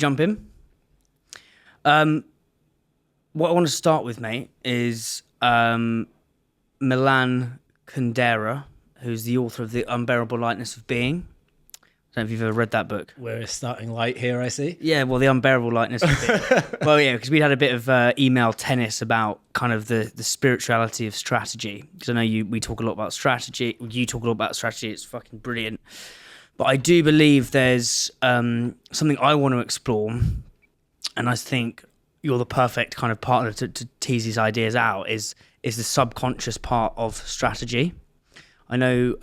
jump in. What I want to start with, mate, is Milan Kundera, who's the author of The Unbearable Lightness of Being. I don't know if you've ever read that book. We're starting light here, I see. Yeah, well, The Unbearable Lightness of Being. Well, yeah, because we had a bit of email tennis about kind of the spirituality of strategy. Because I know we talk a lot about strategy. You talk a lot about strategy. It's fucking brilliant. But I do believe there's something I want to explore, and I think you're the perfect kind of partner to tease these ideas out, is the subconscious part of strategy. I know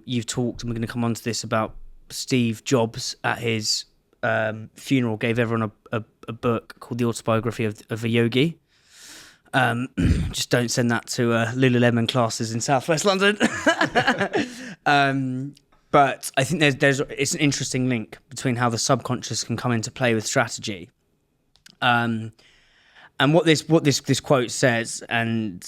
you've talked, and we're going to come on to this, about Steve Jobs at his funeral gave everyone a book called The Autobiography of a Yogi. Just don't send that to Lululemon classes in Southwest London. But I think it's an interesting link between how the subconscious can come into play with strategy. And what this quote says, and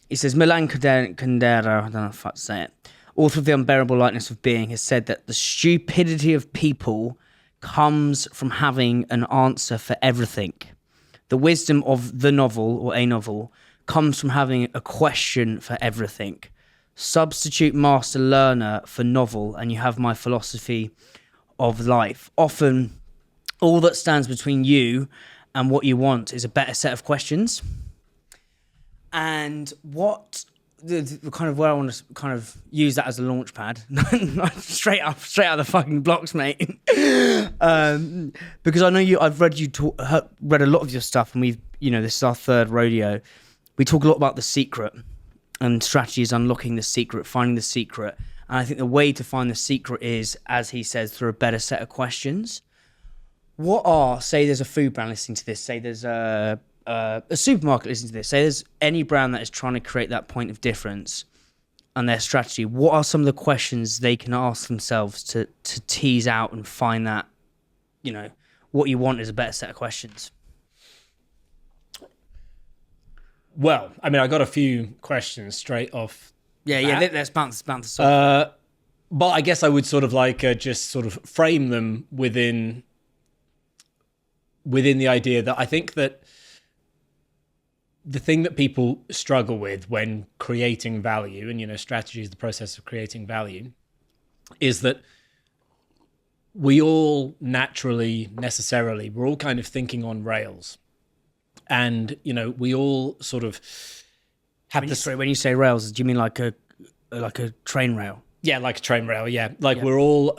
it says, Milan Kundera, I don't know if I have to say it, author of The Unbearable Lightness of Being, has said that the stupidity of people comes from having an answer for everything. The wisdom of the novel, or a novel, comes from having a question for everything. Substitute master learner for novel, and you have my philosophy of life. Often, all that stands between you and what you want is a better set of questions. And what the kind of where I want to kind of use that as a launch pad, straight out of the fucking blocks, mate. Because I know I've read read a lot of your stuff, and this is our third rodeo. We talk a lot about the secret, and strategy is unlocking the secret, finding the secret. And I think the way to find the secret is, as he says, through a better set of questions. Say there's a food brand listening to this, say there's a supermarket listening to this, say there's any brand that is trying to create that point of difference and their strategy, what are some of the questions they can ask themselves to tease out and find that, what you want is a better set of questions? Well, I mean, I got a few questions straight off. Yeah, let's bounce off. But I guess I would sort of just sort of frame them within the idea that I think that the thing that people struggle with when creating value, and strategy is the process of creating value, is that we all necessarily, we're all kind of thinking on rails. And, we all sort of have this. Sorry, when you say rails, do you mean like a train rail? Yeah, like a train rail, yeah. We're all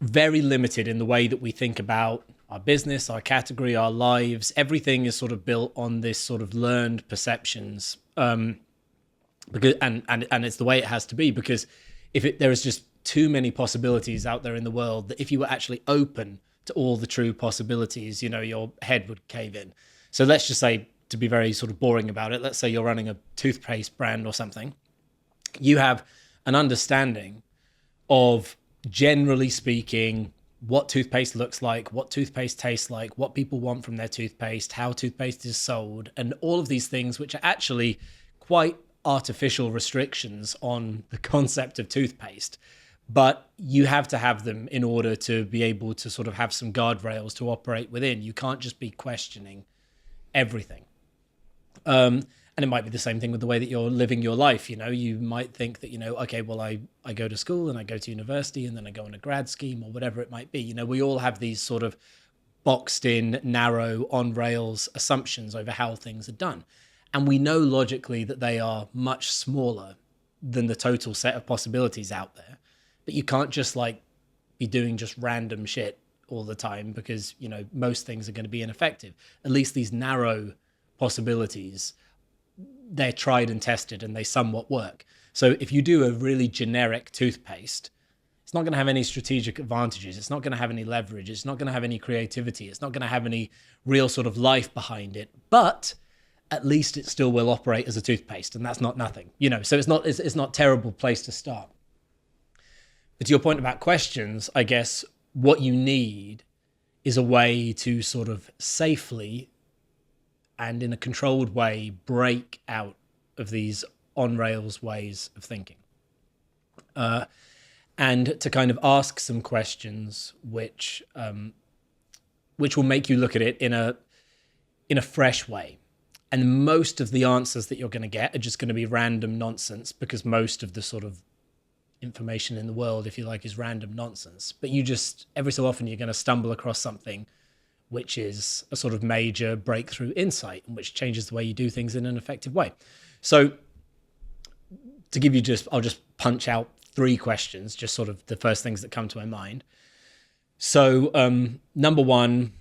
very limited in the way that we think about our business, our category, our lives. Everything is sort of built on this sort of learned perceptions. Because it's the way it has to be, because there is just too many possibilities out there in the world that if you were actually open to all the true possibilities, your head would cave in. So let's just say, to be very sort of boring about it, let's say you're running a toothpaste brand or something. You have an understanding of, generally speaking, what toothpaste looks like, what toothpaste tastes like, what people want from their toothpaste, how toothpaste is sold, and all of these things, which are actually quite artificial restrictions on the concept of toothpaste. But you have to have them in order to be able to sort of have some guardrails to operate within. You can't just be questioning everything. And it might be the same thing with the way that you're living your life. You might think that, okay, well, I go to school and I go to university and then I go on a grad scheme or whatever it might be. We all have these sort of boxed in, narrow, on rails assumptions over how things are done. And we know logically that they are much smaller than the total set of possibilities out there. But you can't just be doing just random shit all the time, because, most things are going to be ineffective. At least these narrow possibilities, they're tried and tested and they somewhat work. So if you do a really generic toothpaste, it's not going to have any strategic advantages. It's not going to have any leverage. It's not going to have any creativity. It's not going to have any real sort of life behind it. But at least it still will operate as a toothpaste, and that's not nothing. So it's not a terrible place to start. But to your point about questions, I guess what you need is a way to sort of safely and in a controlled way break out of these on-rails ways of thinking. And to kind of ask some questions which which will make you look at it in a fresh way. And most of the answers that you're going to get are just going to be random nonsense, because most of the sort of information in the world, if you like, is random nonsense. But you just, every so often, you're going to stumble across something which is a sort of major breakthrough insight, and which changes the way you do things in an effective way. So to give you I'll just punch out 3 questions, just sort of the first things that come to my mind. So number one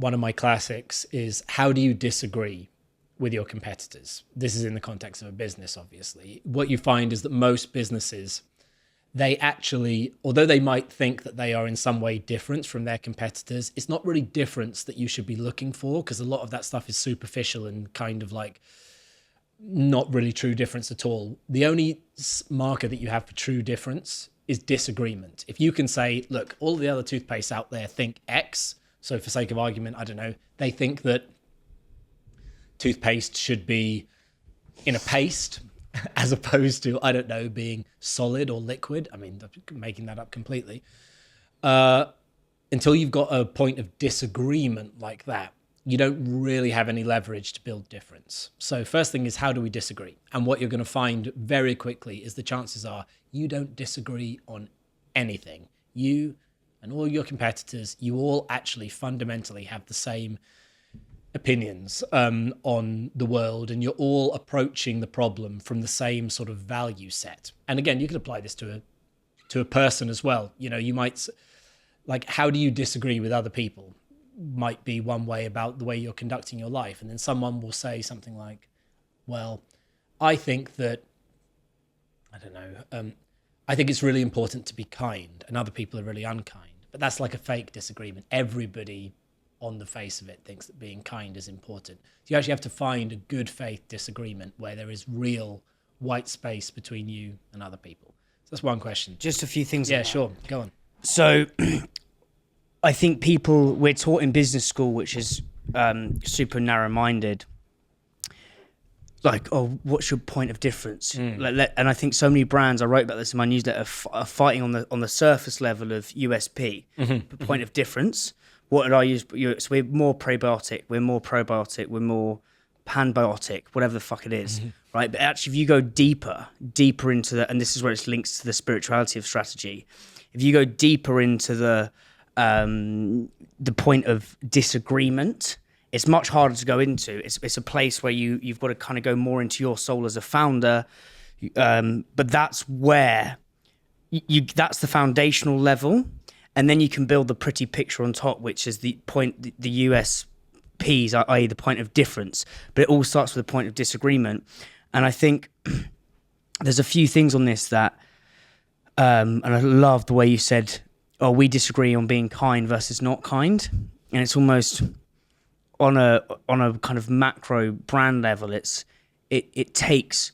of my classics is, how do you disagree with your competitors? This is in the context of a business, obviously. What you find is that most businesses, they actually, although they might think that they are in some way different from their competitors, it's not really difference that you should be looking for, because a lot of that stuff is superficial and kind of like not really true difference at all. The only marker that you have for true difference is disagreement. If you can say, look, all the other toothpastes out there think X, so for sake of argument, I don't know, they think that toothpaste should be in a paste as opposed to, I don't know, being solid or liquid. I mean, I'm making that up completely. Until you've got a point of disagreement like that, you don't really have any leverage to build difference. So first thing is, how do we disagree? And what you're going to find very quickly is the chances are you don't disagree on anything. You and all your competitors, you all actually fundamentally have the same opinions on the world, and you're all approaching the problem from the same sort of value set. And again, you can apply this to a person as well. You know, you might, like, how do you disagree with other people might be one way about the way you're conducting your life. And then someone will say something like, well, I think that, I don't know, I think it's really important to be kind, and other people are really unkind. But that's like a fake disagreement. Everybody on the face of it thinks that being kind is important. So you actually have to find a good faith disagreement where there is real white space between you and other people. So that's one question. Just a few things. Yeah, sure. Go on. So I think we're taught in business school, which is super narrow-minded, like, oh, what's your point of difference? And I think so many brands, I wrote about this in my newsletter, are fighting on the surface level of USP, point of difference. What did I use? So we're more probiotic, we're more probiotic, we're more panbiotic, whatever the fuck it is, right? But actually, if you go deeper into the, and this is where it links to the spirituality of strategy, if you go deeper into the point of disagreement, it's much harder to go into. It's a place where you've got to kind of go more into your soul as a founder, but that's where that's the foundational level. And then you can build the pretty picture on top, which is the point, the USPs, i.e. the point of difference. But it all starts with a point of disagreement. And I think there's a few things on this that, and I love the way you said, oh, we disagree on being kind versus not kind. And it's almost on a kind of macro brand level, it takes...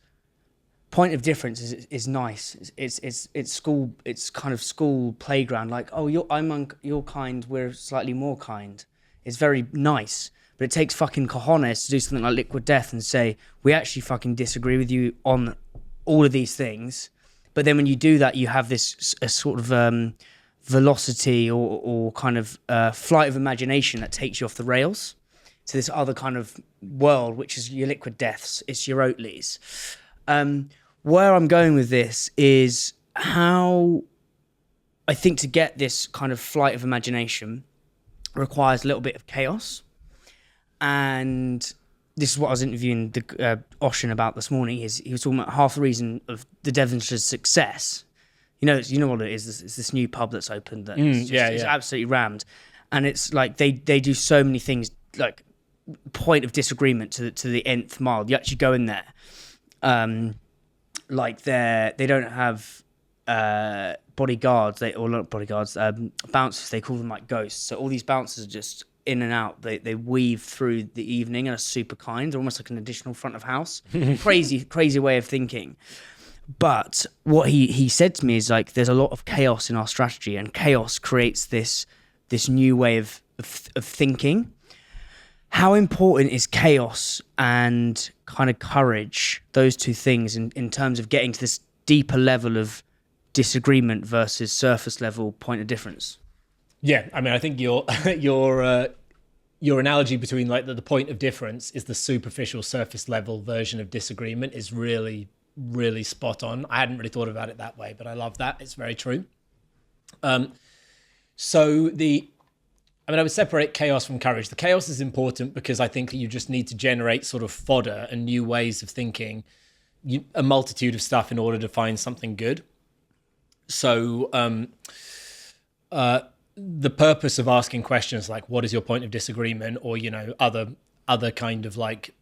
Point of difference is nice. It's school. It's kind of school playground. Like, oh, you're kind. We're slightly more kind. It's very nice, but it takes fucking cojones to do something like Liquid Death and say we actually fucking disagree with you on all of these things. But then when you do that, you have this a sort of velocity or kind of flight of imagination that takes you off the rails to this other kind of world, which is your Liquid Deaths. It's your Oatleys. Where I'm going with this is how I think to get this kind of flight of imagination requires a little bit of chaos. And this is what I was interviewing the Oshin about this morning. He was talking about half the reason of the Devonshire's success. You know what it is? It's this new pub that's opened that it's absolutely rammed. And it's like they do so many things, like point of disagreement to the nth mile. You actually go in there. Like they don't have bodyguards, bouncers. They call them like ghosts. So all these bouncers are just in and out. They weave through the evening and are super kind. They're almost like an additional front of house. crazy way of thinking. But what he said to me is like, there's a lot of chaos in our strategy, and chaos creates this new way of thinking. How important is chaos and kind of courage, those two things, in terms of getting to this deeper level of disagreement versus surface level point of difference? Yeah, I mean, I think your your analogy between like the point of difference is the superficial surface level version of disagreement is really, really spot on. I hadn't really thought about it that way, but I love that. It's very true. I would separate chaos from courage. The chaos is important because I think that you just need to generate sort of fodder and new ways of thinking, a multitude of stuff in order to find something good. So the purpose of asking questions like, what is your point of disagreement? Or, you know, other kind of like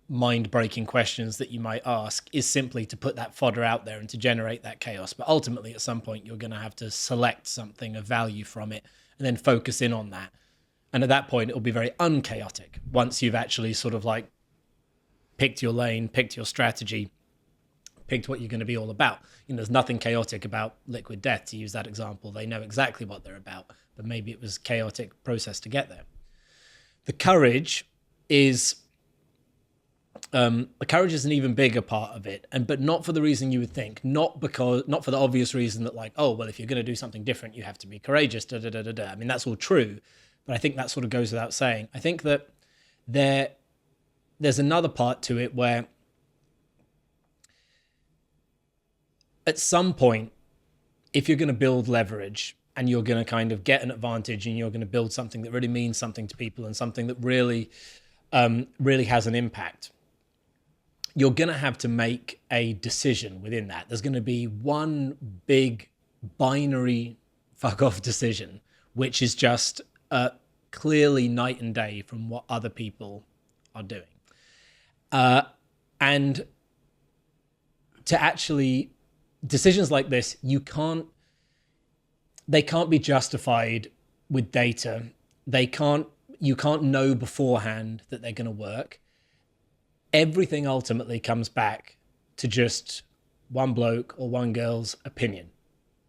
mind-breaking questions that you might ask is simply to put that fodder out there and to generate that chaos. But ultimately, at some point, you're going to have to select something of value from it and then focus in on that. And at that point, it'll be very unchaotic once you've actually sort of like picked your lane, picked your strategy, picked what you're going to be all about. You know, there's nothing chaotic about Liquid Death, to use that example. They know exactly what they're about, but maybe it was a chaotic process to get there. The courage is an even bigger part of it, but not for the reason you would think. Not for the obvious reason that like, oh well, if you're going to do something different, you have to be courageous. I mean, that's all true, but I think that sort of goes without saying. I think that there's another part to it where at some point, if you're going to build leverage and you're going to kind of get an advantage and you're going to build something that really means something to people and something that really has an impact, you're going to have to make a decision within that. There's going to be one big binary fuck off decision, which is just clearly night and day from what other people are doing. And to actually, decisions like this, they can't be justified with data. You can't know beforehand that they're going to work. Everything ultimately comes back to just one bloke or one girl's opinion.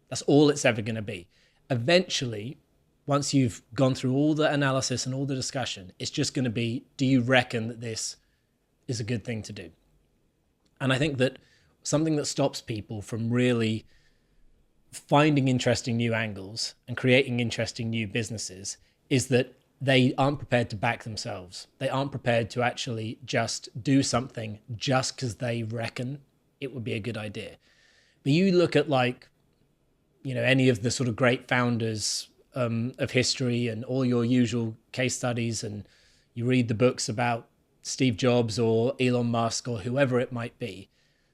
That's all it's ever going to be. Eventually, once you've gone through all the analysis and all the discussion, it's just going to be, do you reckon that this is a good thing to do? And I think that something that stops people from really finding interesting new angles and creating interesting new businesses is that they aren't prepared to back themselves. They aren't prepared to actually just do something just because they reckon it would be a good idea. But you look at like, you know, any of the sort of great founders of history and all your usual case studies, and you read the books about Steve Jobs or Elon Musk or whoever it might be,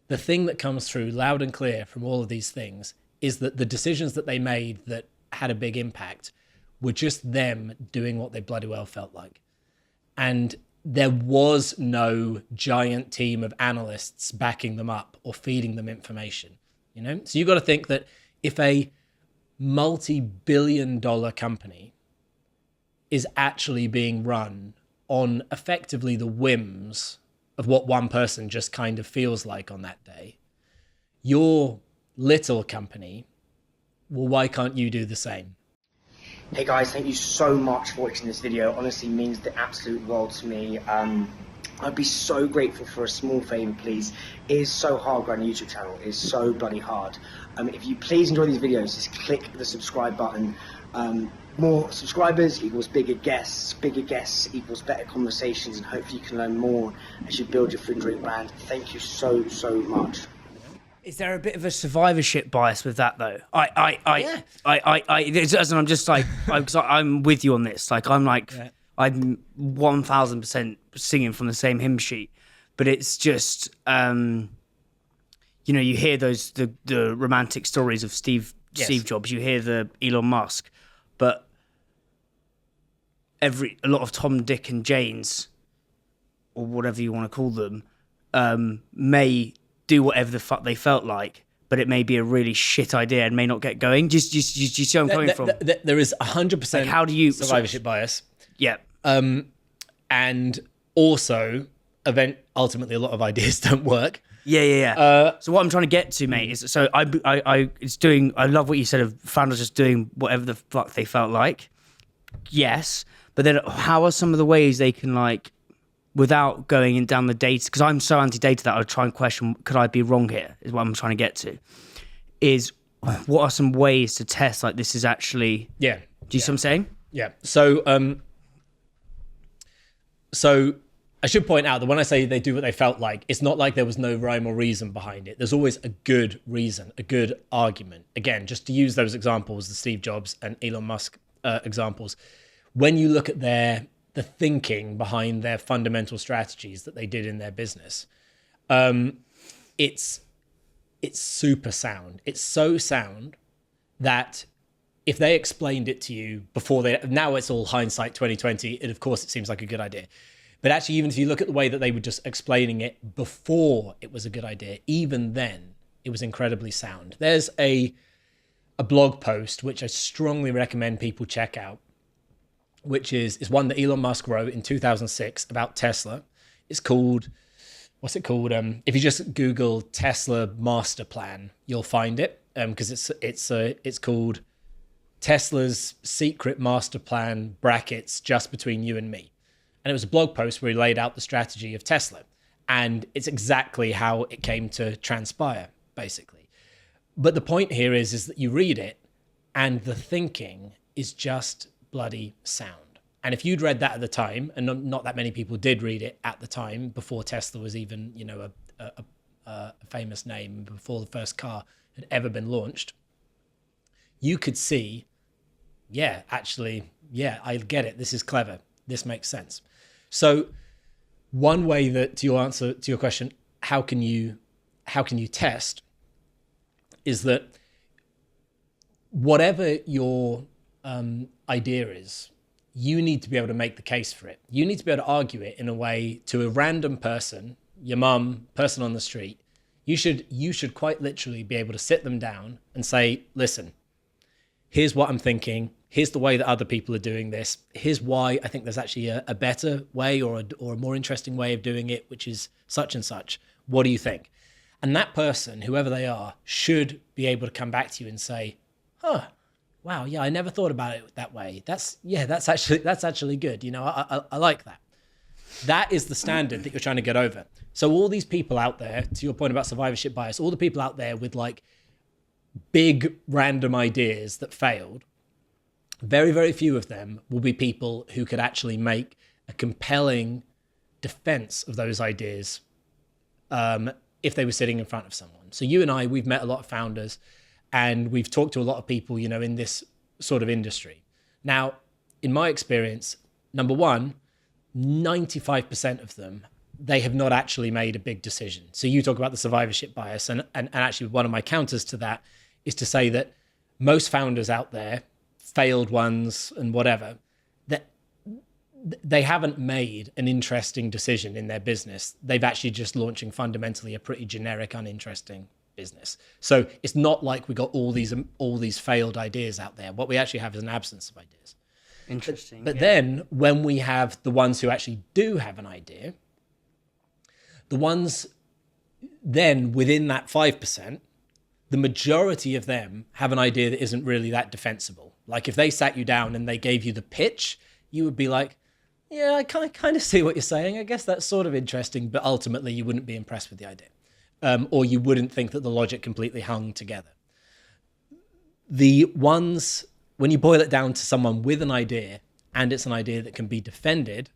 the thing that comes through loud and clear from all of these things is that the decisions that they made that had a big impact were just them doing what they bloody well felt like. And there was no giant team of analysts backing them up or feeding them information, you know? So you've got to think that if a multi-billion-dollar company is actually being run on effectively the whims of what one person just kind of feels like on that day, your little company, well, why can't you do the same? Hey guys, thank you so much for watching this video. Honestly, means the absolute world to me. I'd be so grateful for a small favour, please. It is so hard growing a YouTube channel. It is so bloody hard. If you please enjoy these videos, just click the subscribe button. More subscribers equals bigger guests equals better conversations, and hopefully you can learn more as you build your food and drink brand. Thank you so much. Is there a bit of a survivorship bias with that though? I'm just like, I'm with you on this. Like, I'm 1000% singing from the same hymn sheet, but it's just, you know, you hear the romantic stories of Steve Jobs, you hear the Elon Musk, but a lot of Tom, Dick and Janes, or whatever you want to call them, may do whatever the fuck they felt like, but it may be a really shit idea and may not get going. Do you see where I'm coming from? There is 100% like, how do you survivorship bias. Yeah. And also, ultimately, a lot of ideas don't work. Yeah. So what I'm trying to get to, mate, is so I love what you said of founders just doing whatever the fuck they felt like. Yes, but then how are some of the ways they can, like, without going in down the data, because I'm so anti-data that I would try and question, could I be wrong here, is what I'm trying to get to, is what are some ways to test, like, this is actually... Yeah. Do you see what I'm saying? Yeah. So I should point out that when I say they do what they felt like, it's not like there was no rhyme or reason behind it. There's always a good reason, a good argument. Again, just to use those examples, the Steve Jobs and Elon Musk examples, when you look at the thinking behind their fundamental strategies that they did in their business, it's super sound. It's so sound that if they explained it to you before now it's all hindsight 2020, and of course it seems like a good idea. But actually, even if you look at the way that they were just explaining it before it was a good idea, even then it was incredibly sound. There's a blog post, which I strongly recommend people check out, which is one that Elon Musk wrote in 2006 about Tesla. It's called, what's it called? If you just Google Tesla master plan, you'll find it, because it's called Tesla's secret master plan brackets just between you and me. And it was a blog post where he laid out the strategy of Tesla. And it's exactly how it came to transpire, basically. But the point here is that you read it and the thinking is just bloody sound. And if you'd read that at the time, and not that many people did read it at the time, before Tesla was even, a famous name, before the first car had ever been launched, you could see, I get it. This is clever. This makes sense. So one way that to your question, how can you test, is that whatever your idea is, you need to be able to make the case for it. You need to be able to argue it in a way to a random person, your mum, person on the street. You should quite literally be able to sit them down and say, listen, here's what I'm thinking. Here's the way that other people are doing this. Here's why I think there's actually a better way or a more interesting way of doing it, which is such and such. What do you think? And that person, whoever they are, should be able to come back to you and say, wow, yeah, I never thought about it that way. That's actually good. I like that. That is the standard that you're trying to get over. So all these people out there, to your point about survivorship bias, all the people out there with like big random ideas that failed, very, very few of them will be people who could actually make a compelling defense of those ideas if they were sitting in front of someone. So you and I, we've met a lot of founders and we've talked to a lot of people, in this sort of industry. Now, in my experience, number one, 95% of them, they have not actually made a big decision. So you talk about the survivorship bias, and actually one of my counters to that is to say that most founders out there, failed ones and whatever, that they haven't made an interesting decision in their business. They've actually just launching fundamentally a pretty generic, uninteresting business. So it's not like we got all these failed ideas out there. What we actually have is an absence of ideas. Interesting. But then when we have the ones who actually do have an idea, the ones then within that 5%, the majority of them have an idea that isn't really that defensible. Like if they sat you down and they gave you the pitch, you would be like, yeah, I kind of see what you're saying. I guess that's sort of interesting, but ultimately you wouldn't be impressed with the idea. Or you wouldn't think that the logic completely hung together. The ones, when you boil it down to someone with an idea and it's an idea that can be defended,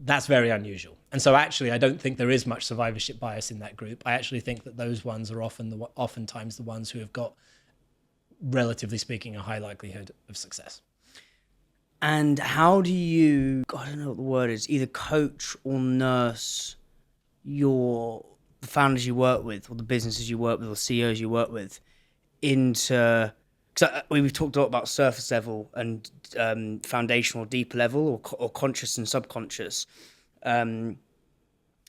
that's very unusual. And so actually, I don't think there is much survivorship bias in that group. I actually think that those ones are oftentimes the ones who have got, relatively speaking, a high likelihood of success. And how do you, I don't know what the word is, either coach or nurse the founders you work with, or the businesses you work with, or CEOs you work with, into, because we've talked a lot about surface level and foundational, deeper level, or conscious and subconscious. And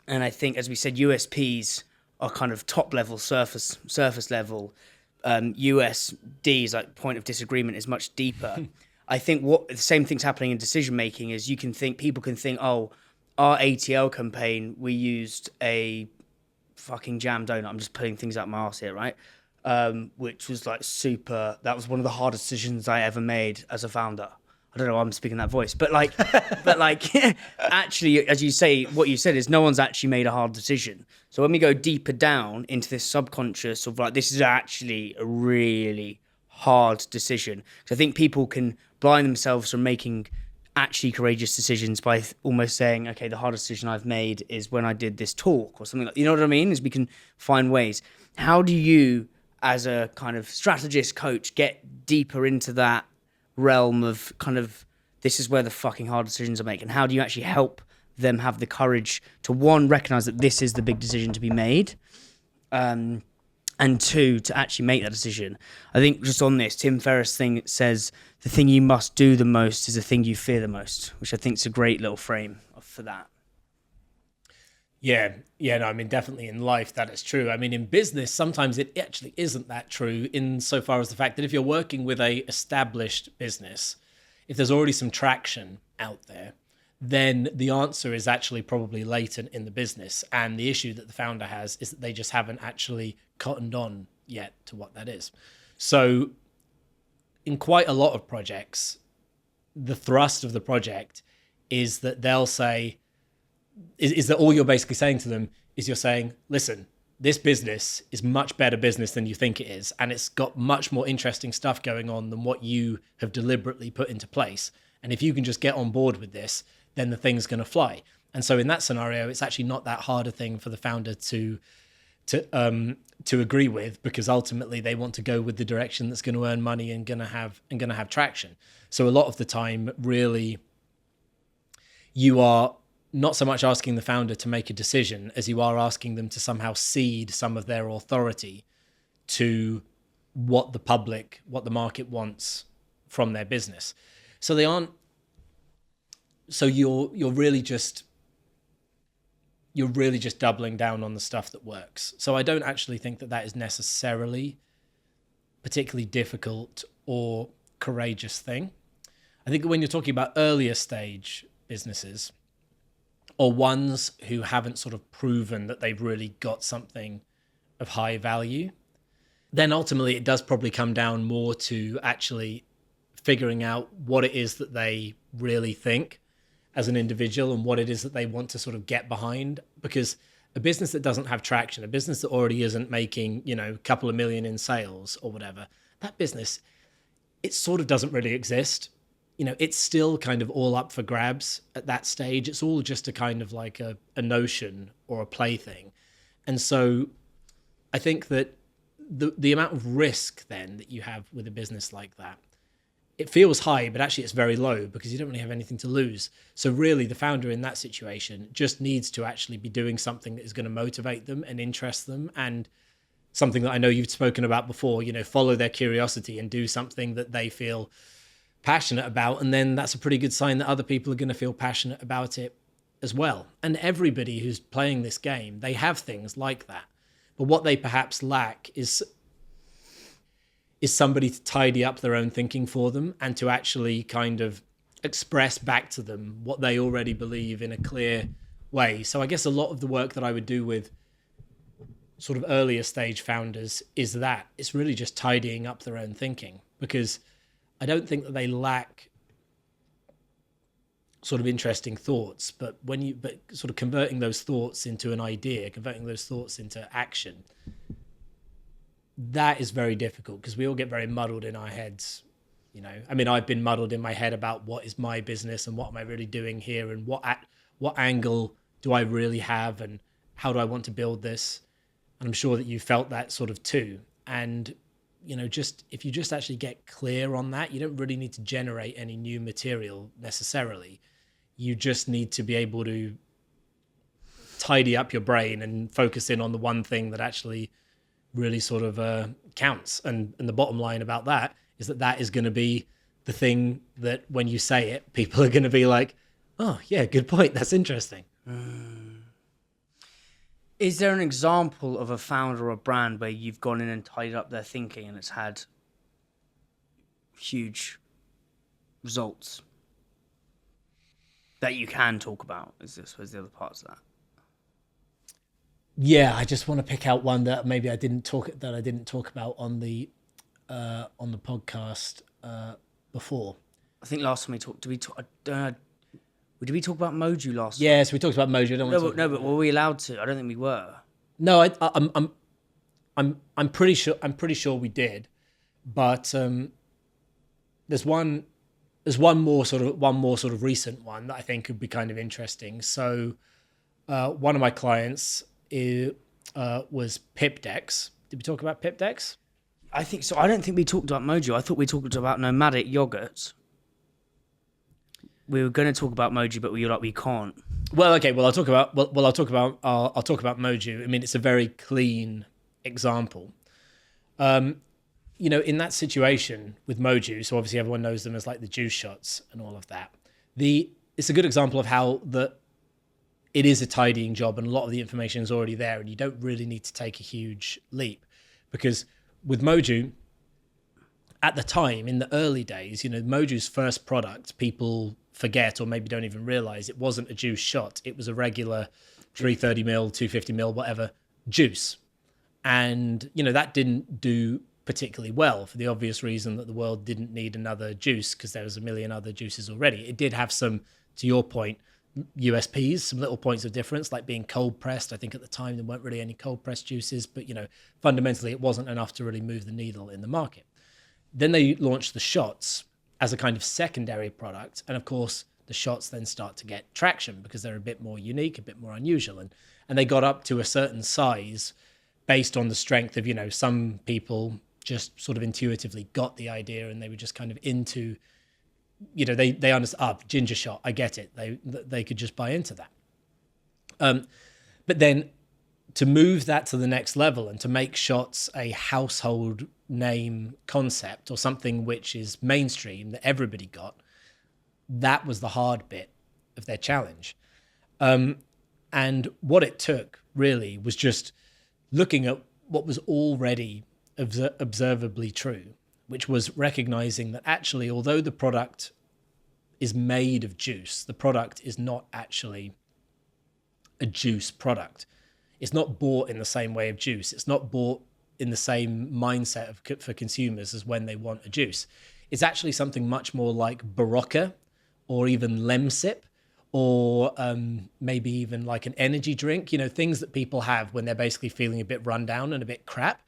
I think, as we said, USPs are kind of top level, surface level. USDs, like point of disagreement, is much deeper. I think what the same thing's happening in decision making is people can think, oh, our ATL campaign, we used a fucking jam donut. I'm just putting things out my arse here, right? Which was like that was one of the hardest decisions I ever made as a founder. I don't know why I'm speaking that voice, but actually, as you say, what you said is no one's actually made a hard decision. So when we go deeper down into this subconscious of like, this is actually a really hard decision. Because I think people can blind themselves from making actually courageous decisions by almost saying, okay, the hardest decision I've made is when I did this talk or something like, you know what I mean? Is we can find ways. How do you, as a kind of strategist coach, get deeper into that realm of kind of, this is where the fucking hard decisions are made, and how do you actually help them have the courage to, one, recognize that this is the big decision to be made, and two, to actually make that decision? I think just on this, Tim Ferriss thing says, the thing you must do the most is the thing you fear the most, which I think is a great little frame for that. Yeah, no, I mean, definitely in life that is true. I mean, in business, sometimes it actually isn't that true, insofar as the fact that if you're working with a established business, if there's already some traction out there, then the answer is actually probably latent in the business. And the issue that the founder has is that they just haven't actually cottoned on yet to what that is. So in quite a lot of projects, the thrust of the project is that they'll say, is that all you're basically saying to them is you're saying, listen, this business is much better business than you think it is. And it's got much more interesting stuff going on than what you have deliberately put into place. And if you can just get on board with this, then the thing's going to fly. And so in that scenario, it's actually not that hard a thing for the founder to agree with, because ultimately they want to go with the direction that's going to earn money and going to have traction. So a lot of the time, really, you are not so much asking the founder to make a decision as you are asking them to somehow cede some of their authority to what the market wants from their business. So they aren't. So you're really just doubling down on the stuff that works. So I don't actually think that is necessarily particularly difficult or courageous thing. I think when you're talking about earlier stage businesses, or ones who haven't sort of proven that they've really got something of high value, then ultimately it does probably come down more to actually figuring out what it is that they really think as an individual and what it is that they want to sort of get behind. Because a business that doesn't have traction, a business that already isn't making, a couple of million in sales or whatever, that business, it sort of doesn't really exist. It's still kind of all up for grabs at that stage. It's all just a kind of like a notion or a plaything. And so I think that the amount of risk then that you have with a business like that, it feels high, but actually it's very low because you don't really have anything to lose. So really the founder in that situation just needs to actually be doing something that is going to motivate them and interest them, and something that I know you've spoken about before, follow their curiosity and do something that they feel passionate about, and then that's a pretty good sign that other people are going to feel passionate about it as well. And everybody who's playing this game, they have things like that, but what they perhaps lack is somebody to tidy up their own thinking for them and to actually kind of express back to them what they already believe in a clear way. So I guess a lot of the work that I would do with sort of earlier stage founders is that it's really just tidying up their own thinking, because I don't think that they lack sort of interesting thoughts, but sort of converting those thoughts into an idea, converting those thoughts into action, that is very difficult because we all get very muddled in our heads. I mean, I've been muddled in my head about what is my business and what am I really doing here, and what angle do I really have, and how do I want to build this? And I'm sure that you felt that sort of too. And if you just actually get clear on that, you don't really need to generate any new material necessarily. You just need to be able to tidy up your brain and focus in on the one thing that actually really sort of counts. And the bottom line about that is that is going to be the thing that when you say it, people are going to be like, oh yeah, good point. That's interesting. Is there an example of a founder or a brand where you've gone in and tidied up their thinking and it's had huge results that you can talk about? Is this the other parts of that? Yeah, I just want to pick out one that maybe I didn't talk about on the podcast before. I think last time we talked, did we talk about Moju last time? Yes, we talked about Moju. But were we allowed to? I don't think we were. No, I'm pretty sure we did, But there's one more sort of recent one that I think could be kind of interesting. So one of my clients was Pipdex. Did we talk about Pipdex? I think so. I don't think we talked about Moju. I thought we talked about nomadic yogurts. We were going to talk about Moju, but we were like, we can't. Well, okay. Well, I'll talk about Moju. I mean, it's a very clean example. In that situation with Moju, so obviously everyone knows them as like the juice shots and all of that. It's a good example of how it is a tidying job, and a lot of the information is already there, and you don't really need to take a huge leap, because with Moju, at the time in the early days, Moju's first product, people forget or maybe don't even realize it wasn't a juice shot. It was a regular 330ml, 250ml, whatever juice. And, that didn't do particularly well for the obvious reason that the world didn't need another juice because there was a million other juices already. It did have some, to your point, USPs, some little points of difference, like being cold pressed. I think at the time there weren't really any cold pressed juices, but fundamentally it wasn't enough to really move the needle in the market. Then they launched the shots as a kind of secondary product, and of course the shots then start to get traction because they're a bit more unique, a bit more unusual, and they got up to a certain size based on the strength of some people just sort of intuitively got the idea, and they were just kind of into. They understand, ginger shot, I get it. They could just buy into that. But then to move that to the next level and to make shots a household name concept or something which is mainstream that everybody got, that was the hard bit of their challenge. And what it took really was just looking at what was already observably true, which was recognizing that actually, although the product is made of juice, the product is not actually a juice product. It's not bought in the same way of juice. It's not bought in the same mindset for consumers as when they want a juice. It's actually something much more like Barocca or even Lemsip or maybe even like an energy drink, things that people have when they're basically feeling a bit run down and a bit crap.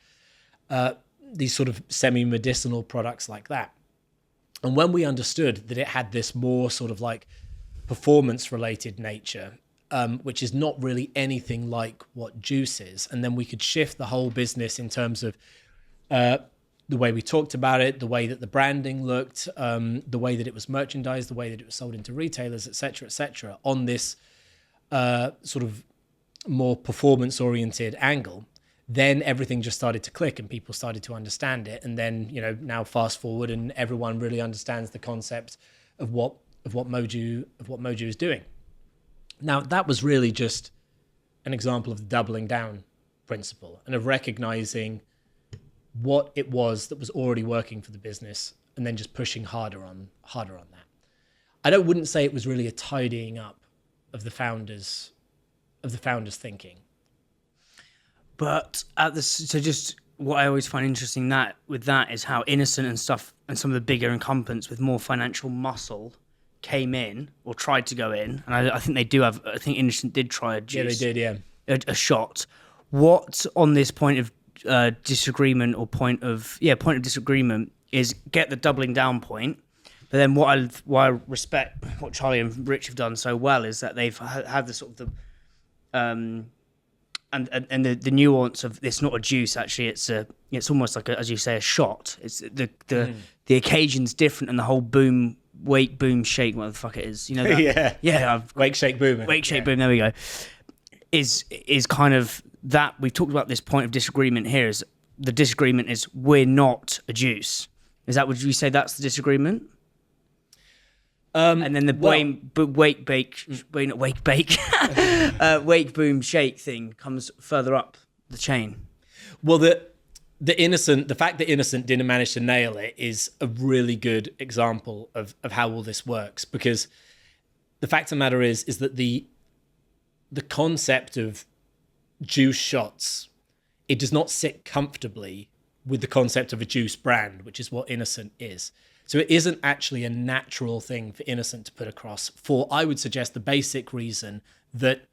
These sort of semi-medicinal products like that. And when we understood that it had this more sort of like performance-related nature, which is not really anything like what juice is, and then we could shift the whole business in terms of the way we talked about it, the way that the branding looked, the way that it was merchandised, the way that it was sold into retailers, et cetera, on this sort of more performance-oriented angle. Then everything just started to click and people started to understand it. And then, now fast forward and everyone really understands the concept of what Moju is doing. Now, that was really just an example of the doubling down principle and of recognizing what it was that was already working for the business and then just pushing harder on that. I wouldn't say it was really a tidying up of the founders' thinking. But so just what I always find interesting with that is how Innocent and stuff and some of the bigger incumbents with more financial muscle came in or tried to go in, and I think they do have. I think Innocent did try a juice. Yeah, they did. Yeah, a shot. What on this point of disagreement or point of disagreement is get the doubling down point. But then what I respect what Charlie and Rich have done so well is that they've had the sort of and the nuance of it's not a juice, actually it's almost like as you say, a shot. It's the occasion's different, and the whole wake boom shake, what the fuck it is, that? yeah, wake shake boom, boom, there we go, is kind of that. We've talked about this point of disagreement here. Is the disagreement is we're would you say that's the disagreement? And then the wake boom shake thing comes further up the chain. Well, the fact that Innocent didn't manage to nail it is a really good example of how all this works, because the fact of the matter is that the concept of juice shots, it does not sit comfortably with the concept of a juice brand, which is what Innocent is. So it isn't actually a natural thing for Innocent to put across, for, I would suggest, the basic reason that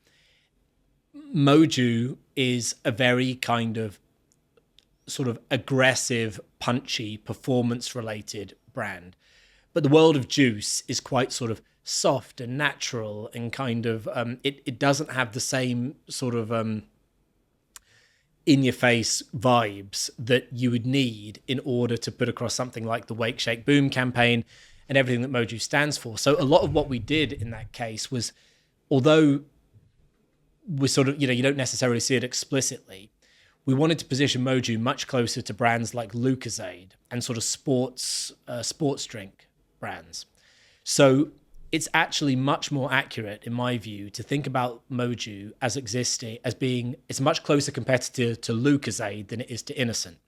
Moju is a very kind of sort of aggressive, punchy, performance-related brand. But the world of juice is quite sort of soft and natural and kind of, it doesn't have the same sort of in-your-face vibes that you would need in order to put across something like the Wake, Shake, Boom campaign and everything that Moju stands for. So a lot of what we did in that case was, although we sort of, you don't necessarily see it explicitly, we wanted to position Moju much closer to brands like Lucozade and sort of sports drink brands. So it's actually much more accurate, in my view, to think about Moju as existing, as being, it's a much closer competitor to Lucozade than it is to Innocent.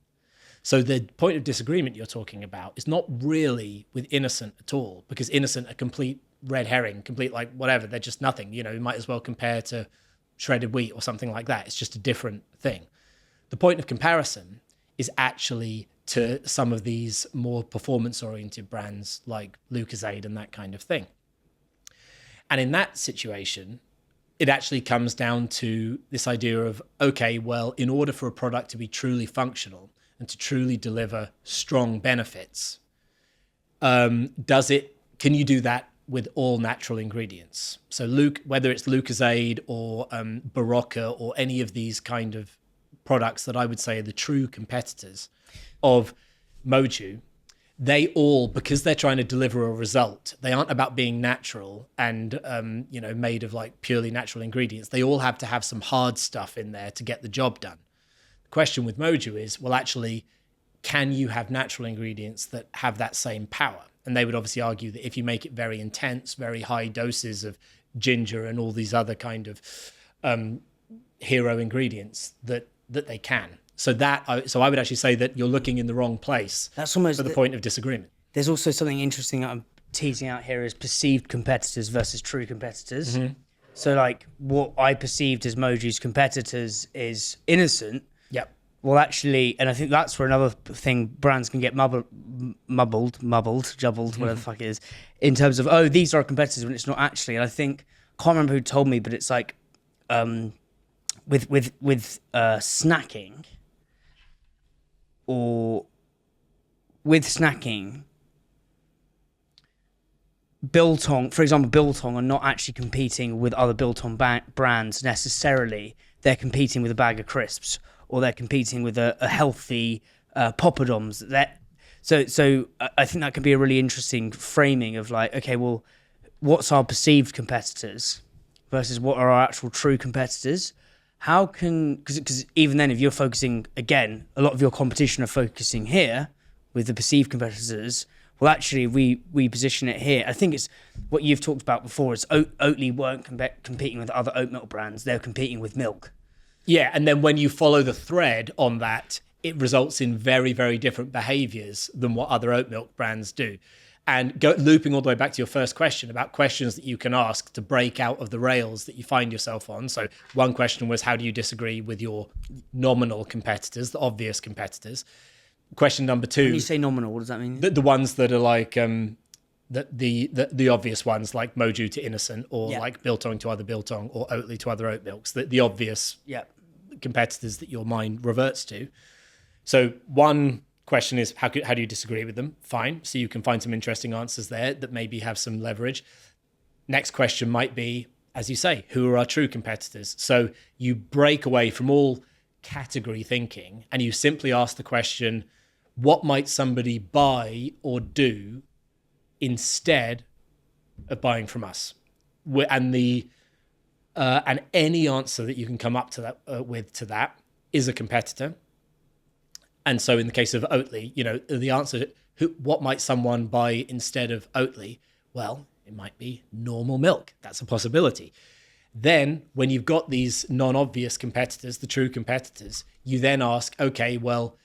So the point of disagreement you're talking about is not really with Innocent at all, because Innocent are complete red herring, complete like whatever, they're just nothing. You might as well compare to shredded wheat or something like that. It's just a different thing. The point of comparison is actually to some of these more performance-oriented brands like Lucozade and that kind of thing. And in that situation, it actually comes down to this idea of, okay, well, in order for a product to be truly functional and to truly deliver strong benefits, can you do that with all natural ingredients? So whether it's Lucozade or Barocca or any of these kind of products that I would say are the true competitors of Moju, they all, because they're trying to deliver a result, they aren't about being natural and made of like purely natural ingredients. They all have to have some hard stuff in there to get the job done. The question with Moju is, well, actually, can you have natural ingredients that have that same power? And they would obviously argue that if you make it very intense, very high doses of ginger and all these other kind of hero ingredients, that they can. So I would actually say that you're looking in the wrong place. That's almost for the point of disagreement. There's also something interesting that I'm teasing out here is perceived competitors versus true competitors. Mm-hmm. So like what I perceived as Moju's competitors is Innocent. Yep. Well, actually, and I think that's where another thing brands can get mubbled, whatever the fuck it is, in terms of, oh, these are competitors when it's not actually. And I think, can't remember who told me, but it's like with snacking, or with snacking, Biltong, for example, Biltong are not actually competing with other Biltong brands necessarily. They're competing with a bag of crisps, or they're competing with a healthy poppadoms. So I think that could be a really interesting framing of like, okay, well, what's our perceived competitors versus what are our actual true competitors? How can, because even then, if you're focusing, again, a lot of your competition are focusing here with the perceived competitors. Well, actually, we position it here. I think it's what you've talked about before. Is Oatly weren't competing with other oat milk brands. They're competing with milk. Yeah, and then when you follow the thread on that, it results in very, very different behaviors than what other oat milk brands do. And looping all the way back to your first question about questions that you can ask to break out of the rails that you find yourself on. So one question was, how do you disagree with your nominal competitors, the obvious competitors? Question number two. When you say nominal, what does that mean? The ones that are like the obvious ones, like Moju to Innocent, or like Biltong to other Biltong, or Oatly to other oat milks. The obvious competitors that your mind reverts to. So one question is, how do you disagree with them? Fine. So you can find some interesting answers there that maybe have some leverage. Next question might be, as you say, who are our true competitors? So you break away from all category thinking and you simply ask the question, what might somebody buy or do instead of buying from us? And any answer that you can come up to that to that is a competitor. And so in the case of Oatly, the answer to what might someone buy instead of Oatly? Well, it might be normal milk. That's a possibility. Then when you've got these non-obvious competitors, the true competitors, you then ask, okay, well,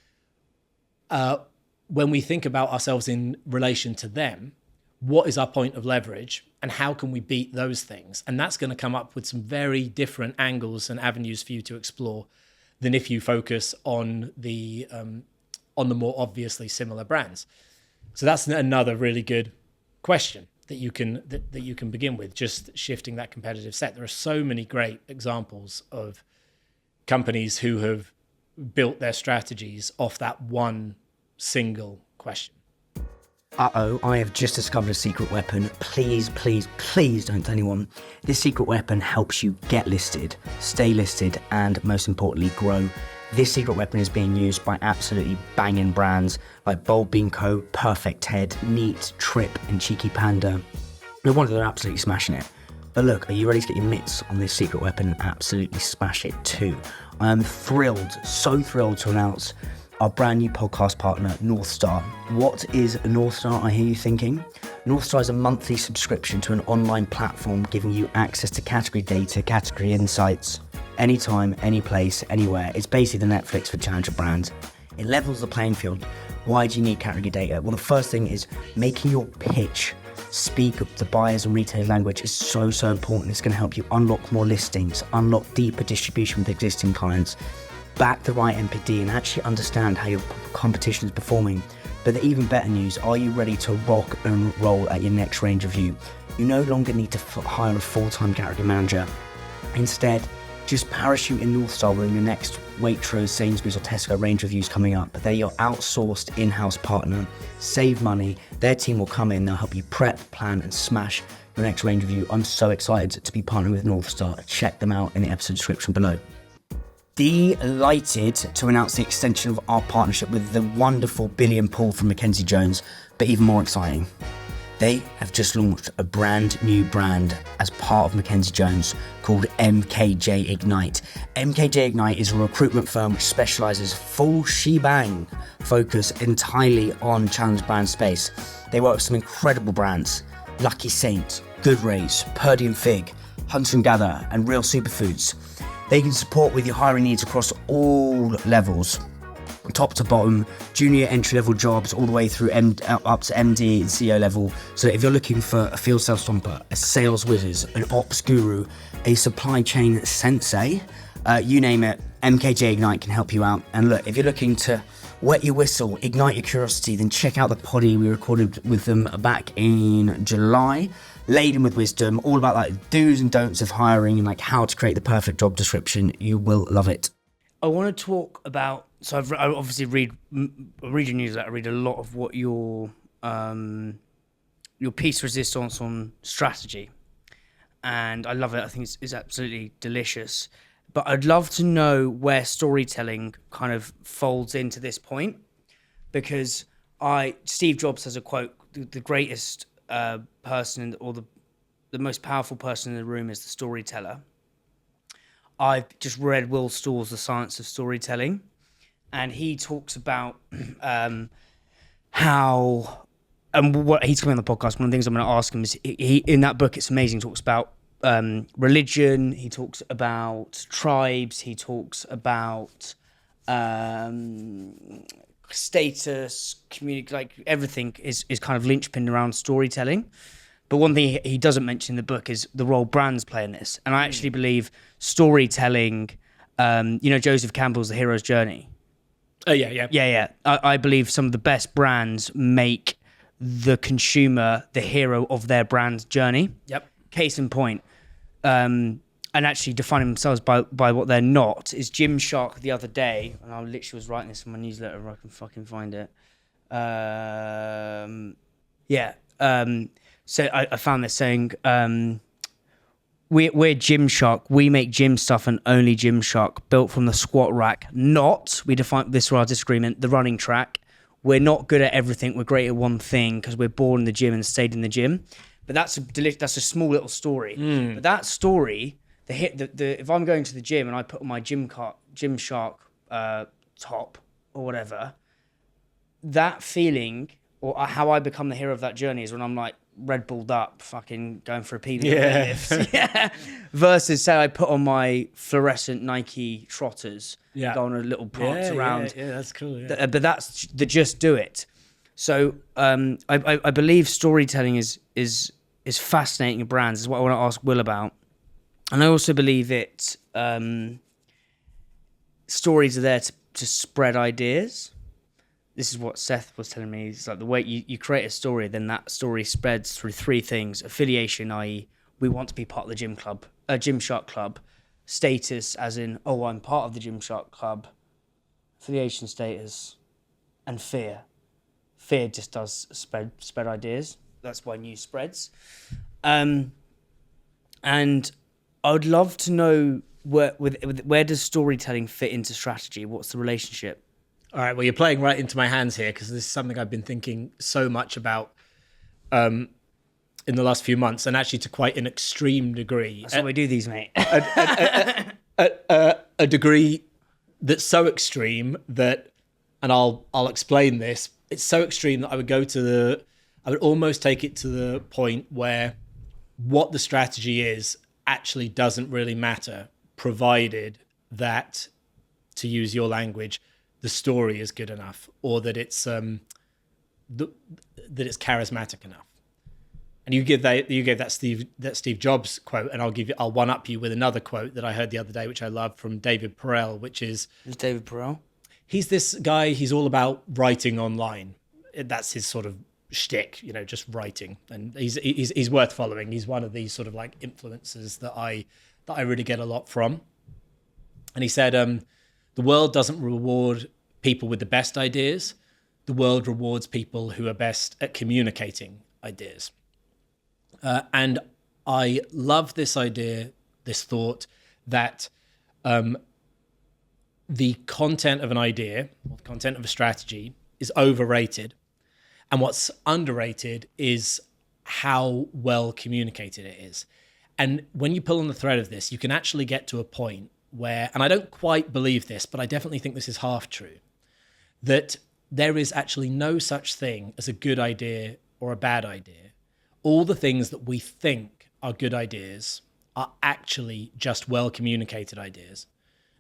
when we think about ourselves in relation to them, what is our point of leverage and how can we beat those things? And that's going to come up with some very different angles and avenues for you to explore than if you focus on the more obviously similar brands. So that's another really good question that you can begin with, just shifting that competitive set. There are so many great examples of companies who have built their strategies off that one single question. Uh-oh, I have just discovered a secret weapon. Please, please, please don't tell anyone. This secret weapon helps you get listed, stay listed, and most importantly, grow. This secret weapon is being used by absolutely banging brands like Bold Bean Co., Perfect Head, Neat, Trip, and Cheeky Panda. No wonder they're absolutely smashing it. But look, are you ready to get your mitts on this secret weapon and absolutely smash it too? I am thrilled, so thrilled to announce our brand new podcast partner, North Star. What is North Star, I hear you thinking? North Star is a monthly subscription to an online platform giving you access to category data, category insights, anytime, any place, anywhere. It's basically the Netflix for challenger brands. It levels the playing field. Why do you need category data? Well, the first thing is making your pitch speak the buyers and retailers language is so important. It's going to help you unlock more listings, unlock deeper distribution with existing clients, back the right MPD, and actually understand how your competition is performing. But the even better news, are you ready to rock and roll at your next range review? You no longer need to hire a full-time category manager. Instead, just parachute in North Star when your next Waitrose, Sainsbury's or Tesco range reviews coming up. They're your outsourced in-house partner. Save money. Their team will come in. They'll help you prep, plan and smash your next range review. I'm so excited to be partnering with North Star. Check them out in the episode description below. Delighted to announce the extension of our partnership with the wonderful Billy and Paul from MKJ Jones, but even more exciting, they have just launched a brand new brand as part of MKJ Jones called MKJ Ignite. MKJ Ignite is a recruitment firm which specialises full shebang focus entirely on challenge brand space. They work with some incredible brands, Lucky Saint, Goodrays, Purdy and Fig, Hunt and Gather and Real Superfoods. They can support with your hiring needs across all levels, top to bottom, junior entry-level jobs, all the way through up to MD and CEO level. So if you're looking for a field sales stomper, a sales wizard, an ops guru, a supply chain sensei, you name it, MKJ Ignite can help you out. And look, if you're looking to wet your whistle, ignite your curiosity, then check out the poddy we recorded with them back in July. Laden with wisdom, all about like do's and don'ts of hiring and like how to create the perfect job description. You will love it. I want to talk about, so I obviously read your newsletter. I read a lot of what your piece resistance on strategy, and I love it. I think it's absolutely delicious. But I'd love to know where storytelling kind of folds into this point, because Steve Jobs has a quote: "The greatest person or the most powerful person in the room is the storyteller." I've just read Will Storr's The Science of Storytelling, and he talks about how, and what he's coming on the podcast. One of the things I'm going to ask him is, he in that book, it's amazing, talks about religion, he talks about tribes, he talks about status, community, like everything is kind of linchpinned around storytelling. But one thing he doesn't mention in the book is the role brands play in this. And I actually believe storytelling, Joseph Campbell's The Hero's Journey. Oh, yeah. I believe some of the best brands make the consumer the hero of their brand journey. Yep. Case in point, and actually defining themselves by what they're not, is Gymshark the other day, and I literally was writing this in my newsletter if I can fucking find it. So I found this saying, we're Gymshark, we make gym stuff and only Gymshark, built from the squat rack, not, we define this for our disagreement, the running track. We're not good at everything, we're great at one thing because we're born in the gym and stayed in the gym. But that's a small little story. But that story, if I'm going to the gym and I put on my Gymshark top or whatever, that feeling, or how I become the hero of that journey, is when I'm like Red Bulled up, fucking going for a PB lift. Yeah. Versus say I put on my fluorescent Nike trotters, go on a little prance around. Yeah, that's cool. Yeah. But that's the just do it. So I believe storytelling is fascinating in brands. Is what I want to ask Will about. And I also believe it. Stories are there to spread ideas. This is what Seth was telling me. It's like the way you create a story, then that story spreads through three things: affiliation, i.e., we want to be part of the Gymshark club; status, as in, oh, I'm part of the Gymshark club; affiliation status, and fear. Fear just does spread ideas. That's why news spreads. And I would love to know where does storytelling fit into strategy? What's the relationship? All right, well, you're playing right into my hands here because this is something I've been thinking so much about in the last few months, and actually to quite an extreme degree. That's why we do these, mate. A degree that's so extreme that, and I'll explain this. It's so extreme that I would almost take it to the point where what the strategy is actually doesn't really matter, provided that, to use your language, the story is good enough, or that it's that it's charismatic enough. And you gave that Steve Jobs quote, and I'll one up you with another quote that I heard the other day, which I love, from David Perel, which is... Who's David Perel? He's this guy, he's all about writing online. That's his sort of shtick, just writing. And he's worth following. He's one of these sort of like influencers that I really get a lot from. And he said, the world doesn't reward people with the best ideas. The world rewards people who are best at communicating ideas. And I love this idea, this thought that the content of an idea, or the content of a strategy, is overrated. And what's underrated is how well communicated it is. And when you pull on the thread of this, you can actually get to a point where, and I don't quite believe this, but I definitely think this is half true, that there is actually no such thing as a good idea or a bad idea. All the things that we think are good ideas are actually just well communicated ideas.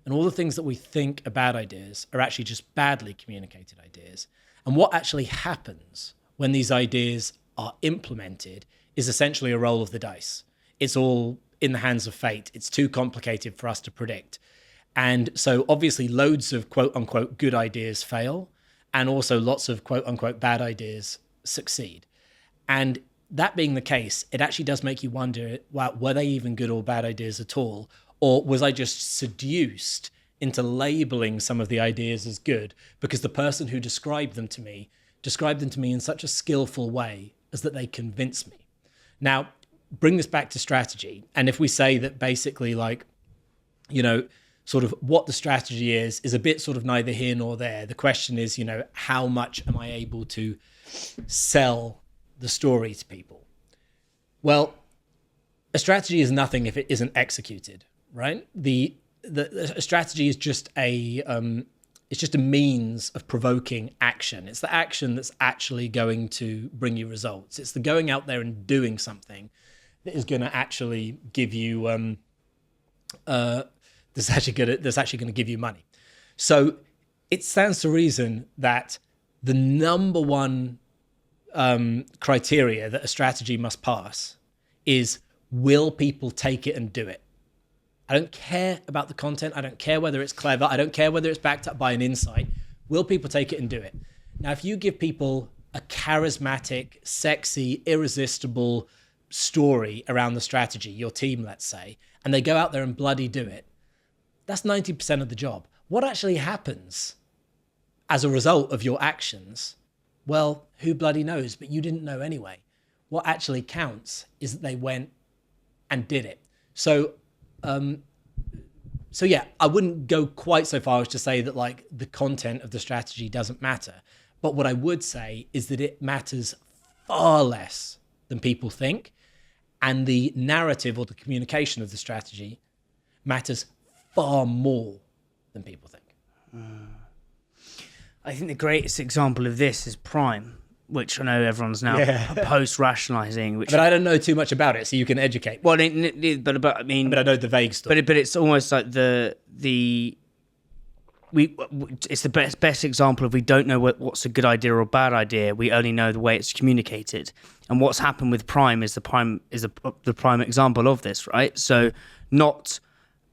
And all the things that we think are bad ideas are actually just badly communicated ideas. And what actually happens when these ideas are implemented is essentially a roll of the dice. It's all in the hands of fate. It's too complicated for us to predict. And so obviously loads of quote unquote good ideas fail, and also lots of quote unquote bad ideas succeed. And that being the case, it actually does make you wonder, wow, were they even good or bad ideas at all? Or was I just seduced into labeling some of the ideas as good because the person who described them to me in such a skillful way as that they convinced me? Now, bring this back to strategy. And if we say that basically sort of what the strategy is a bit sort of neither here nor there. The question is, how much am I able to sell the story to people? Well, a strategy is nothing if it isn't executed, right? A strategy is just it's just a means of provoking action. It's the action that's actually going to bring you results. It's the going out there and doing something that is going to actually give you that's actually going to give you money. So it stands to reason that the number one criteria that a strategy must pass is, will people take it and do it? I don't care about the content. I don't care whether it's clever. I don't care whether it's backed up by an insight. Will people take it and do it? Now, if you give people a charismatic, sexy, irresistible story around the strategy, your team, let's say, and they go out there and bloody do it, that's 90% of the job. What actually happens as a result of your actions? Well, who bloody knows? But you didn't know anyway. What actually counts is that they went and did it. So yeah, I wouldn't go quite so far as to say that like the content of the strategy doesn't matter. But what I would say is that it matters far less than people think. And the narrative or the communication of the strategy matters far more than people think. I think the greatest example of this is Prime, which I know everyone's now post-rationalising. But I don't know too much about it, so you can educate. Well, but I mean, but I know the vague stuff. But it's almost like it's the best example of we don't know what's a good idea or a bad idea. We only know the way it's communicated. And what's happened with Prime is the prime example of this, right? So not.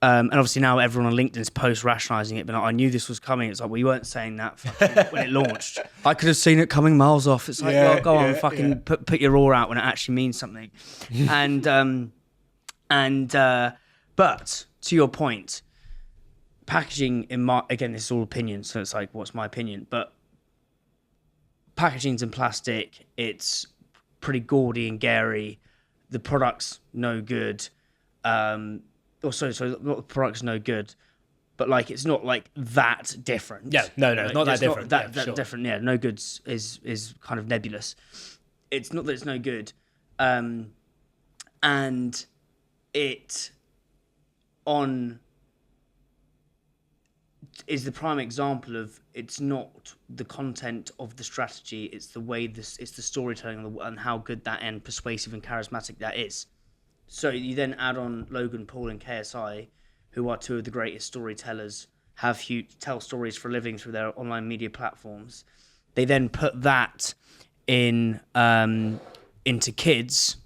And obviously now everyone on LinkedIn is post-rationalising it, but I knew this was coming. It's like, well, you weren't saying that when it launched. I could have seen it coming miles off. It's like, go on, put your roar out when it actually means something. But to your point, packaging again, this is all opinion, so it's like, what's my opinion? But packaging's in plastic. It's pretty gaudy and gary. The product's no good. So the product's no good. But like, it's not like that different. Yeah, no, it's not that different. Not that different. Yeah, no good is kind of nebulous. It's not that it's no good, and it is the prime example of it's not the content of the strategy, it's the way it's the storytelling and how good that and persuasive and charismatic that is. So you then add on Logan Paul and KSI, who are two of the greatest storytellers, tell stories for a living through their online media platforms. They then put that into kids.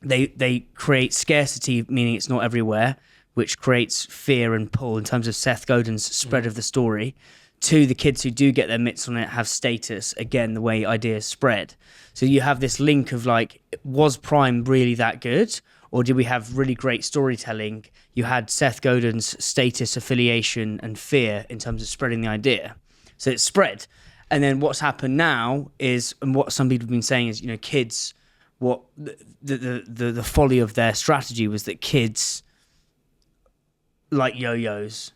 They create scarcity, meaning it's not everywhere, which creates fear and pull in terms of Seth Godin's spread of the story. To the kids who do get their mitts on it have status, again, the way ideas spread. So you have this link of like, was Prime really that good? Or did we have really great storytelling? You had Seth Godin's status, affiliation, and fear in terms of spreading the idea. So it's spread. And then what's happened now is, and what some people have been saying is, kids, what the folly of their strategy was that kids like yo-yos,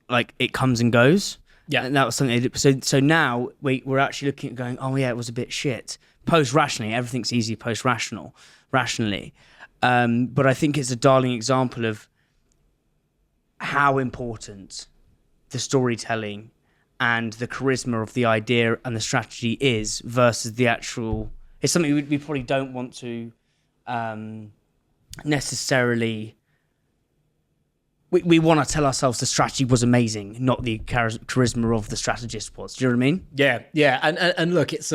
like it comes and goes. Yeah, and that was something they did. So now we're actually looking at going, oh yeah, it was a bit shit. Post-rationally, everything's easy rationally. But I think it's a darling example of how important the storytelling and the charisma of the idea and the strategy is versus the actual. It's something we probably don't want to necessarily. We want to tell ourselves the strategy was amazing, not the charisma of the strategist was. Do you know what I mean? Yeah. And look, it's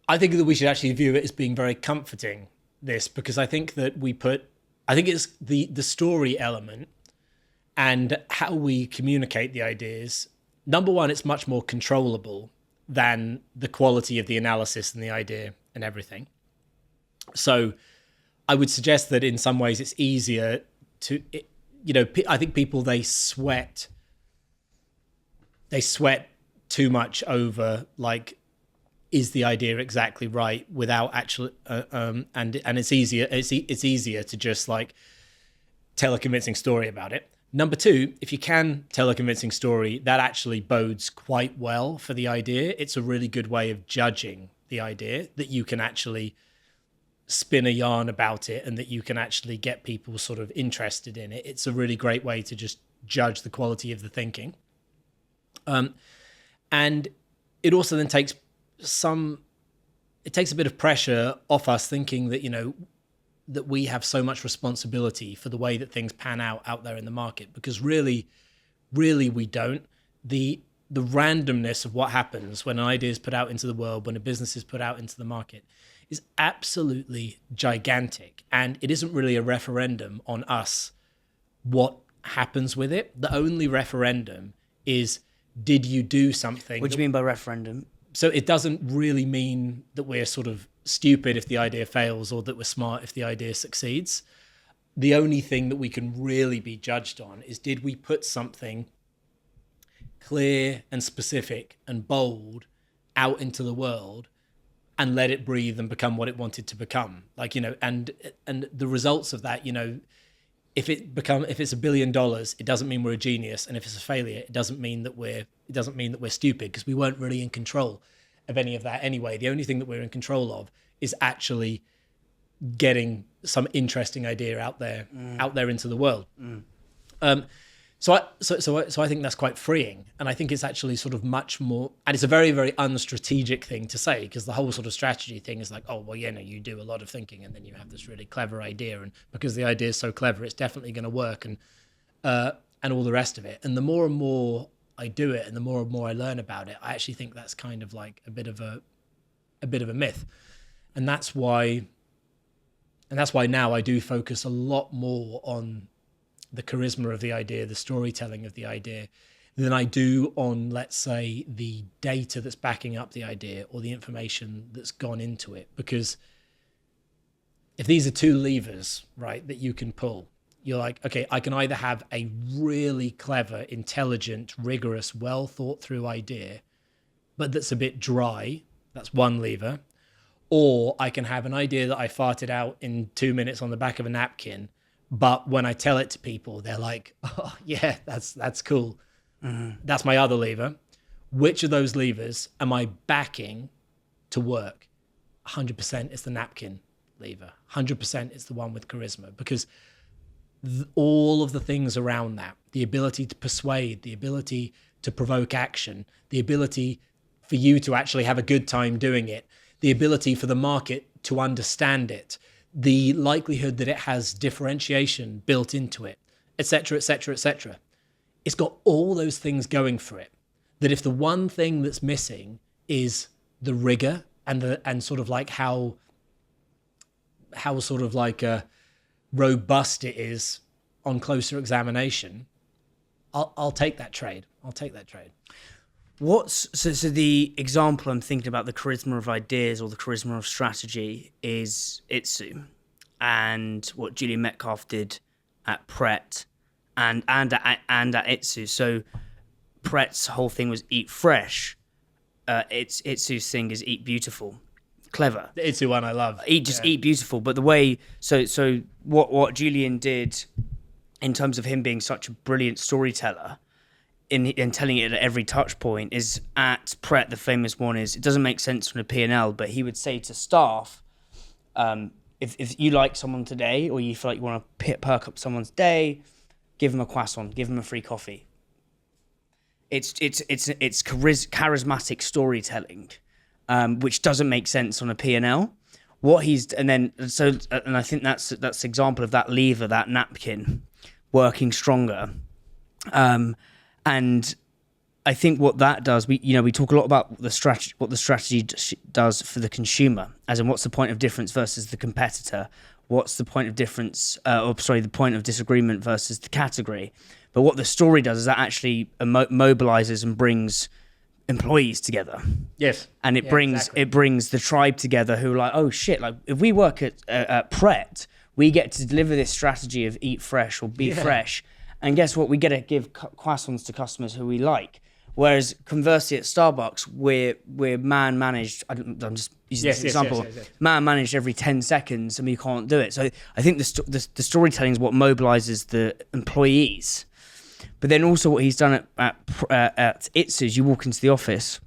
I think that we should actually view it as being very comforting, this, because I think that I think it's the story element and how we communicate the ideas. Number one, it's much more controllable than the quality of the analysis and the idea and everything. So I would suggest that in some ways it's easier to, I think people, they sweat too much over like, is the idea exactly right without actually, and it's easier to just like tell a convincing story about it. Number two, if you can tell a convincing story, that actually bodes quite well for the idea. It's a really good way of judging the idea, that you can actually spin a yarn about it and that you can actually get people sort of interested in it. It's a really great way to just judge the quality of the thinking. And it also then takes a bit of pressure off us thinking that, that we have so much responsibility for the way that things pan out there in the market, because really we don't. The randomness of what happens when an idea is put out into the world, when a business is put out into the market, is absolutely gigantic. And it isn't really a referendum on us what happens with it. The only referendum is, did you do something? What do you mean by referendum? So it doesn't really mean that we're sort of stupid if the idea fails or that we're smart if the idea succeeds. The only thing that we can really be judged on is, did we put something clear and specific and bold out into the world and let it breathe and become what it wanted to become? Like, and the results of that, if it's $1 billion, it doesn't mean we're a genius. And if it's a failure, it doesn't mean that we're stupid, because we weren't really in control of any of that anyway. The only thing that we're in control of is actually getting some interesting idea out there into the world. So I think that's quite freeing, and I think it's actually sort of much more, and it's a very, very unstrategic thing to say, because the whole sort of strategy thing is like, oh well, you do a lot of thinking and then you have this really clever idea, and because the idea is so clever, it's definitely going to work, and all the rest of it. And the more and more I do it, and the more and more I learn about it, I actually think that's kind of like a bit of a myth, and that's why now I do focus a lot more on the charisma of the idea, the storytelling of the idea, than I do on, let's say, the data that's backing up the idea or the information that's gone into it. Because if these are two levers, right, that you can pull, you're like, okay, I can either have a really clever, intelligent, rigorous, well thought through idea, but that's a bit dry. That's one lever. Or I can have an idea that I farted out in 2 minutes on the back of a napkin, but when I tell it to people, they're like, oh yeah, that's cool. That's my other lever. Which of those levers am I backing to work? 100% is the napkin lever. 100% is the one with charisma, because all of the things around that, the ability to persuade, the ability to provoke action, the ability for you to actually have a good time doing it, the ability for the market to understand it, the likelihood that it has differentiation built into it, etc., etc., etc. It's got all those things going for it, that if the one thing that's missing is the rigor and sort of like how sort of like robust it is on closer examination, I'll take that trade. I'll take that trade. So the example I'm thinking about, the charisma of ideas or the charisma of strategy, is Itsu, and what Julian Metov did at Pret and at Itsu. So Pret's whole thing was eat fresh. Itsu's thing is eat beautiful, clever. The Itsu one I love. Eat beautiful. But the way so what Julian did in terms of him being such a brilliant storyteller, in telling it at every touch point, is at Pret, the famous one is, it doesn't make sense from a P&L, but he would say to staff, if you like someone today, or you feel like you want to perk up someone's day, give them a croissant, give them a free coffee. It's charismatic storytelling, which doesn't make sense on a P&L. And I think that's an example of that lever, that napkin, working stronger. And I think what that does, we talk a lot about what the strategy does for the consumer, as in what's the point of difference versus the competitor, what's the point of difference, the point of disagreement versus the category. But what the story does is that actually mobilizes and brings employees together. Yes, and it brings the tribe together who are like, oh shit, like if we work at Pret, we get to deliver this strategy of eat fresh or be fresh. And guess what? We get to give croissants to customers who we like. Whereas conversely at Starbucks, we're man managed. I'm just using this example. Yes. Man managed every 10 seconds, and we can't do it. So I think the storytelling is what mobilizes the employees. But then also what he's done at Itsu is you walk into the office,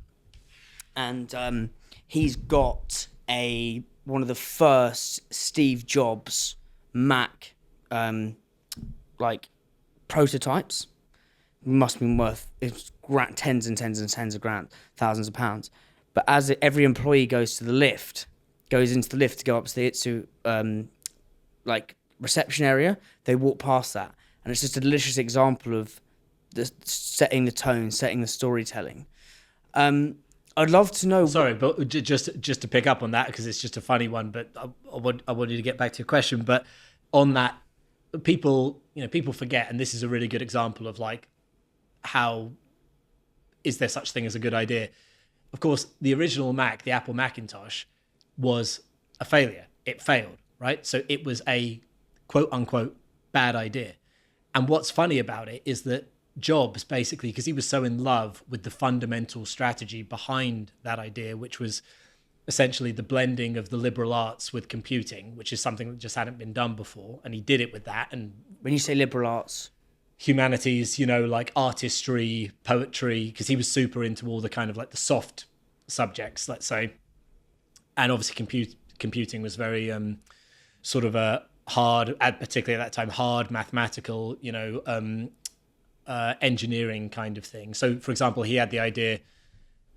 and he's got one of the first Steve Jobs Mac prototypes. Must have been worth tens and tens and tens of grand, thousands of pounds. But as every employee goes into the lift to go up to the Itsu reception area, they walk past that, and it's just a delicious example of setting the tone, setting the storytelling. I'd love to know. Sorry, but just to pick up on that, because it's just a funny one. But I want you to get back to your question. But on that, people forget, and this is a really good example of like, how is there such thing as a good idea? Of course, the original Mac, the Apple Macintosh, was a failure. It failed, right? So it was a quote unquote bad idea. And what's funny about it is that Jobs, basically, because he was so in love with the fundamental strategy behind that idea, which was essentially the blending of the liberal arts with computing, which is something that just hadn't been done before. And he did it with that. And when you say liberal arts, humanities, like artistry, poetry, because he was super into all the kind of like the soft subjects, let's say. And obviously computing was very sort of a hard, particularly at that time, hard mathematical, engineering kind of thing. So, for example, he had the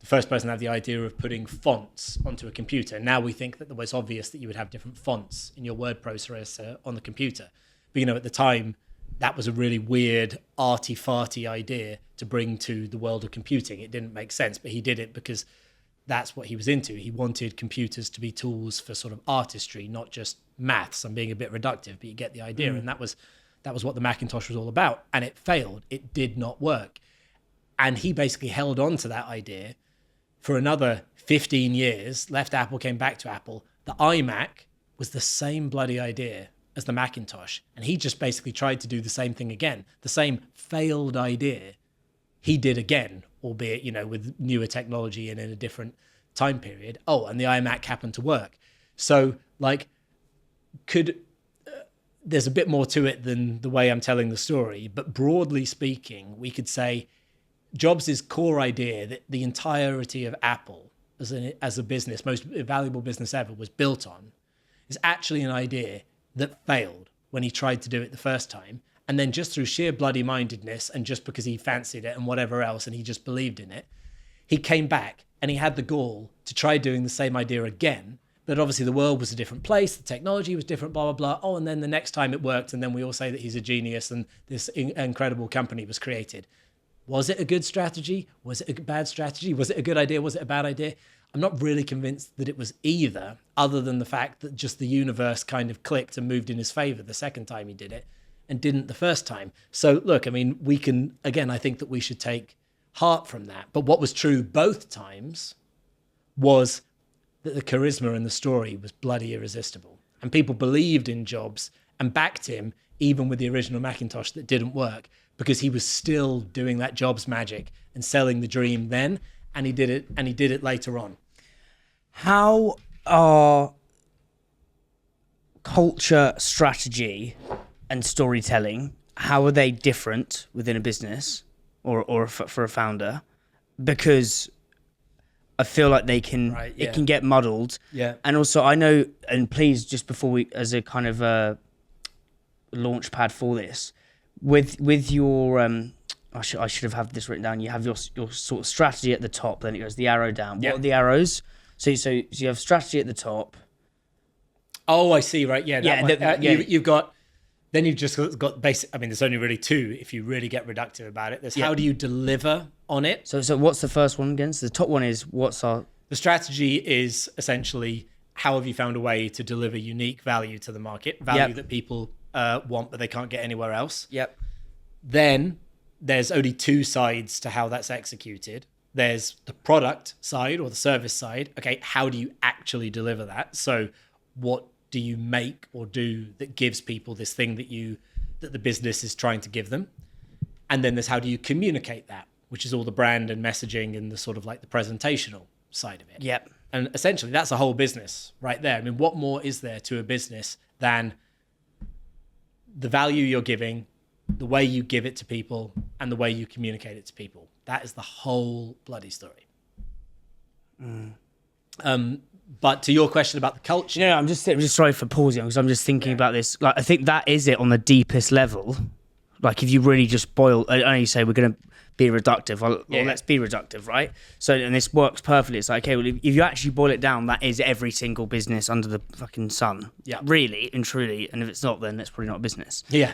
first person had the idea of putting fonts onto a computer. Now we think that the most obvious that you would have different fonts in your word processor on the computer. But, at the time, that was a really weird, arty-farty idea to bring to the world of computing. It didn't make sense, but he did it because that's what he was into. He wanted computers to be tools for sort of artistry, not just maths. I'm being a bit reductive, but you get the idea. And that was what the Macintosh was all about. And it failed. It did not work. And he basically held on to that idea for another 15 years, left Apple, came back to Apple. The iMac was the same bloody idea as the Macintosh. And he just basically tried to do the same thing again. The same failed idea he did again, albeit, with newer technology and in a different time period. Oh, and the iMac happened to work. So there's a bit more to it than the way I'm telling the story, but broadly speaking, we could say Jobs' core idea that the entirety of Apple as a business, most valuable business ever, was built on, is actually an idea that failed when he tried to do it the first time. And then just through sheer bloody mindedness and just because he fancied it and whatever else, and he just believed in it, he came back and he had the gall to try doing the same idea again. But obviously the world was a different place, the technology was different, blah, blah, blah. Oh, and then the next time it worked, and then we all say that he's a genius and this incredible company was created. Was it a good strategy? Was it a bad strategy? Was it a good idea? Was it a bad idea? I'm not really convinced that it was either, other than the fact that just the universe kind of clicked and moved in his favor the second time he did it and didn't the first time. So look, I mean, we can, again, I think that we should take heart from that. But what was true both times was that the charisma in the story was bloody irresistible. And people believed in Jobs and backed him, even with the original Macintosh that didn't work, because he was still doing that Jobs magic and selling the dream then. And he did it later on. How are culture, strategy, and storytelling, how are they different within a business or for a founder? Because I feel like they can, it can get muddled. Yeah. And also I know, and please, just before we, as a kind of a launch pad for this, with your, I should have had this written down. You have your sort of strategy at the top, then it goes the arrow down. Yeah. What are the arrows? So you have strategy at the top. Oh, I see. Right. Yeah. Yeah. You've got, then you've just got basic. I mean, there's only really two if you really get reductive about it. There's how do you deliver on it? So what's the first one again? So the top one is the strategy is essentially how have you found a way to deliver unique value to the market, value that people want but they can't get anywhere else. Yep. Then there's only two sides to how that's executed. There's the product side or the service side. Okay, how do you actually deliver that? So what do you make or do that gives people this thing that the business is trying to give them? And then there's how do you communicate that, which is all the brand and messaging and the sort of like the presentational side of it. Yep. And essentially that's a whole business right there. I mean, what more is there to a business than the value you're giving, the way you give it to people, and the way you communicate it to people? That is the whole bloody story. But to your question about the culture, I'm just sorry for pausing because I'm just thinking about this. Like, I think that is it on the deepest level. Like, if you really just boil, I know you say we're going to be reductive. Well, let's be reductive, right? So, and this works perfectly. It's like, okay, well, if you actually boil it down, that is every single business under the fucking sun. Yeah. Really and truly. And if it's not, then that's probably not a business. Yeah.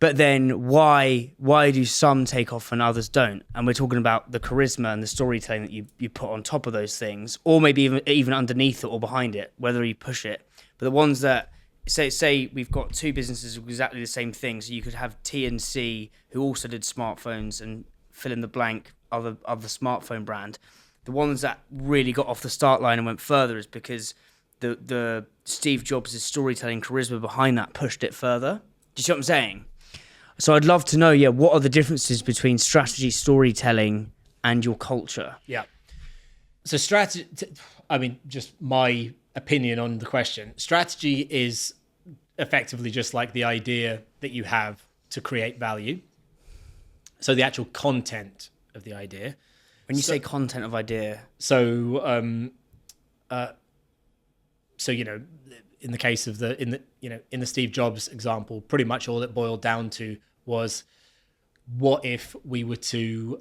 But then why do some take off and others don't? And we're talking about the charisma and the storytelling that you put on top of those things, or maybe even underneath it or behind it, whether you push it. But the ones that say we've got two businesses with exactly the same thing, so you could have T and C who also did smartphones and fill in the blank other smartphone brand. The ones that really got off the start line and went further is because the Steve Jobs' storytelling charisma behind that pushed it further. Do you see what I'm saying? So I'd love to know, what are the differences between strategy, storytelling, and your culture? Yeah. So strategy, I mean, just my opinion on the question. Strategy is effectively just like the idea that you have to create value. So the actual content of the idea. When you say content of idea. So, in the case of in the Steve Jobs example, pretty much all it boiled down to was, what if we were to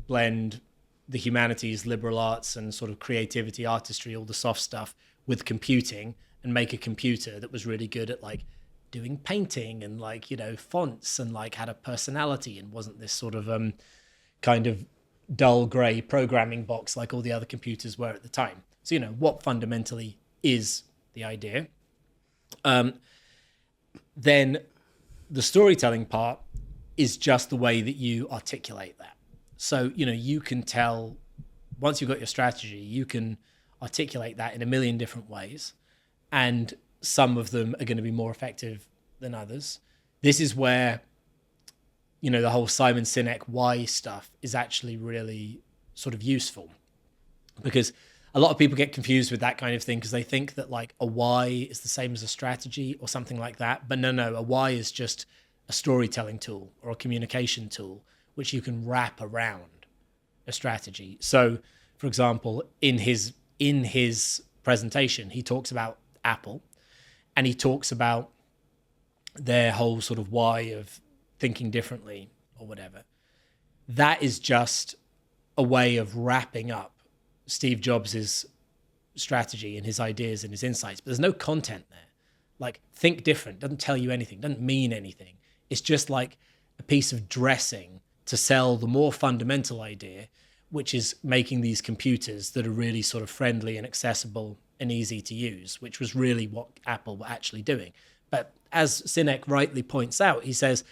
blend the humanities, liberal arts, and sort of creativity, artistry, all the soft stuff with computing, and make a computer that was really good at like doing painting and like, fonts and like had a personality and wasn't this sort of kind of dull gray programming box like all the other computers were at the time. So, what fundamentally is the idea. Then the storytelling part is just the way that you articulate that. So, you can tell, once you've got your strategy, you can articulate that in a million different ways. And some of them are going to be more effective than others. This is where, you know, the whole Simon Sinek why stuff is actually really sort of useful, because a lot of people get confused with that kind of thing because they think that like a why is the same as a strategy or something like that. But no, a why is just a storytelling tool or a communication tool, which you can wrap around a strategy. So, for example, in his presentation, he talks about Apple, and he talks about their whole sort of why of thinking differently or whatever. That is just a way of wrapping up Steve Jobs' strategy and his ideas and his insights, but there's no content there. Like, think different doesn't tell you anything, doesn't mean anything. It's just like a piece of dressing to sell the more fundamental idea, which is making these computers that are really sort of friendly and accessible and easy to use, which was really what Apple were actually doing. But as Sinek rightly points out, he says,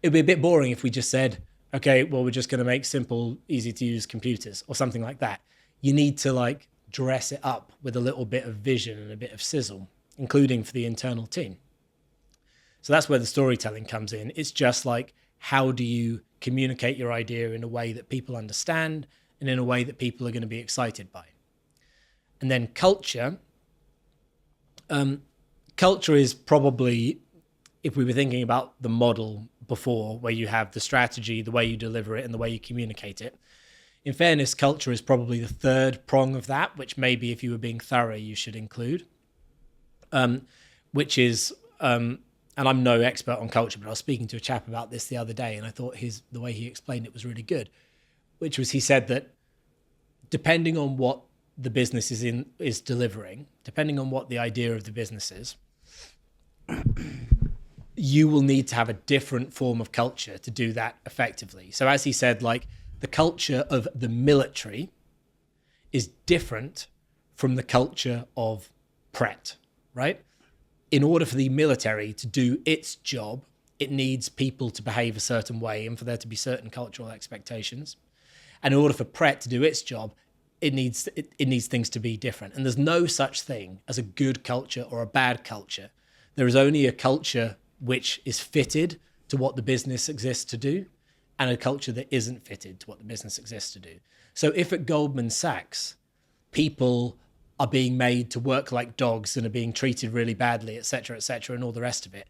it'd be a bit boring if we just said, okay, well, we're just going to make simple, easy to use computers or something like that. You need to like dress it up with a little bit of vision and a bit of sizzle, including for the internal team. So that's where the storytelling comes in. It's just like, how do you communicate your idea in a way that people understand and in a way that people are going to be excited by? And then culture. Culture is probably, if we were thinking about the model before, where you have the strategy, the way you deliver it, and the way you communicate it. In fairness, culture is probably the third prong of that, which maybe if you were being thorough, you should include, which is, and I'm no expert on culture, but I was speaking to a chap about this the other day, and I thought the way he explained it was really good, which was, he said that depending on what the business is delivering, depending on what the idea of the business is, you will need to have a different form of culture to do that effectively. So as he said, like, the culture of the military is different from the culture of Pret, right? In order for the military to do its job, it needs people to behave a certain way and for there to be certain cultural expectations. And in order for Pret to do its job, it needs things to be different. And there's no such thing as a good culture or a bad culture. There is only a culture which is fitted to what the business exists to do, and a culture that isn't fitted to what the business exists to do. So if at Goldman Sachs, people are being made to work like dogs and are being treated really badly, et cetera, and all the rest of it,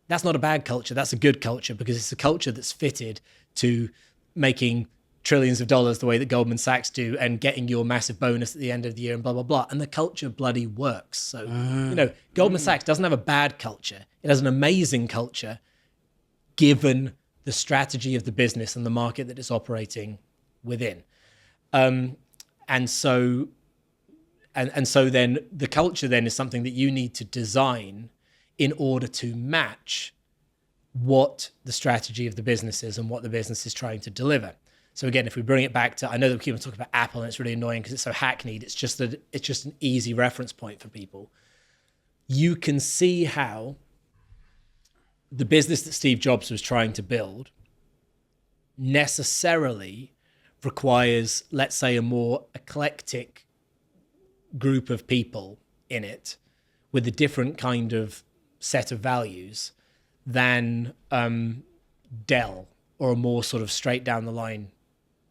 that's not a bad culture. That's a good culture, because it's a culture that's fitted to making trillions of dollars the way that Goldman Sachs do and getting your massive bonus at the end of the year and blah, blah, blah. And the culture bloody works. So, you know, Goldman Sachs doesn't have a bad culture. It has an amazing culture given the strategy of the business and the market that it's operating within. And so then the culture then is something that you need to design in order to match what the strategy of the business is and what the business is trying to deliver. So again, if we bring it back to, I know that we keep on talking about Apple and it's really annoying because it's so hackneyed. It's just that it's just an easy reference point for people. You can see how the business that Steve Jobs was trying to build necessarily requires, let's say, a more eclectic group of people in it with a different kind of set of values than Dell or a more sort of straight down the line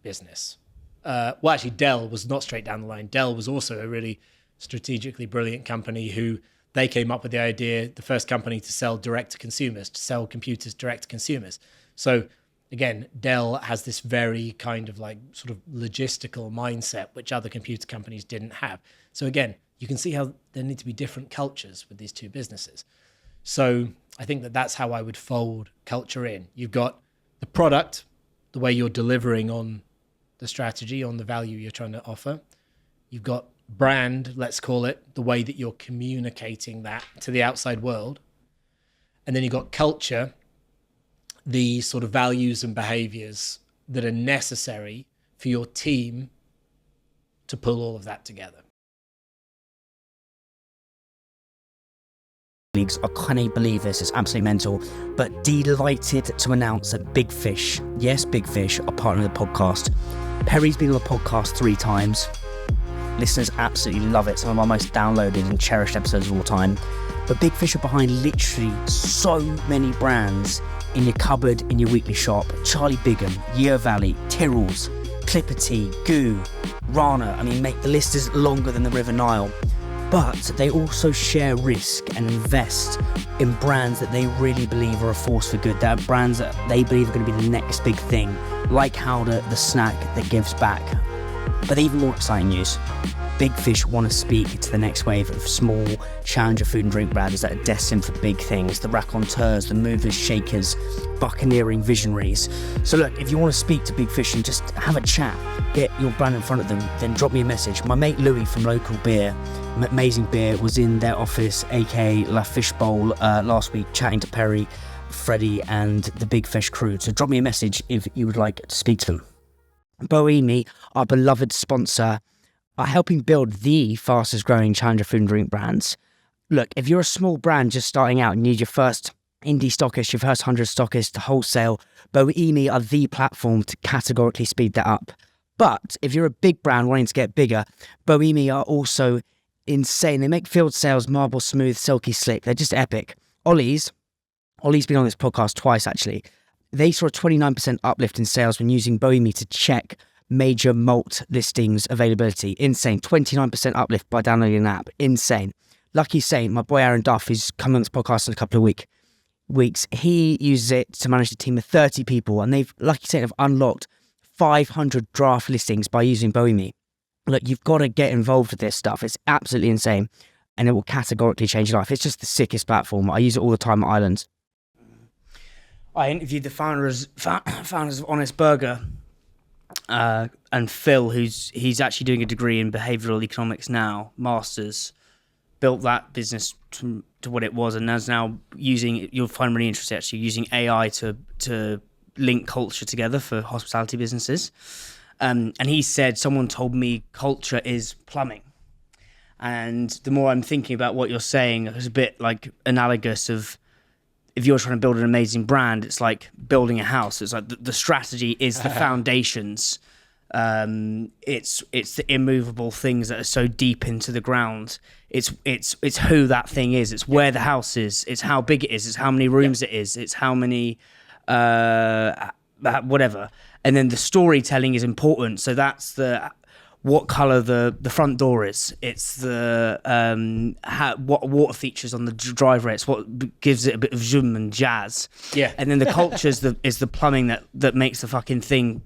business. Well, actually, Dell was not straight down the line. Dell was also a really strategically brilliant company who they came up with the idea, the first company to sell direct to consumers, to sell computers direct to consumers. So again, Dell has this very kind of like sort of logistical mindset, which other computer companies didn't have. So again, you can see how there need to be different cultures with these two businesses. So I think that that's how I would fold culture in. You've got the product, the way you're delivering on the strategy, on the value you're trying to offer. You've got brand, let's call it, the way that you're communicating that to the outside world. And then you've got culture, the sort of values and behaviors that are necessary for your team to pull all of that together. I can't believe this, it's absolutely mental, but delighted to announce that Big Fish, yes, Big Fish, are partner of the podcast. Perry's been on the podcast 3 times. Listeners absolutely love it. Some of our most downloaded and cherished episodes of all time. But Big Fish are behind literally so many brands in your cupboard, in your weekly shop. Charlie Bigham, Year Valley, Tyrrell's, Clipper Tea, Goo, Rana. I mean, mate, the list is longer than the River Nile. But they also share risk and invest in brands that they really believe are a force for good. That are brands that they believe are going to be the next big thing, like Howder, the snack that gives back. But even more exciting news, Big Fish want to speak to the next wave of small challenger food and drink brands that are destined for big things, the racconteurs, the movers, shakers, buccaneering visionaries. So look, if you want to speak to Big Fish and just have a chat, get your brand in front of them, then drop me a message. My mate Louis from Local Beer, Amazing Beer, was in their office, aka La Fish Bowl, last week, chatting to Perry, Freddie and the Big Fish crew. So drop me a message if you would like to speak to them. Bohemi, our beloved sponsor, are helping build the fastest growing challenger food and drink brands. Look, if you're a small brand just starting out and need your first indie stockist, your first 100 stockists to wholesale, Bohemi are the platform to categorically speed that up. But if you're a big brand wanting to get bigger, Bohemi are also insane. They make field sales marble smooth, silky slick. They're just epic. Ollie's been on this podcast twice actually. They saw a 29% uplift in sales when using Bohemi to check major malt listings availability. Insane. 29% uplift by downloading an app. Insane. Lucky Saint, my boy Aaron Duff, who's coming on this podcast in a couple of weeks, he uses it to manage a team of 30 people, and Lucky Saint have unlocked 500 draft listings by using Bohemi. Look, you've got to get involved with this stuff. It's absolutely insane, and it will categorically change your life. It's just the sickest platform. I use it all the time at Islands. I interviewed the founders of Honest Burger, and Phil, he's actually doing a degree in behavioural economics now, masters, built that business to what it was, and is now using, you'll find really interesting actually, using AI to link culture together for hospitality businesses. And he said, someone told me culture is plumbing. And the more I'm thinking about what you're saying, it's a bit like analogous of, if you're trying to build an amazing brand, it's like building a house. It's like the strategy is the foundations. It's the immovable things that are so deep into the ground. It's who that thing is. It's where the house is. It's how big it is. It's how many rooms it is. It's how many whatever. And then the storytelling is important. So that's what color the front door is. It's the what water features on the driveway. It's what gives it a bit of zoom and jazz. Yeah. And then the culture is the plumbing that makes the fucking thing,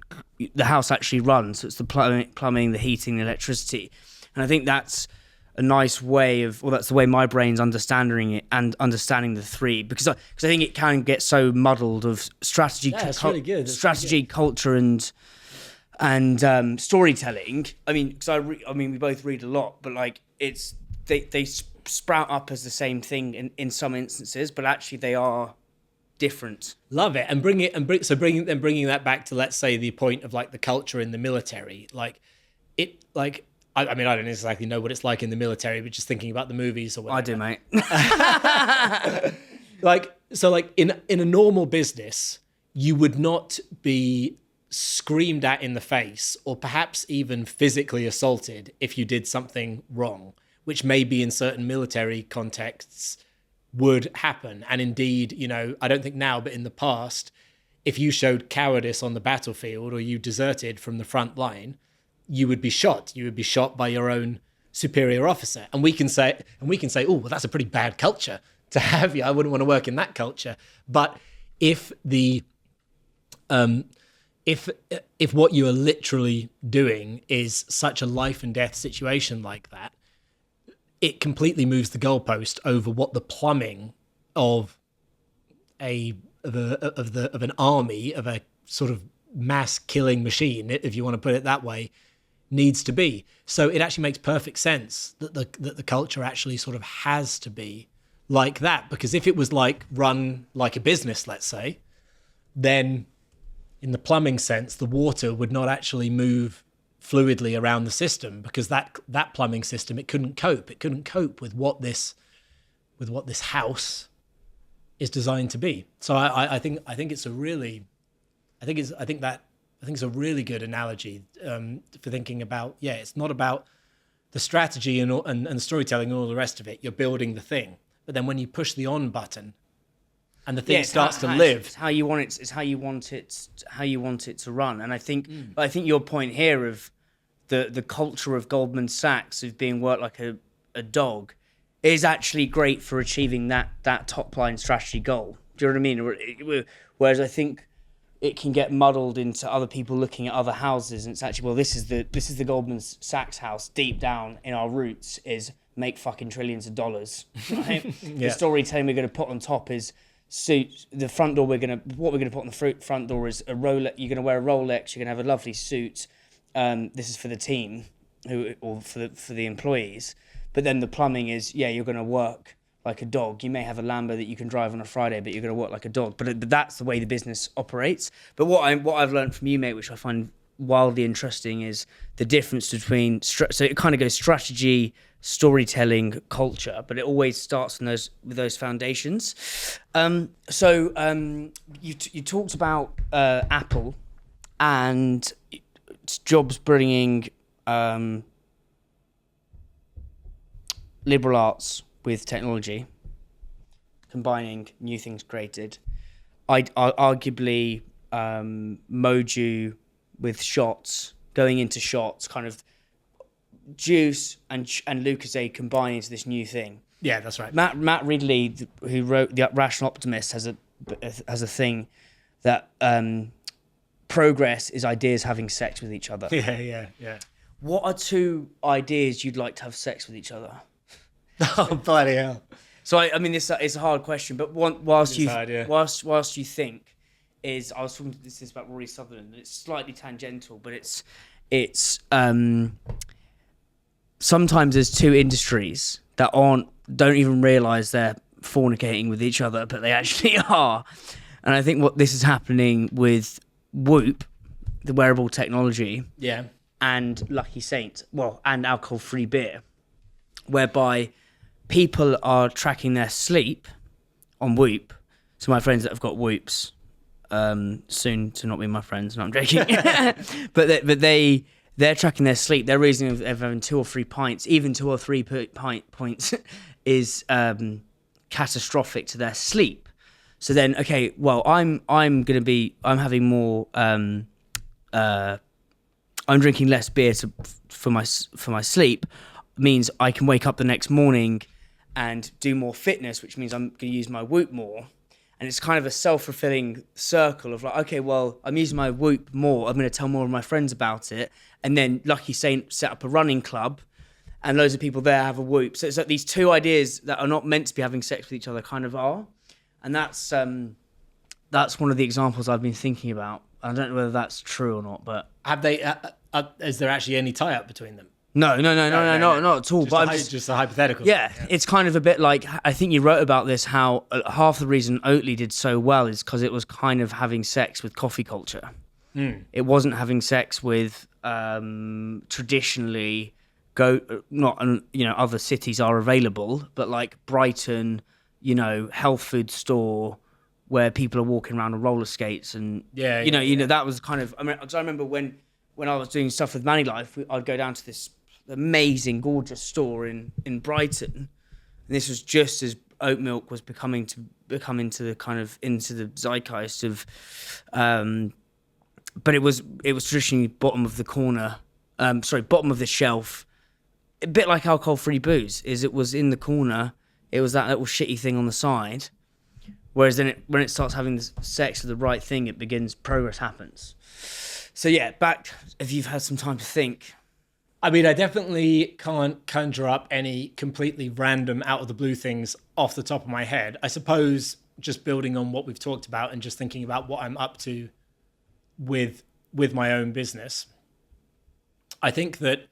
the house actually runs. So it's the plumbing, the heating, the electricity. And I think that's a nice way of, well, that's the way my brain's understanding it and understanding the three, because I think it can get so muddled of strategy, really good. Strategy, culture, and storytelling. I mean, because we both read a lot, but like they sprout up as the same thing in some instances, but actually they are different. Love it. And bringing that back to, let's say, the point of like the culture in the military, I mean, I don't exactly know what it's like in the military, but just thinking about the movies or whatever. I do, mate. In a normal business, you would not be screamed at in the face or perhaps even physically assaulted if you did something wrong, which maybe in certain military contexts would happen. And indeed, I don't think now, but in the past, if you showed cowardice on the battlefield or you deserted from the front line, you would be shot. You would be shot by your own superior officer. And we can say, oh, well, that's a pretty bad culture to have. I wouldn't want to work in that culture. But if what you are literally doing is such a life and death situation like that, it completely moves the goalpost over what the plumbing of an army, of a sort of mass killing machine, if you want to put it that way, needs to be. So it actually makes perfect sense that the culture actually sort of has to be like that, because if it was like run like a business, let's say, then in the plumbing sense, the water would not actually move fluidly around the system, because that plumbing system, it couldn't cope with what this house is designed to be. So I think it's a really good analogy for thinking about, it's not about the strategy and the storytelling and all the rest of it. You're building the thing. but then when you push the on button and the thing starts to live, it's how you want it. It's how you want it. How you want it to run. And I think your point here of the culture of Goldman Sachs of being worked like a dog is actually great for achieving that top line strategy goal. Do you know what I mean? Whereas I think it can get muddled into other people looking at other houses, and it's actually, well, this is the Goldman Sachs house. Deep down in our roots is make fucking trillions of dollars. Right? The storytelling we're going to put on top is suit. The front door what we're going to put on the front door is a Rolex. You're going to wear a Rolex. You're going to have a lovely suit. This is for the team, or for the employees. But then the plumbing is, you're going to work like a dog. You may have a Lambo that you can drive on a Friday, but you're going to work like a dog. But that's the way the business operates. But what I've learned from you, mate, which I find wildly interesting, is the difference between so it kind of goes strategy, storytelling, culture, but it always starts with those foundations. You talked about Apple and Jobs bringing liberal arts with technology, combining new things created. Arguably, Moju with shots, going into shots, kind of Juice and Lucozade combining into this new thing. Yeah, that's right. Matt Ridley, who wrote The Rational Optimist, has a thing that progress is ideas having sex with each other. Yeah. What are two ideas you'd like to have sex with each other? Oh, bloody hell. So I mean, it's a hard question, but whilst you think, I was talking to this about Rory Sutherland, and it's slightly tangential, but it's sometimes there's two industries that don't even realise they're fornicating with each other, but they actually are. And I think what this is happening with Whoop, the wearable technology, and Lucky Saint, and alcohol-free beer, whereby people are tracking their sleep on Whoop. So my friends that have got Whoops, soon to not be my friends. No, I'm joking. but they're tracking their sleep. Their reason of having 2 or 3 pints, even 2 or 3 points, is catastrophic to their sleep. So then, okay, well, I'm having more. I'm drinking less beer for my sleep. Means I can wake up the next morning and do more fitness, which means I'm going to use my Whoop more. And it's kind of a self-fulfilling circle of like, okay, well, I'm using my Whoop more. I'm going to tell more of my friends about it. And then Lucky Saint set up a running club and loads of people there have a Whoop. So it's like these two ideas that are not meant to be having sex with each other kind of are. And that's one of the examples I've been thinking about. I don't know whether that's true or not, but... Have they... is there actually any tie-up between them? No, not at all. Just a hypothetical. Yeah, it's kind of a bit like, I think you wrote about this, how half the reason Oatly did so well is because it was kind of having sex with coffee culture. It wasn't having sex with traditionally other cities are available, but like Brighton, health food store where people are walking around on roller skates and that was kind of. I mean, 'cause I remember when I was doing stuff with Manny Life, I'd go down to this amazing, gorgeous store in Brighton. And this was just as oat milk was becoming into the zeitgeist of, but it was traditionally bottom of the shelf, a bit like alcohol-free booze. It was in the corner. It was that little shitty thing on the side. Whereas then when it starts having sex with the right thing, progress happens. So yeah, back if you've had some time to think. I mean, I definitely can't conjure up any completely random out of the blue things off the top of my head. I suppose just building on what we've talked about and just thinking about what I'm up to with my own business. I think that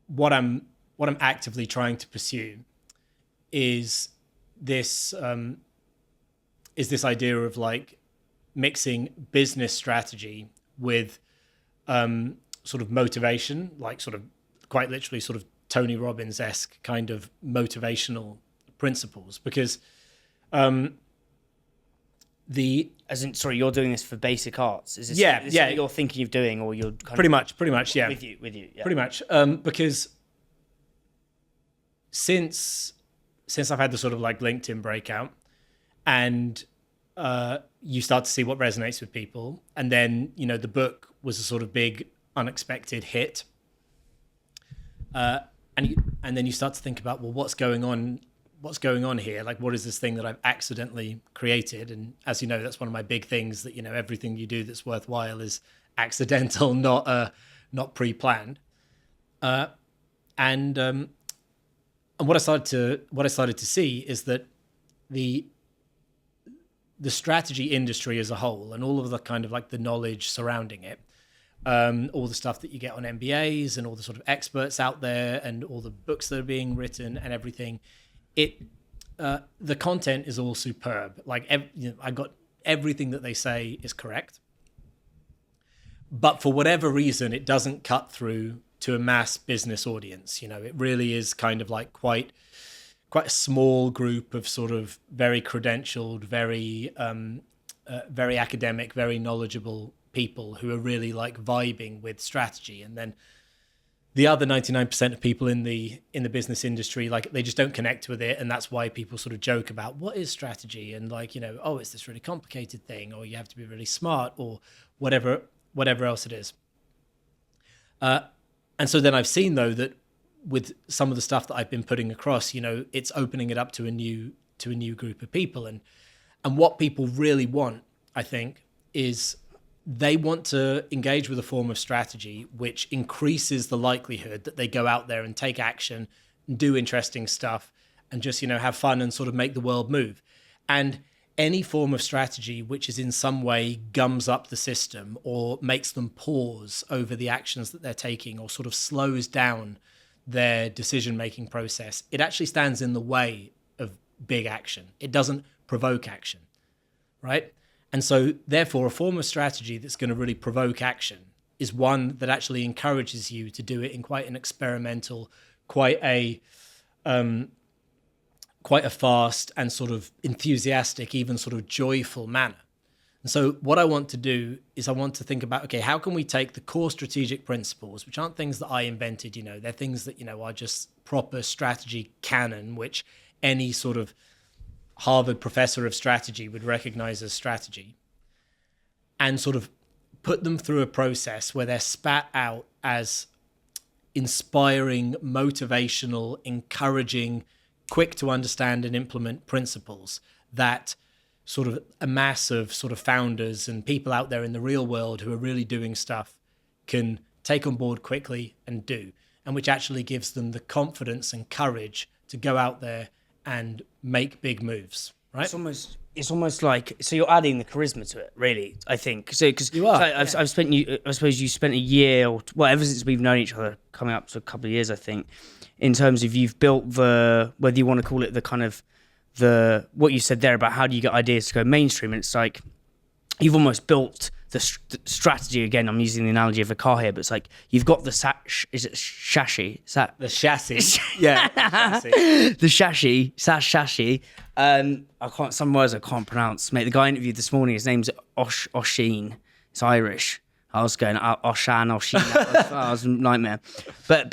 what I'm actively trying to pursue is this idea of like mixing business strategy with sort of motivation, like sort of quite literally sort of Tony Robbins-esque kind of motivational principles, because you're doing this for basic arts? Is this what you're thinking of doing, or you're kind pretty much, yeah, with you, yeah. Pretty much, because since since I've had the sort of like LinkedIn breakout, and you start to see what resonates with people, and then the book was a sort of big unexpected hit, and then you start to think about, well, what's going on here? Like, what is this thing that I've accidentally created? And as you know, that's one of my big things, that everything you do that's worthwhile is accidental, not pre-planned. And what I started to see is that the strategy industry as a whole, and all of the kind of like the knowledge surrounding it, all the stuff that you get on MBAs and all the sort of experts out there and all the books that are being written and everything, the content is all superb. Like, I got everything that they say is correct, but for whatever reason, it doesn't cut through to a mass business audience. It really is kind of like quite a small group of sort of very credentialed, very academic, very knowledgeable people who are really like vibing with strategy. And then the other 99% of people in the business industry, like, they just don't connect with it. And that's why people sort of joke about what is strategy, and like, oh, it's this really complicated thing, or you have to be really smart, or whatever else it is. And so then I've seen, though, that with some of the stuff that I've been putting across, it's opening it up to a new group of people. And what people really want, I think, is they want to engage with a form of strategy which increases the likelihood that they go out there and take action and do interesting stuff and just, have fun and sort of make the world move. And any form of strategy which is in some way gums up the system or makes them pause over the actions that they're taking, or sort of slows down their decision-making process, it actually stands in the way of big action. It doesn't provoke action, right? And so therefore, a form of strategy that's going to really provoke action is one that actually encourages you to do it in quite an experimental, quite a fast and sort of enthusiastic, even sort of joyful manner. And so what I want to do is I want to think about, okay, how can we take the core strategic principles, which aren't things that I invented, they're things that, are just proper strategy canon, which any sort of Harvard professor of strategy would recognize as strategy, and sort of put them through a process where they're spat out as inspiring, motivational, encouraging, quick to understand and implement principles that sort of a mass of sort of founders and people out there in the real world who are really doing stuff can take on board quickly and do, and which actually gives them the confidence and courage to go out there and make big moves, right? It's almost like, so you're adding the charisma to it, really, I think. So, because you are, I suppose you spent a year, or well, ever since we've known each other, coming up to a couple of years, I think, in terms of you've built whether you want to call it the kind of what you said there about how do you get ideas to go mainstream, and it's like you've almost built the strategy. Again, I'm using the analogy of a car here, but it's like you've got the chassis. The chassis. Yeah. The chassis. I can't. Some words I can't pronounce. Mate, the guy I interviewed this morning, his name's Oshin. It's Irish. I was going Oshan. I was a nightmare. But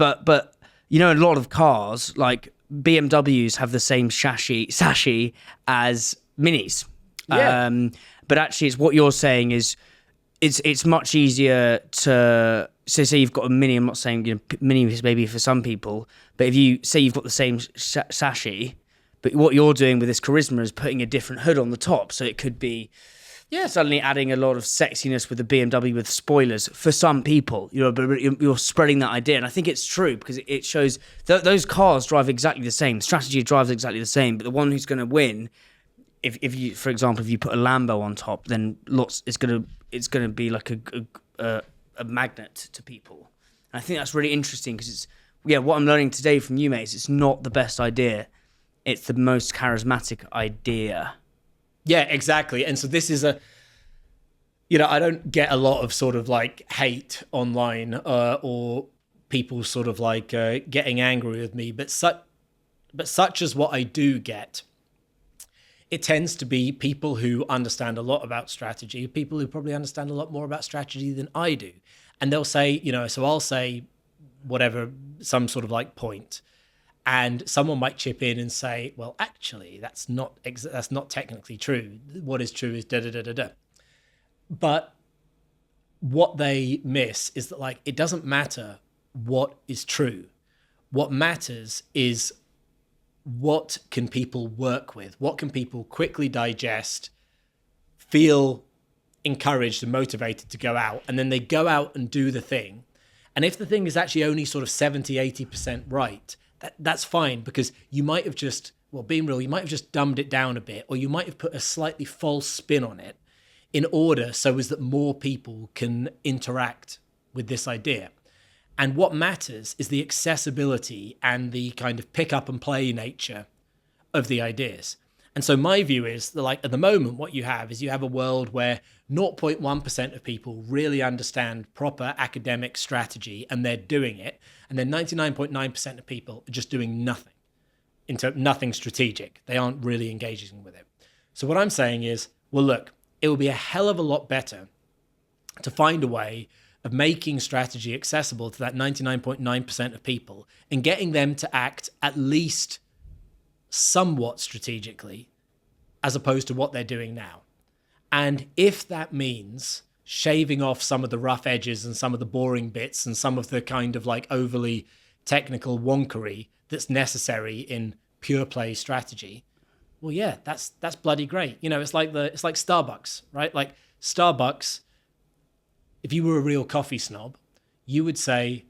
a lot of cars like BMWs have the same chassis as Minis. Yeah. But actually, it's what you're saying is it's much easier to say you've got a Mini. I'm not saying Mini is maybe for some people, but if you say you've got the same chassis, but what you're doing with this charisma is putting a different hood on the top, so it could be suddenly adding a lot of sexiness with the BMW with spoilers for some people, but you're spreading that idea. And I think it's true because it shows those cars drive exactly the same. Strategy drives exactly the same, but the one who's going to win, if you, for example, if you put a Lambo on top, then it's going to be like a magnet to people. And I think that's really interesting because what I'm learning today from you, mate, is it's not the best idea. It's the most charismatic idea. Yeah, exactly. And so this is I don't get a lot of sort of like hate online or people sort of like getting angry with me, but such as what I do get, it tends to be people who understand a lot about strategy, people who probably understand a lot more about strategy than I do. And they'll say, so I'll say whatever, some sort of like point. And someone might chip in and say, well, actually, that's not technically true. What is true is da da da da da. But what they miss is that, like, it doesn't matter what is true. What matters is what can people work with? What can people quickly digest, feel encouraged and motivated to go out? And then they go out and do the thing. And if the thing is actually only sort of 70, 80% right, that's fine, because you might have just, well, being real, you might have just dumbed it down a bit, or you might have put a slightly false spin on it in order so as that more people can interact with this idea. And what matters is the accessibility and the kind of pick up and play nature of the ideas. And so my view is that, like, at the moment, what you have is you have a world where 0.1% of people really understand proper academic strategy and they're doing it. And then 99.9% of people are just doing nothing, into nothing strategic. They aren't really engaging with it. So what I'm saying is, well, look, it will be a hell of a lot better to find a way of making strategy accessible to that 99.9% of people and getting them to act at least somewhat strategically, as opposed to what they're doing now. And if that means shaving off some of the rough edges and some of the boring bits and some of the kind of like overly technical wonkery that's necessary in pure play strategy, well, yeah, that's bloody great. You know, it's like Starbucks, right? Like Starbucks, if you were a real coffee snob, you would say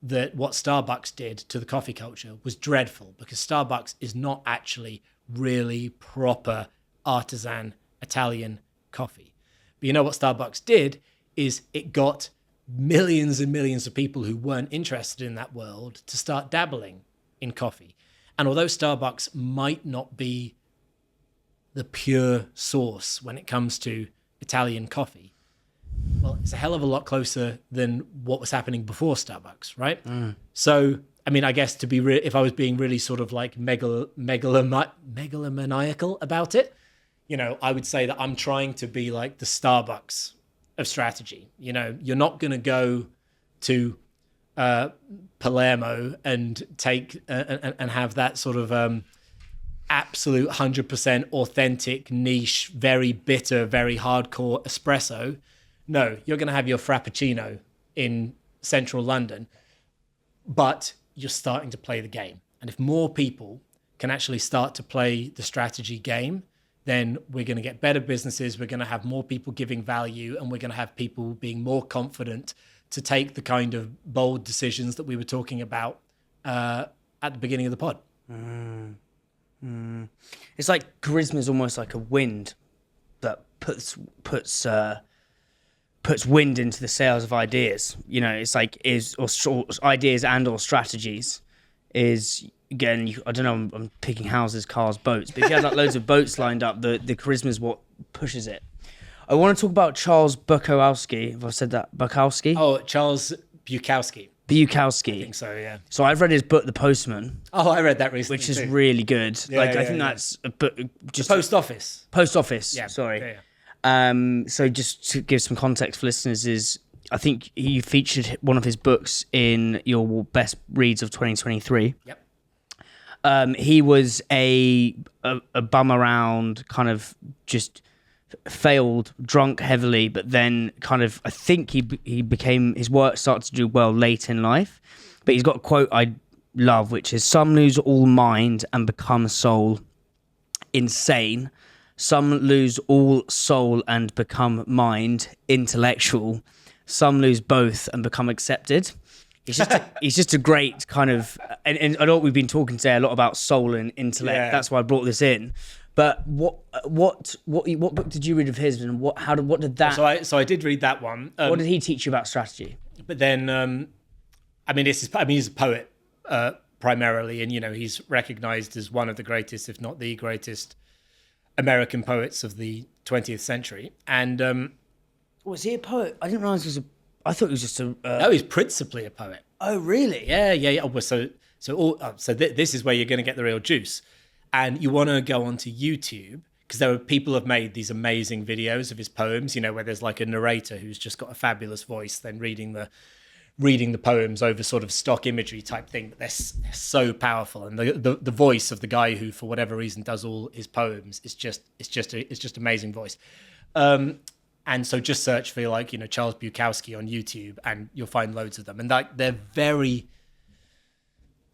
that what Starbucks did to the coffee culture was dreadful, because Starbucks is not actually really proper artisan Italian coffee. But you know what Starbucks did is it got millions and millions of people who weren't interested in that world to start dabbling in coffee. And although Starbucks might not be the pure source when it comes to Italian coffee, well, it's a hell of a lot closer than what was happening before Starbucks, right? So, I mean, I guess if I was being really sort of like megalomaniacal about it, you know, I would say that I'm trying to be like the Starbucks of strategy. You know, you're not going to go to Palermo and take and have that sort of absolute 100% authentic, niche, very bitter, very hardcore espresso. No, you're going to have your Frappuccino in central London, but you're starting to play the game. And if more people can actually start to play the strategy game, then we're going to get better businesses, we're going to have more people giving value, and we're going to have people being more confident to take the kind of bold decisions that we were talking about at the beginning of the pod. It's like charisma is almost like a wind that puts wind into the sails of ideas. You know, it's like ideas and or strategies is, again, I don't know, I'm picking houses, cars, boats, but if you had like loads of boats lined up, the charisma is what pushes it. I want to talk about Charles Bukowski, if I've said that, Bukowski? Oh, Charles Bukowski. Bukowski. I think so, yeah. So I've read his book, The Postman. Oh, I read that recently, which is really good. I think that's a book. Just the Post Office. Post Office, yeah. Sorry. Yeah. So just to give some context for listeners, is I think he featured one of his books in your best reads of 2023. Yep. He was a bum around, kind of just failed, drunk heavily, but then kind of, I think he became, his work started to do well late in life. But he's got a quote I love, which is, "Some lose all mind and become soul insane. Some lose all soul and become mind intellectual. Some lose both and become accepted." He's just a great kind of, and I know we've been talking today a lot about soul and intellect. Yeah. That's why I brought this in. But what book did you read of his, and what did that? So I did read that one. What did he teach you about strategy? But then, he's a poet primarily, and you know, he's recognized as one of the greatest, if not the greatest, American poets of the 20th century. And was he a poet? I didn't realize he was I thought he was just a. No, he's principally a poet. Oh, really? Yeah. Oh, well, this is where you're going to get the real juice. And you want to go onto YouTube, because there are people have made these amazing videos of his poems, you know, where there's like a narrator who's just got a fabulous voice, then reading reading the poems over sort of stock imagery type thing, but they're so powerful. And the voice of the guy who, for whatever reason, does all his poems is just amazing voice. And so just search for like, Charles Bukowski on YouTube and you'll find loads of them. And like they're very,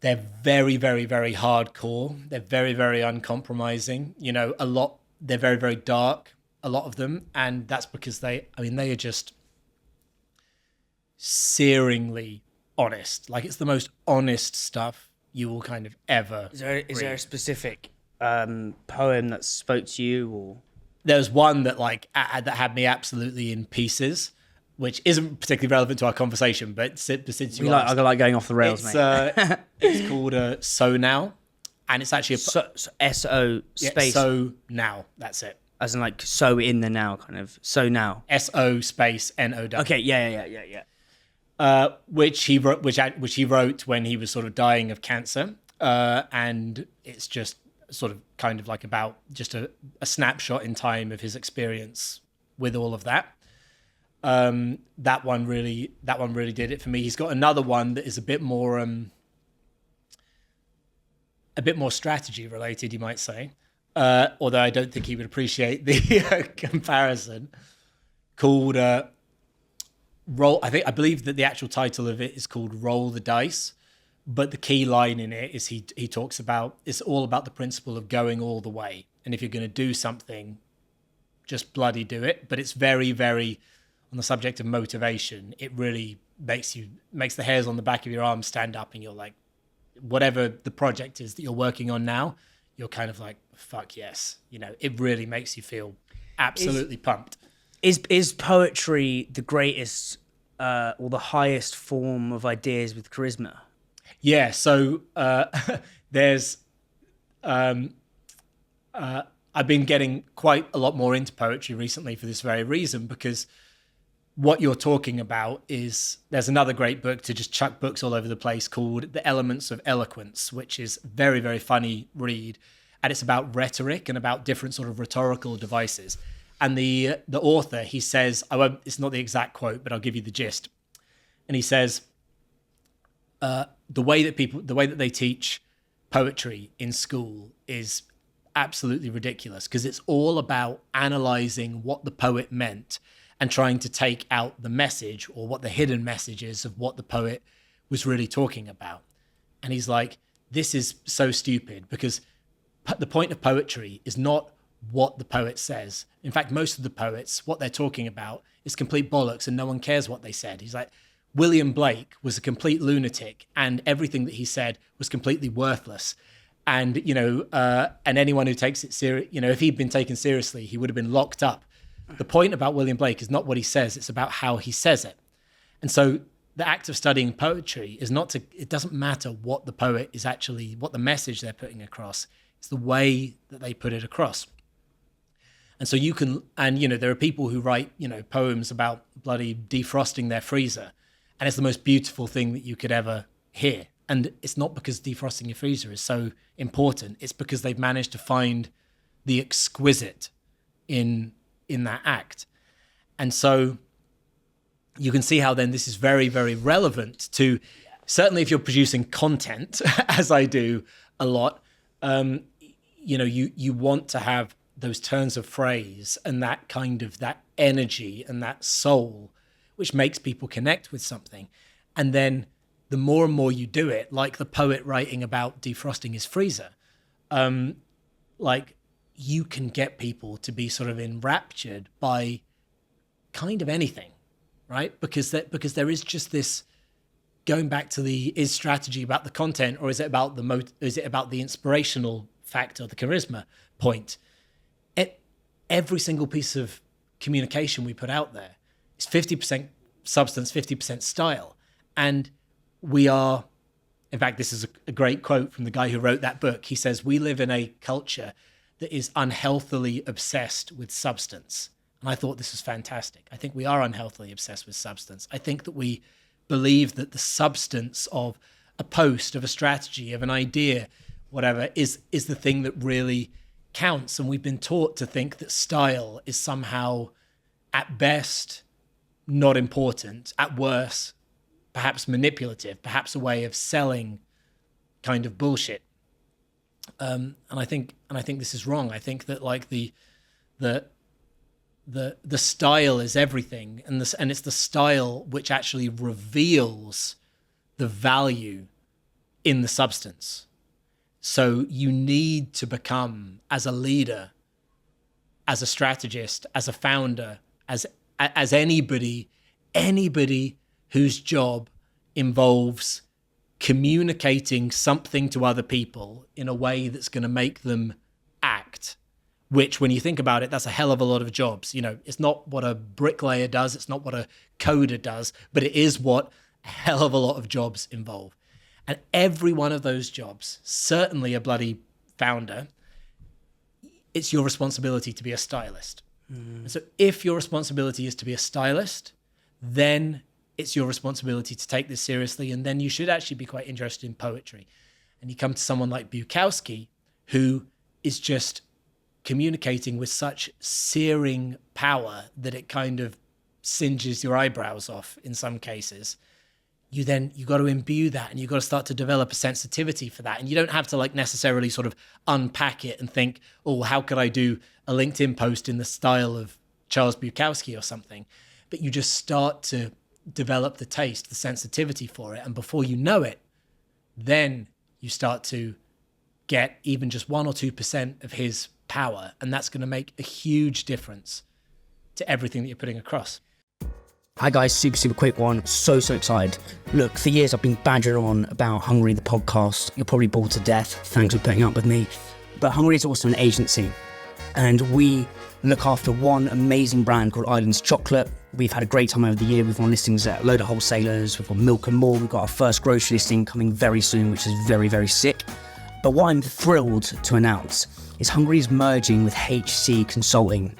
very, very hardcore. They're very, very uncompromising. They're very, very dark, a lot of them. And that's because they are just searingly honest. Like it's the most honest stuff you will kind of ever Is there read. a specific poem that spoke to you, or? There's one that that had me absolutely in pieces, which isn't particularly relevant to our conversation, but since you I like going off the rails, mate. It's called So Now, and it's actually S-O space. So Now, that's it. As in like so in the now, kind of. So now. S-O space N-O-W. Okay, yeah. Which he wrote when he was sort of dying of cancer, and it's just sort of kind of like about just a snapshot in time of his experience with all of that. That one really did it for me. He's got another one that is a bit more strategy related, you might say. Although I don't think he would appreciate the comparison. Called Roll. I believe that the actual title of it is called Roll the Dice. But the key line in it is he talks about, it's all about the principle of going all the way. And if you're going to do something, just bloody do it. But it's very, very, on the subject of motivation, it really makes the hairs on the back of your arms stand up, and you're like, whatever the project is that you're working on now, you're kind of like, fuck yes. It really makes you feel absolutely pumped. Is poetry the greatest or the highest form of ideas with charisma? Yeah, so there's I've been getting quite a lot more into poetry recently for this very reason, because what you're talking about is, there's another great book to just chuck books all over the place called The Elements of Eloquence, which is a very, very funny read, and it's about rhetoric and about different sort of rhetorical devices. And the author, he says, it's not the exact quote, but I'll give you the gist. And he says, the way that they teach poetry in school is absolutely ridiculous, because it's all about analyzing what the poet meant and trying to take out the message, or what the hidden message is of what the poet was really talking about. And he's like, this is so stupid, because the point of poetry is not what the poet says. In fact, most of the poets, what they're talking about is complete bollocks, and no one cares what they said. He's like, William Blake was a complete lunatic, and everything that he said was completely worthless. And, and anyone who takes it serious, if he'd been taken seriously, he would have been locked up. The point about William Blake is not what he says, it's about how he says it. And so the act of studying poetry is it doesn't matter what the poet is actually, what the message they're putting across, it's the way that they put it across. And so you can, there are people who write, poems about bloody defrosting their freezer, and it's the most beautiful thing that you could ever hear. And it's not because defrosting your freezer is so important. It's because they've managed to find the exquisite in that act. And so you can see how then this is very, very relevant to, certainly if you're producing content, as I do a lot, you want to have those turns of phrase and that kind of, that energy and that soul, which makes people connect with something. And then the more and more you do it, like the poet writing about defrosting his freezer, you can get people to be sort of enraptured by kind of anything, right? Because there is just this, going back to is strategy about the content, or is it about the inspirational factor, the charisma point? Every single piece of communication we put out there, it's 50% substance, 50% style. And we are, in fact, this is a great quote from the guy who wrote that book. He says, we live in a culture that is unhealthily obsessed with substance. And I thought this was fantastic. I think we are unhealthily obsessed with substance. I think that we believe that the substance of a post, of a strategy, of an idea, whatever, is the thing that really counts. And we've been taught to think that style is somehow, at best, not important, at worst, perhaps manipulative, perhaps a way of selling kind of bullshit. And I think this is wrong. I think that like the style is everything, and it's the style which actually reveals the value in the substance. So you need to become, as a leader, as a strategist, as a founder, as anybody whose job involves communicating something to other people in a way that's going to make them act, which when you think about it, that's a hell of a lot of jobs. You know, it's not what a bricklayer does, it's not what a coder does, but it is what a hell of a lot of jobs involve. And every one of those jobs, certainly a bloody founder, it's your responsibility to be a stylist. And so if your responsibility is to be a stylist, then it's your responsibility to take this seriously. And then you should actually be quite interested in poetry. And you come to someone like Bukowski, who is just communicating with such searing power that it kind of singes your eyebrows off in some cases. You got to imbue that, and you've got to start to develop a sensitivity for that. And you don't have to like necessarily sort of unpack it and think, oh, how could I do a LinkedIn post in the style of Charles Bukowski or something? But you just start to develop the taste, the sensitivity for it. And before you know it, then you start to get even just 1 or 2% of his power. And that's going to make a huge difference to everything that you're putting across. Hi guys, super quick one. So excited. Look, for years I've been badgered on about Hungry the podcast. You're probably bored to death. Thanks for putting up with me. But Hungry is also an agency, and we look after one amazing brand called Islands Chocolate. We've had a great time over the year. We've won listings at a load of wholesalers. We've won Milk and More. We've got our first grocery listing coming very soon, which is very sick. But what I'm thrilled to announce is Hungry is merging with HC Consulting.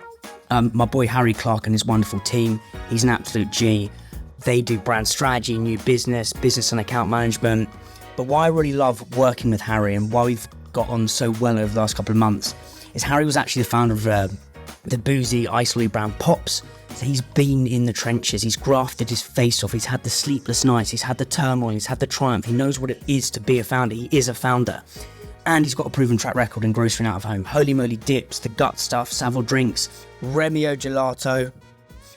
My boy Harry Clark and his wonderful team, he's an absolute G. They do brand strategy, new business and account management. But why I really love working with Harry and why we've got on so well over the last couple of months is Harry was actually the founder of the boozy ice brand Pops. So he's been in the trenches, he's grafted his face off, he's had the sleepless nights, he's had the turmoil, he's had the triumph. He knows what it is to be a founder. He is a founder. And he's got a proven track record in grocery and out of home. Holy moly dips, the gut stuff, Savile drinks, Remio gelato.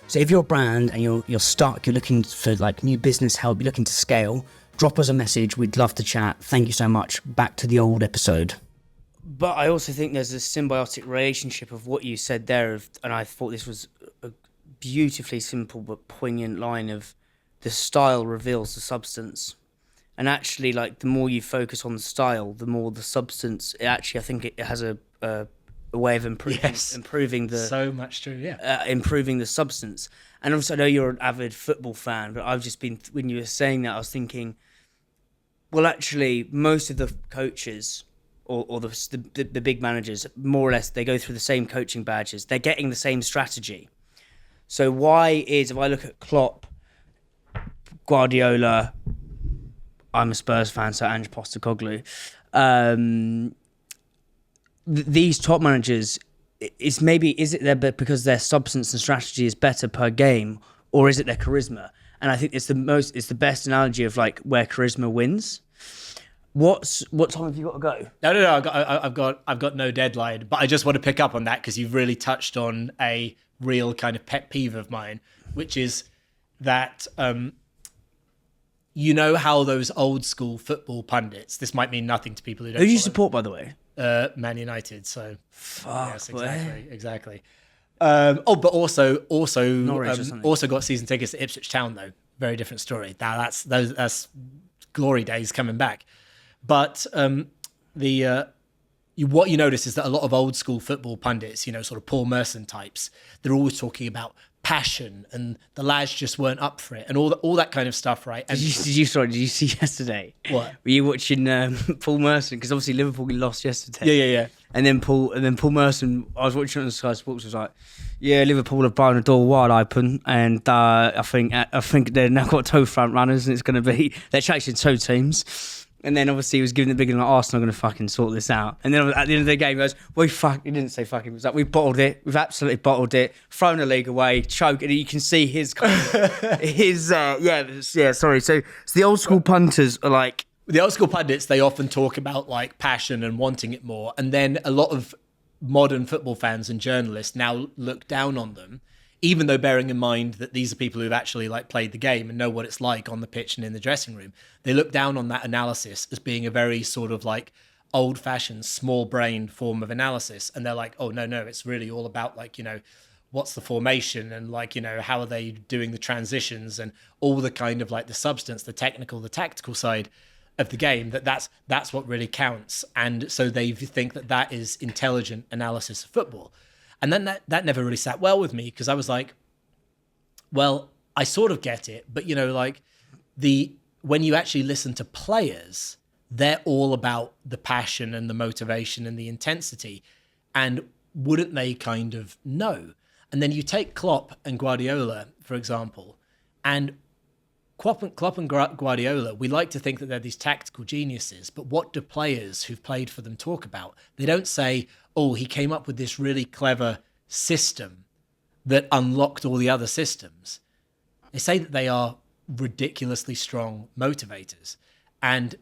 So if you're a brand and you're stuck, you're looking for like new business help, you're looking to scale, drop us a message. We'd love to chat. Thank you so much. Back to the old episode. But I also think there's a symbiotic relationship of what you said there, and I thought this was a beautifully simple but poignant line of the style reveals the substance. And actually, like, the more you focus on the style, the more the substance. I think it has a way of improving the. So much true, yeah. Improving the substance. And also, I know you're an avid football fan, but I've just been, when you were saying that, I was thinking, well, actually, most of the coaches or the big managers, more or less, they go through the same coaching badges. They're getting the same strategy. So why is, if I look at Klopp, Guardiola, I'm a Spurs fan, so Ange Postecoglou. These top managers, is it there because their substance and strategy is better per game, or is it their charisma? And I think it's the best analogy of like where charisma wins. What time have you got to go? No. I've got no deadline, but I just want to pick up on that because you've really touched on a real kind of pet peeve of mine, which is that. You know how those old school football pundits, this might mean nothing to people who don't. Who do you support, by the way? Man United. So, fuck, yes, exactly. But also Norwich also got season tickets to Ipswich Town though. Very different story. That's glory days coming back. But what you notice is that a lot of old school football pundits, you know, sort of Paul Merson types, they're always talking about passion and the lads just weren't up for it and all that kind of stuff, right? And did you see yesterday? What were you watching? Paul Merson, because obviously Liverpool lost yesterday. Yeah. And then Paul Merson, I was watching on Sky Sports, was like, yeah, Liverpool have blown the door wide open, and I think they've now got two front runners, and it's going to be they're chasing two teams. And then obviously he was giving the big one like, Arsenal are going to fucking sort this out. And then at the end of the game, he goes, he didn't say fucking, he was like, we bottled it. We've absolutely bottled it. Thrown the league away, choked. And you can see his, sorry. So the old school punters are like. The old school pundits, they often talk about like passion and wanting it more. And then a lot of modern football fans and journalists now look down on them, even though bearing in mind that these are people who've actually like played the game and know what it's like on the pitch and in the dressing room. They look down on that analysis as being a very sort of like old-fashioned, small-brained form of analysis. And they're like, oh, no, it's really all about like, you know, what's the formation and like, you know, how are they doing the transitions and all the kind of like the substance, the technical, the tactical side of the game, that's what really counts. And so they think that is intelligent analysis of football. And then that never really sat well with me, because I was like, well, I sort of get it, but you know, like when you actually listen to players, they're all about the passion and the motivation and the intensity. And wouldn't they kind of know? And then you take Klopp and Guardiola, for example, and Klopp and Guardiola, we like to think that they're these tactical geniuses, but what do players who've played for them talk about? They don't say, oh, he came up with this really clever system that unlocked all the other systems. They say that they are ridiculously strong motivators. And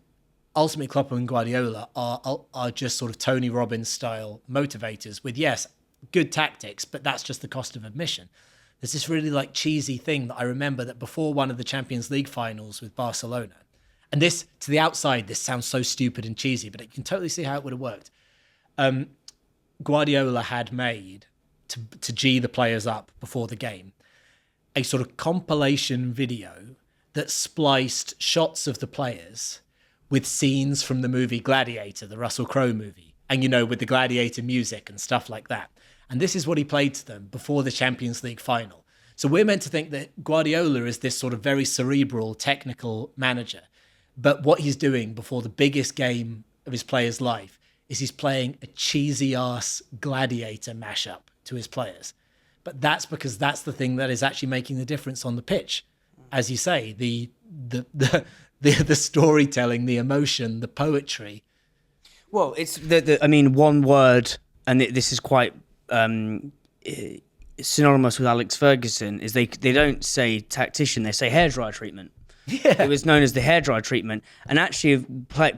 ultimately, Klopp and Guardiola are just sort of Tony Robbins style motivators with, yes, good tactics, but that's just the cost of admission. There's this really like cheesy thing that I remember that before one of the Champions League finals with Barcelona, and this, to the outside, this sounds so stupid and cheesy, but you can totally see how it would have worked. Guardiola had made, to G the players up before the game, a sort of compilation video that spliced shots of the players with scenes from the movie Gladiator, the Russell Crowe movie, and, you know, with the Gladiator music and stuff like that. And this is what he played to them before the Champions League final. So we're meant to think that Guardiola is this sort of very cerebral, technical manager. But what he's doing before the biggest game of his players' life is he's playing a cheesy-ass Gladiator mashup to his players. But that's because that's the thing that is actually making the difference on the pitch. As you say, the storytelling, the emotion, the poetry. Well, it's I mean, one word, and this is quite synonymous with Alex Ferguson, is they don't say tactician, they say hairdryer treatment. Yeah. It was known as the hairdryer treatment, and actually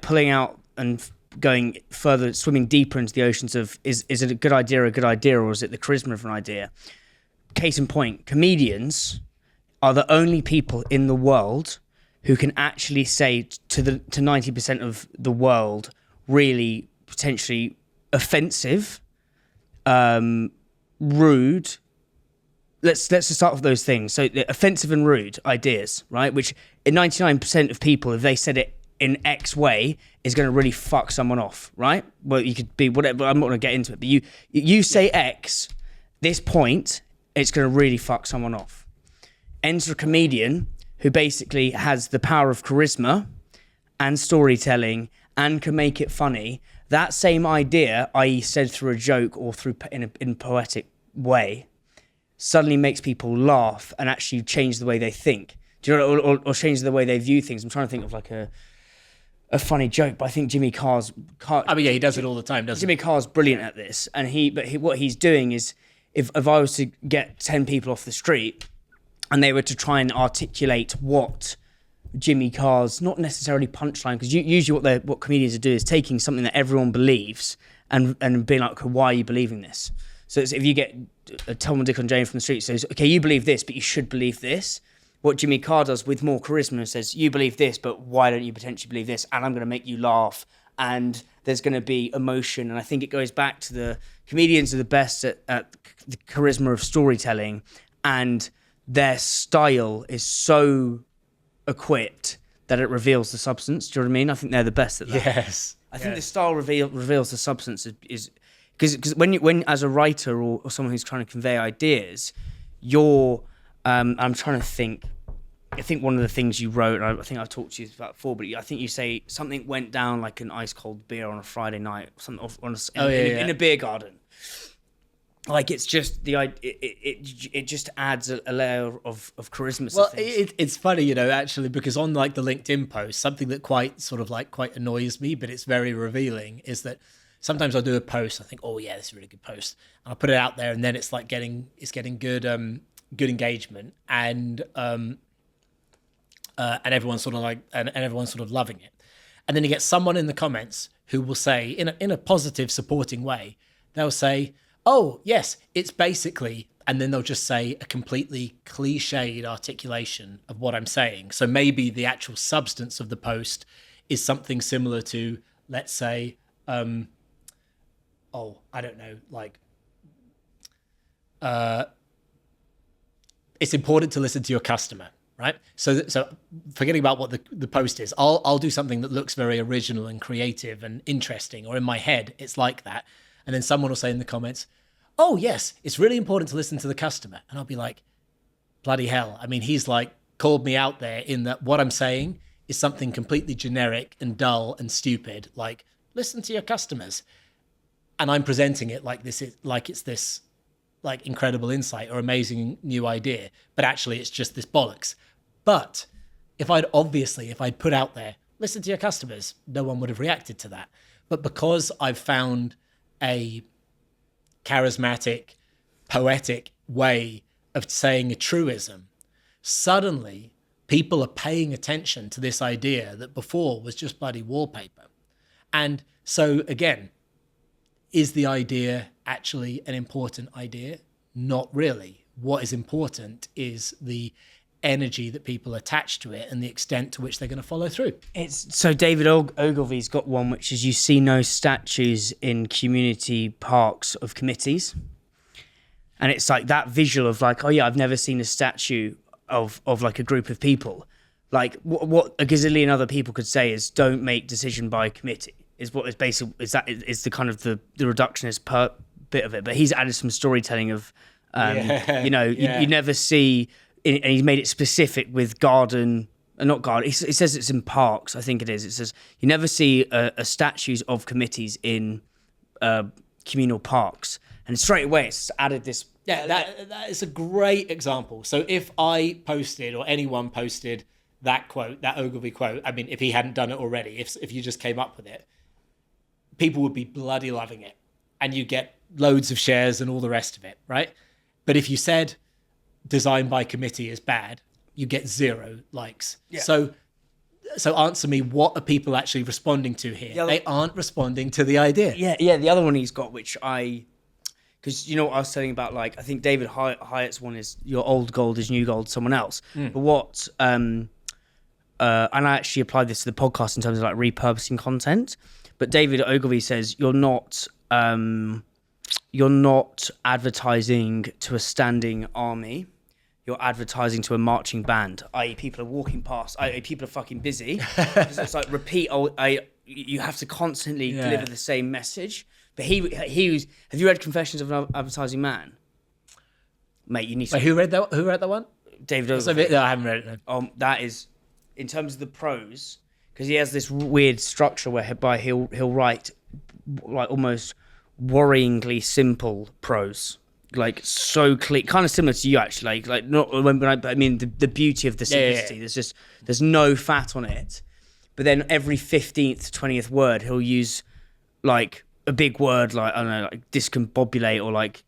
pulling out and going further, swimming deeper into the oceans of is it a good idea, or is it the charisma of an idea? Case in point, comedians are the only people in the world who can actually say to 90% of the world really potentially offensive, rude. Let's just start with those things. So the offensive and rude ideas, right? Which in 99% of people, if they said it in X way, is going to really fuck someone off, right? Well, you could be whatever. I'm not going to get into it, but you say X, this point, it's going to really fuck someone off. Enter a comedian who basically has the power of charisma and storytelling and can make it funny. That same idea, i.e. said through a joke or through in a poetic way, suddenly makes people laugh and actually change the way they think. Do you know, or change the way they view things. I'm trying to think of like a funny joke, but I think Jimmy Carr's... I mean, yeah, he does it all the time, doesn't he? Jimmy Carr's brilliant at this. And what he's doing is, if I was to get 10 people off the street and they were to try and articulate what Jimmy Carr's, not necessarily punchline, because usually what comedians do is taking something that everyone believes and being like, okay, why are you believing this? So if you get Tom, Dick and Jane from the street says, okay, you believe this, but you should believe this. What Jimmy Carr does with more charisma says, you believe this, but why don't you potentially believe this? And I'm going to make you laugh. And there's going to be emotion. And I think it goes back to the comedians are the best at the charisma of storytelling. And their style is so equipped that it reveals the substance. Do you know what I mean? I think they're the best at that. Yes. I think the style reveals the substance is because when as a writer or someone who's trying to convey ideas, you're I'm trying to think. I think one of the things you wrote, and I think I've talked to you about before, but I think you say something went down like an ice cold beer on a Friday night, something in a beer garden. Like it's just it just adds a layer of charisma. Well, it's funny, actually, because on like the LinkedIn post, something that quite annoys me, but it's very revealing, is that sometimes I'll do a post, I think, oh yeah, this is a really good post, and I'll put it out there, and then it's like getting good engagement, and everyone's sort of loving it, and then you get someone in the comments who will say in a positive, supporting way, they'll say, oh, yes, it's basically, and then they'll just say a completely cliched articulation of what I'm saying. So maybe the actual substance of the post is something similar to, let's say, I don't know, like, it's important to listen to your customer, right? So forgetting about what the post is, I'll do something that looks very original and creative and interesting, or in my head, it's like that. And then someone will say in the comments, oh, yes, it's really important to listen to the customer. And I'll be like, bloody hell. I mean, he's like called me out there in that what I'm saying is something completely generic and dull and stupid, like listen to your customers. And I'm presenting it like it's this like incredible insight or amazing new idea, but actually it's just this bollocks. But if I'd put out there, listen to your customers, no one would have reacted to that. But because I've found a charismatic, poetic way of saying a truism, suddenly people are paying attention to this idea that before was just bloody wallpaper. And so again, is the idea actually an important idea? Not really. What is important is the energy that people attach to it and the extent to which they're going to follow through. So David Ogilvy's got one, which is, you see no statues in community parks of committees. And it's like that visual of like, oh yeah, I've never seen a statue of like a group of people. Like what a gazillion other people could say is, don't make decision by committee, is what is basically, is the kind of the reductionist bit of it. But he's added some storytelling of, you never see, and he's made it specific with garden, not garden. It says it's in parks, I think it is. It says you never see statues of committees in communal parks, and straight away it's added this. Yeah, that is a great example. So if I posted, or anyone posted that quote, that Ogilvy quote, I mean, if he hadn't done it already, if you just came up with it, people would be bloody loving it, and you get loads of shares and all the rest of it, right? But if you said design by committee is bad, you get 0 likes. Yeah. So answer me, what are people actually responding to here? They aren't responding to the idea. Yeah. The other one he's got, which because you know what I was saying about, like, I think David Hyatt's one is your old gold is new gold, someone else. But what, and I actually applied this to the podcast in terms of like repurposing content. But David Ogilvy says you're not advertising to a standing army. You're advertising to a marching band, i.e. people are walking past, i.e. people are fucking busy. It's like you have to constantly deliver the same message. But he was, have you read Confessions of an Advertising Man? Mate, you need to. Wait, who read that one? David Ogilvy. No, I haven't read it. No. That is, in terms of the prose, because he has this weird structure whereby he'll write like almost worryingly simple prose, like so clear, kind of similar to you actually, like not when I mean the beauty of the simplicity. Yeah. There's no fat on it, but then every 15th 20th word he'll use like a big word, like I don't know, like discombobulate or like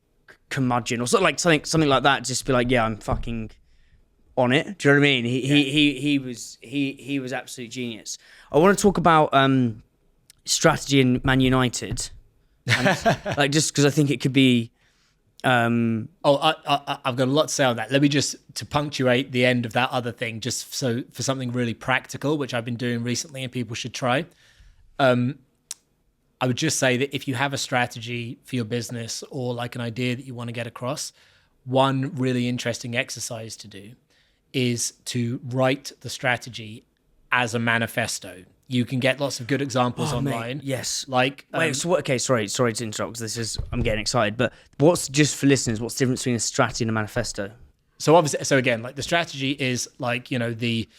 curmudgeon or something like that. Just be like, yeah, I'm fucking on it. Do you know what I mean? He was absolute genius. I want to talk about strategy in Man United, and, like, just because I think it could be. I've got a lot to say on that. Let me just, to punctuate the end of that other thing, just so for something really practical, which I've been doing recently and people should try. I would just say that if you have a strategy for your business or like an idea that you want to get across, one really interesting exercise to do is to write the strategy as a manifesto. You can get lots of good examples online. Mate, yes. Like, wait, so what? Okay, sorry to interrupt, because I'm getting excited. But what's, just for listeners, what's the difference between a strategy and a manifesto? So obviously, so again, like the strategy is like, you know, the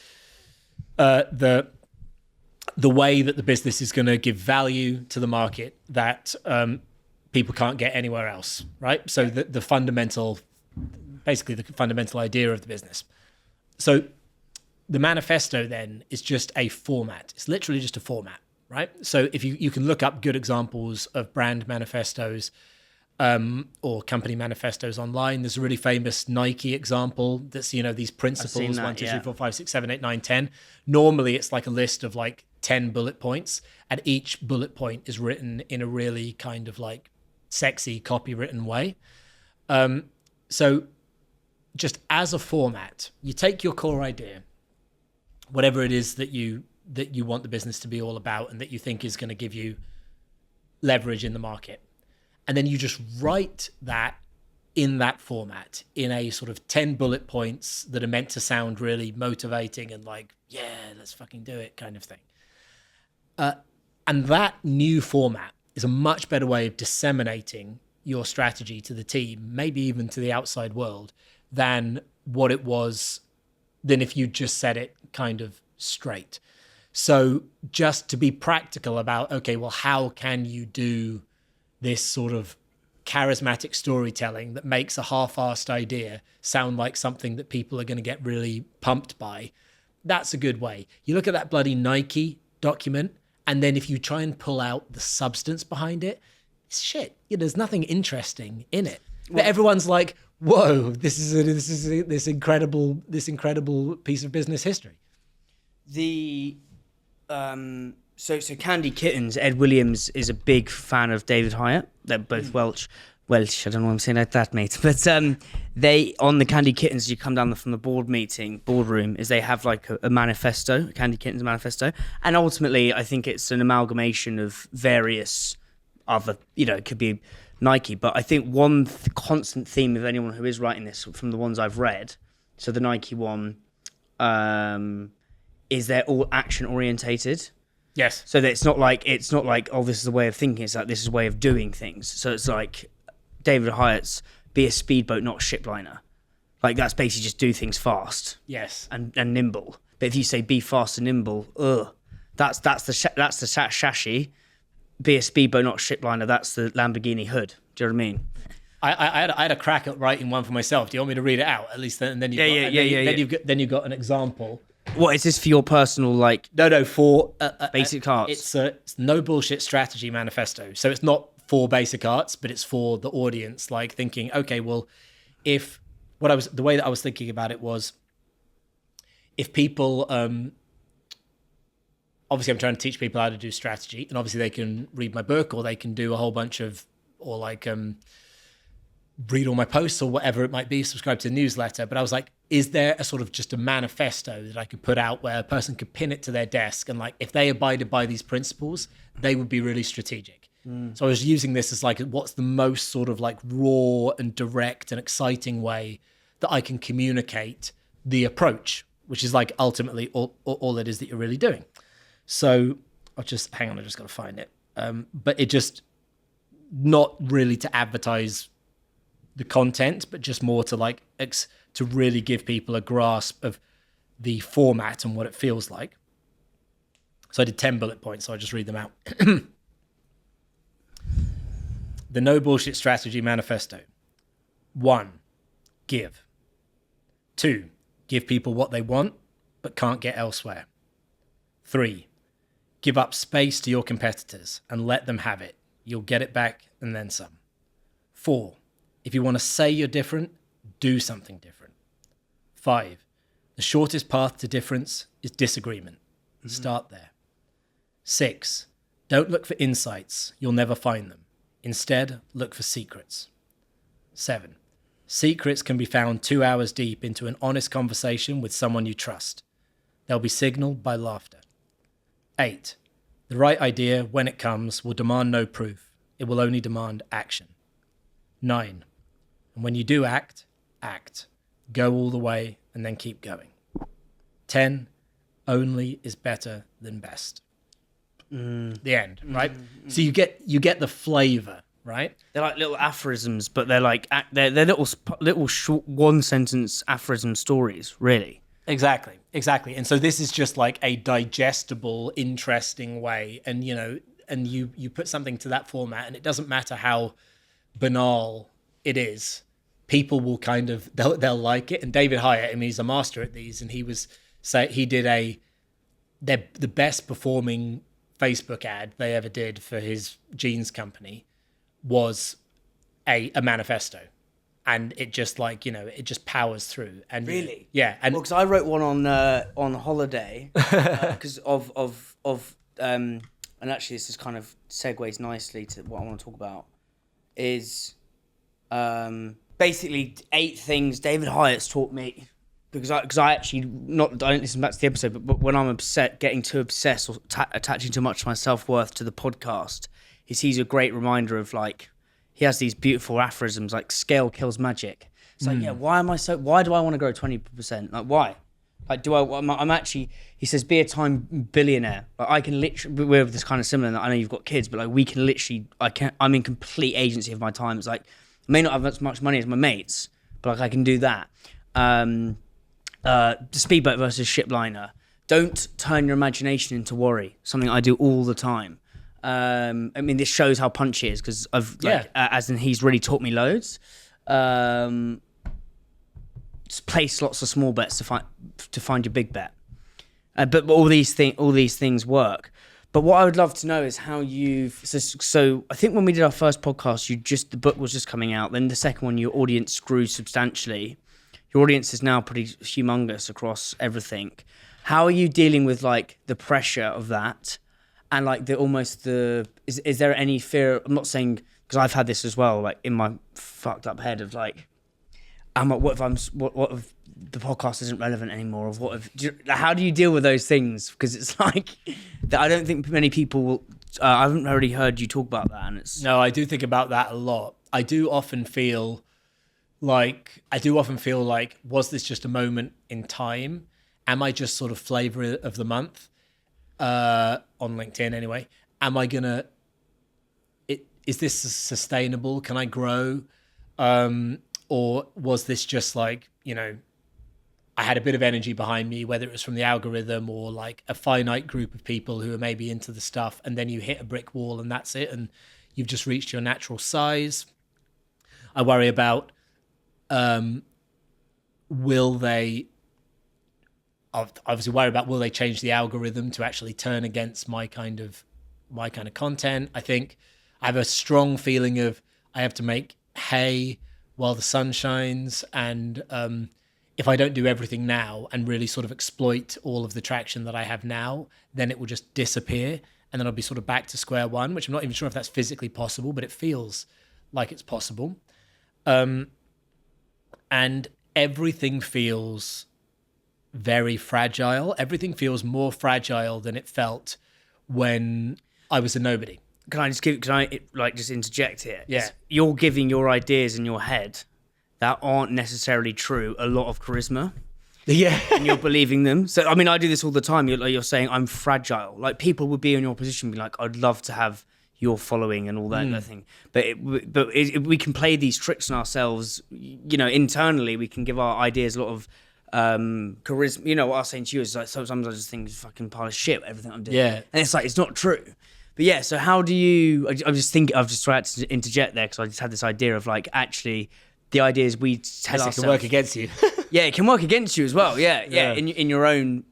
way that the business is going to give value to the market that people can't get anywhere else, right? So the fundamental idea of the business. So the manifesto then is just a format. It's literally just a format, right? So if you can look up good examples of brand manifestos or company manifestos online. There's a really famous Nike example that's, these principles, 1, 2, 3, 4, 5, 6, 7, 8, 9, 10. Normally it's like a list of like 10 bullet points, and each bullet point is written in a really kind of like sexy copywritten way. So just as a format, you take your core idea, whatever it is that you want the business to be all about and that you think is going to give you leverage in the market. And then you just write that in that format in a sort of 10 bullet points that are meant to sound really motivating and like, yeah, let's fucking do it kind of thing. And that new format is a much better way of disseminating your strategy to the team, maybe even to the outside world, than what it was, than if you just said it kind of straight. So just to be practical about, okay, well, how can you do this sort of charismatic storytelling that makes a half-assed idea sound like something that people are going to get really pumped by? That's a good way. You look at that bloody Nike document, and then if you try and pull out the substance behind it, it's shit. There's nothing interesting in it. But everyone's like, whoa, this is this incredible piece of business history. So Candy Kittens, Ed Williams is a big fan of David Hyatt. They're both Welsh. I don't know what I'm saying like that, mate. But they, on the Candy Kittens, you come down from the boardroom, is they have like a manifesto, a Candy Kittens manifesto. And ultimately, I think it's an amalgamation of various other, it could be Nike. But I think one constant theme of anyone who is writing this, from the ones I've read, so the Nike one, is they're all action orientated. Yes. So that it's not like, oh, this is a way of thinking. It's like, this is a way of doing things. So it's like David Hyatt's be a speedboat, not a shipliner. Like, that's basically just do things fast. Yes. And nimble. But if you say be fast and nimble, that's the chassis. Be a speedboat, not a shipliner. That's the Lamborghini hood. Do you know what I mean? I had a crack at writing one for myself. Do you want me to read it out at least? Then you've got an example. What is this for your personal, like? No, for basic arts. It's no bullshit strategy manifesto. So it's not for basic arts, but it's for the audience. Like thinking, okay, well, the way that I was thinking about it was, if people, obviously I'm trying to teach people how to do strategy, and obviously they can read my book, or they can do a whole bunch of, or like read all my posts or whatever it might be, subscribe to the newsletter. But I was like, is there a sort of just a manifesto that I could put out where a person could pin it to their desk, and like if they abided by these principles, they would be really strategic. So I was using this as like, what's the most sort of like raw and direct and exciting way that I can communicate the approach, which is like ultimately all it is that you're really doing. So I just got to find it. But it just, not really to advertise the content, but just more to like to really give people a grasp of the format and what it feels like. So I did 10 bullet points, so I'll just read them out. The No Bullshit Strategy Manifesto. 1, give. 2, give people what they want but can't get elsewhere. 3, give up space to your competitors and let them have it. You'll get it back and then some. 4, if you want to say you're different, do something different. 5, the shortest path to difference is disagreement. Start there. 6, don't look for insights. You'll never find them. Instead, look for secrets. 7, secrets can be found 2 hours deep into an honest conversation with someone you trust. They'll be signaled by laughter. 8, the right idea, when it comes, will demand no proof. It will only demand action. 9, and when you do act. Go all the way and then keep going. 10, only is better than best. The end, right? So you get the flavor, right? They're like little aphorisms, but they're like they're little short 1-sentence aphorism stories, really. Exactly. And so this is just like a digestible, interesting way. And and you put something to that format, and it doesn't matter how banal it is, people will kind of they'll like it. And David Hyatt, I mean, he's a master at these, and he did the best performing Facebook ad they ever did for his jeans company was a manifesto, and it just it just powers through. And Really? yeah. And because I wrote one on holiday because and actually this is kind of segues nicely to what I want to talk about is basically 8 things David Hyatt's taught me, because I actually I don't listen back to the episode, but when I'm getting too obsessed or attaching too much of my self-worth to the podcast, he's a great reminder of he has these beautiful aphorisms like scale kills magic. It's like, why do I want to grow 20%? Like, why? Like, I'm actually, he says, be a time billionaire. Like, I can literally, we're this kind of similar, I know you've got kids, but like, we can literally, I'm in complete agency of my time. It's like, I may not have as much money as my mates, but like, I can do that. The speedboat versus shipliner. Don't turn your imagination into worry. Something I do all the time. I mean, this shows how punchy he is, because as in he's really taught me loads. Just place lots of small bets to find your big bet. But all these things work. But what I would love to know is how so I think when we did our first podcast, the book was just coming out. Then the second one, your audience grew substantially. Your audience is now pretty humongous across everything. How are you dealing with the pressure of that? And is there any fear? I'm not saying, because I've had this as well, in my fucked up head of what if the podcast isn't relevant anymore? How do you deal with those things? Because it's that I don't think many people will. I haven't already heard you talk about that, and it's no, I do think about that a lot. I do often feel like, was this just a moment in time? Am I just sort of flavor of the month? On LinkedIn anyway, is this sustainable? Can I grow? Or was this just I had a bit of energy behind me, whether it was from the algorithm or a finite group of people who are maybe into the stuff, and then you hit a brick wall and that's it, and you've just reached your natural size. I worry about, will they change the algorithm to actually turn against my kind of content? I think I have a strong feeling of I have to make hay while the sun shines, and if I don't do everything now and really sort of exploit all of the traction that I have now, then it will just disappear, and then I'll be sort of back to square one, which I'm not even sure if that's physically possible, but it feels like it's possible. And everything feels very fragile. Everything feels more fragile than it felt when I was a nobody. Can I just interject here? Yeah. You're giving your ideas in your head that aren't necessarily true a lot of charisma. Yeah. And you're believing them. So, I mean, I do this all the time. You're saying I'm fragile. People would be in your position and be like, I'd love to have your following and all that thing. But we can play these tricks on ourselves. Internally, we can give our ideas a lot of charisma. What I was saying to you is sometimes I just think it's fucking pile of shit, everything I'm doing. Yeah. And it's it's not true. But yeah, so how do you, I've just tried to interject there because I just had this idea of actually the ideas we tell ourselves. It can work against you. Yeah, it can work against you as well. Yeah. In your own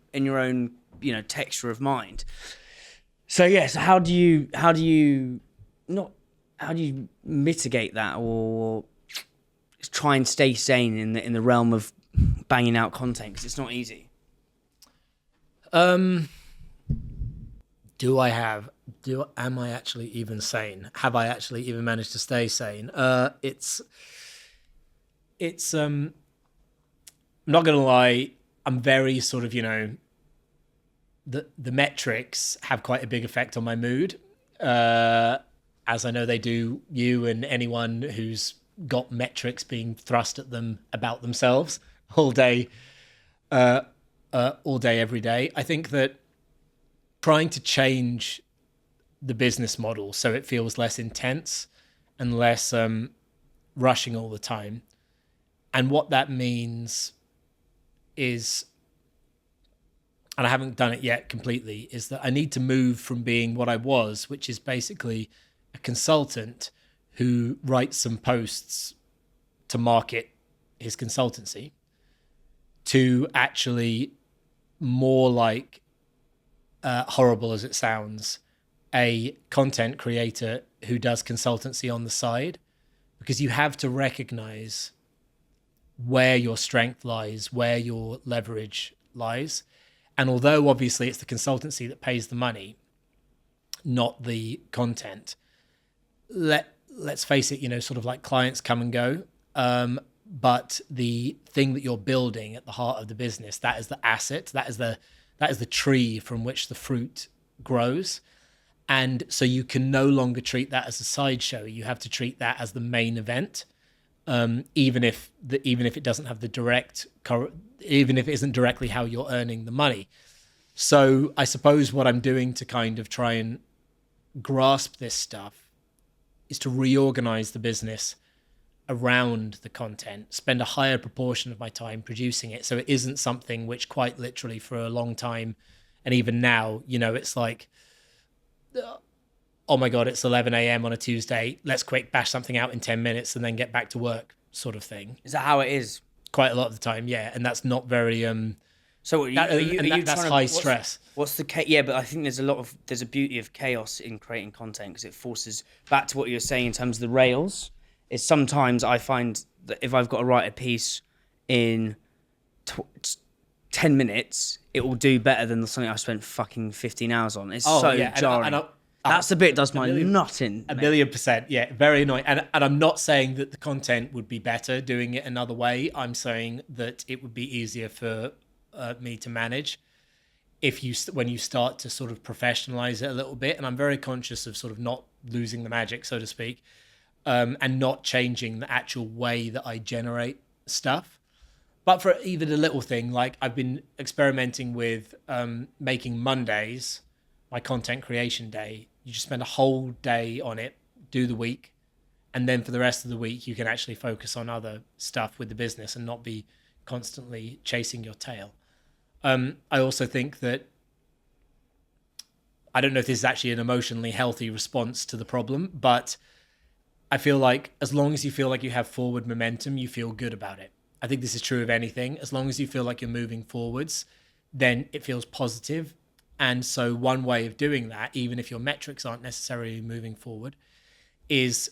texture of mind. So yeah, so how do you mitigate that or try and stay sane in the realm of banging out content, because it's not easy? Am I actually even sane? Have I actually even managed to stay sane? I'm not gonna lie, I'm very sort of, the metrics have quite a big effect on my mood, as I know they do you and anyone who's got metrics being thrust at them about themselves all day, every day. I think that trying to change the business model so it feels less intense and less rushing all the time. And what that means is and I haven't done it yet completely, is that I need to move from being what I was, which is basically a consultant who writes some posts to market his consultancy, to actually more like, horrible as it sounds, a content creator who does consultancy on the side, because you have to recognize where your strength lies, where your leverage lies. And although obviously it's the consultancy that pays the money, not the content, let's face it, you know, sort of like clients come and go. But the thing that you're building at the heart of the business, that is the asset, that is the tree from which the fruit grows. And so you can no longer treat that as a sideshow. You have to treat that as the main event, even if it doesn't have the direct, even if it isn't directly how you're earning the money. So I suppose what I'm doing to kind of try and grasp this stuff is to reorganize the business around the content, spend a higher proportion of my time producing it, so it isn't something which quite literally for a long time, and even now, you know, it's like, oh my God, it's 11 a.m. on a Tuesday, let's quick bash something out in 10 minutes and then get back to work sort of thing. Is that how it is? Quite a lot of the time, yeah. And that's not very... So that's high stress. What's the... Yeah, but I think there's a beauty of chaos in creating content, because it forces back to what you were saying in terms of the rails. Is sometimes I find that if I've got to write a piece in 10 minutes, it will do better than something I spent fucking 15 hours on. It's jarring. That's the bit that does my nut in. A million percent, yeah. Very annoying. And I'm not saying that the content would be better doing it another way. I'm saying that it would be easier for me to manage when you start to sort of professionalize it a little bit. And I'm very conscious of sort of not losing the magic, so to speak. And not changing the actual way that I generate stuff. But for even a little thing, like I've been experimenting with making Mondays my content creation day. You just spend a whole day on it, do the week, and then for the rest of the week, you can actually focus on other stuff with the business and not be constantly chasing your tail. I also think that, I don't know if this is actually an emotionally healthy response to the problem, but I feel like as long as you feel like you have forward momentum, you feel good about it. I think this is true of anything. As long as you feel like you're moving forwards, then it feels positive. And so one way of doing that, even if your metrics aren't necessarily moving forward, is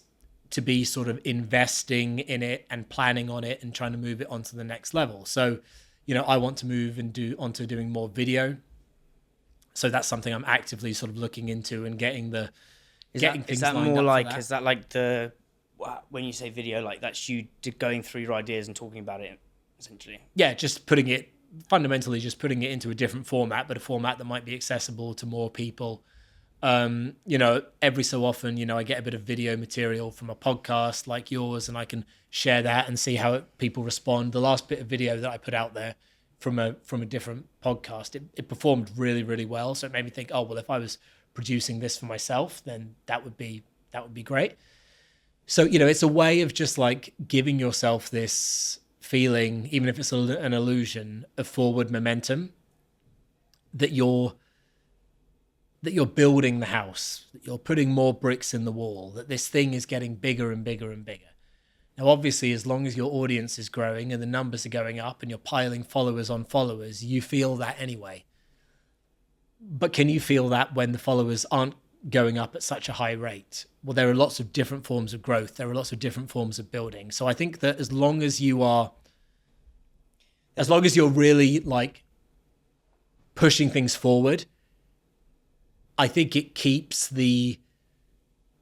to be sort of investing in it and planning on it and trying to move it onto the next level. So, you know, I want to move and onto doing more video. So that's something I'm actively sort of looking into and getting things is that lined more up like for that. Is that like the, when you say video, like that's you going through your ideas and talking about it essentially? Yeah, just putting it into a different format, but a format that might be accessible to more people. You know, every so often, you know, I get a bit of video material from a podcast like yours, and I can share that and see how people respond. The last bit of video that I put out there from a different podcast, it performed really, really well. So it made me think, oh well, if I was producing this for myself, then that would be great. So, you know, it's a way of just like giving yourself this feeling, even if it's an illusion, of forward momentum, that you're building the house, that you're putting more bricks in the wall, that this thing is getting bigger and bigger and bigger. Now, obviously, as long as your audience is growing and the numbers are going up and you're piling followers on followers, you feel that anyway. But can you feel that when the followers aren't going up at such a high rate? Well, there are lots of different forms of growth. There are lots of different forms of building. So I think that as long as you're really like pushing things forward, I think it keeps the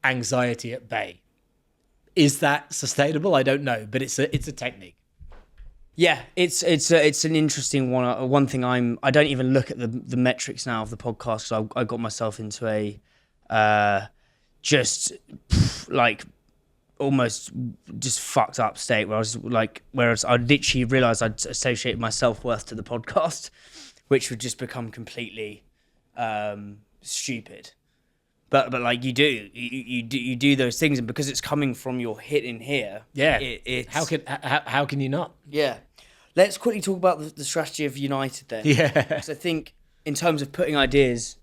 anxiety at bay. Is that sustainable? I don't know, but it's a technique. Yeah, it's an interesting one. One thing I don't even look at the metrics now of the podcast, because I got myself into a like almost just fucked up state where I was like, whereas I literally realised I'd associated my self-worth to the podcast, which would just become completely stupid. But like you do those things, and because it's coming from your hit in here, yeah, it's how can you not? Yeah. Let's quickly talk about the strategy of United then. Yeah. Because I think in terms of putting ideas,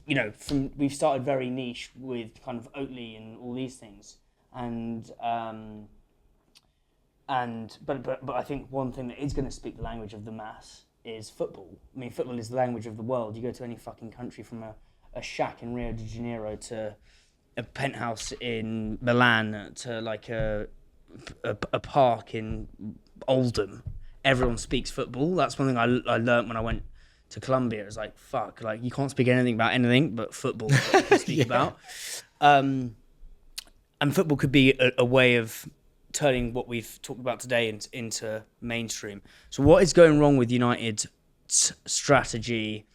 you know, we've started very niche with kind of Oatly and all these things, but I think one thing that is going to speak the language of the mass is football. I mean, football is the language of the world. You go to any fucking country, from a shack in Rio de Janeiro to a penthouse in Milan to like a park in Oldham, everyone speaks football. That's one thing I learned when I went to Colombia. It was like, fuck, like you can't speak anything about anything but football that you can speak about. And football could be a way of turning what we've talked about today into mainstream. So what is going wrong with United's strategy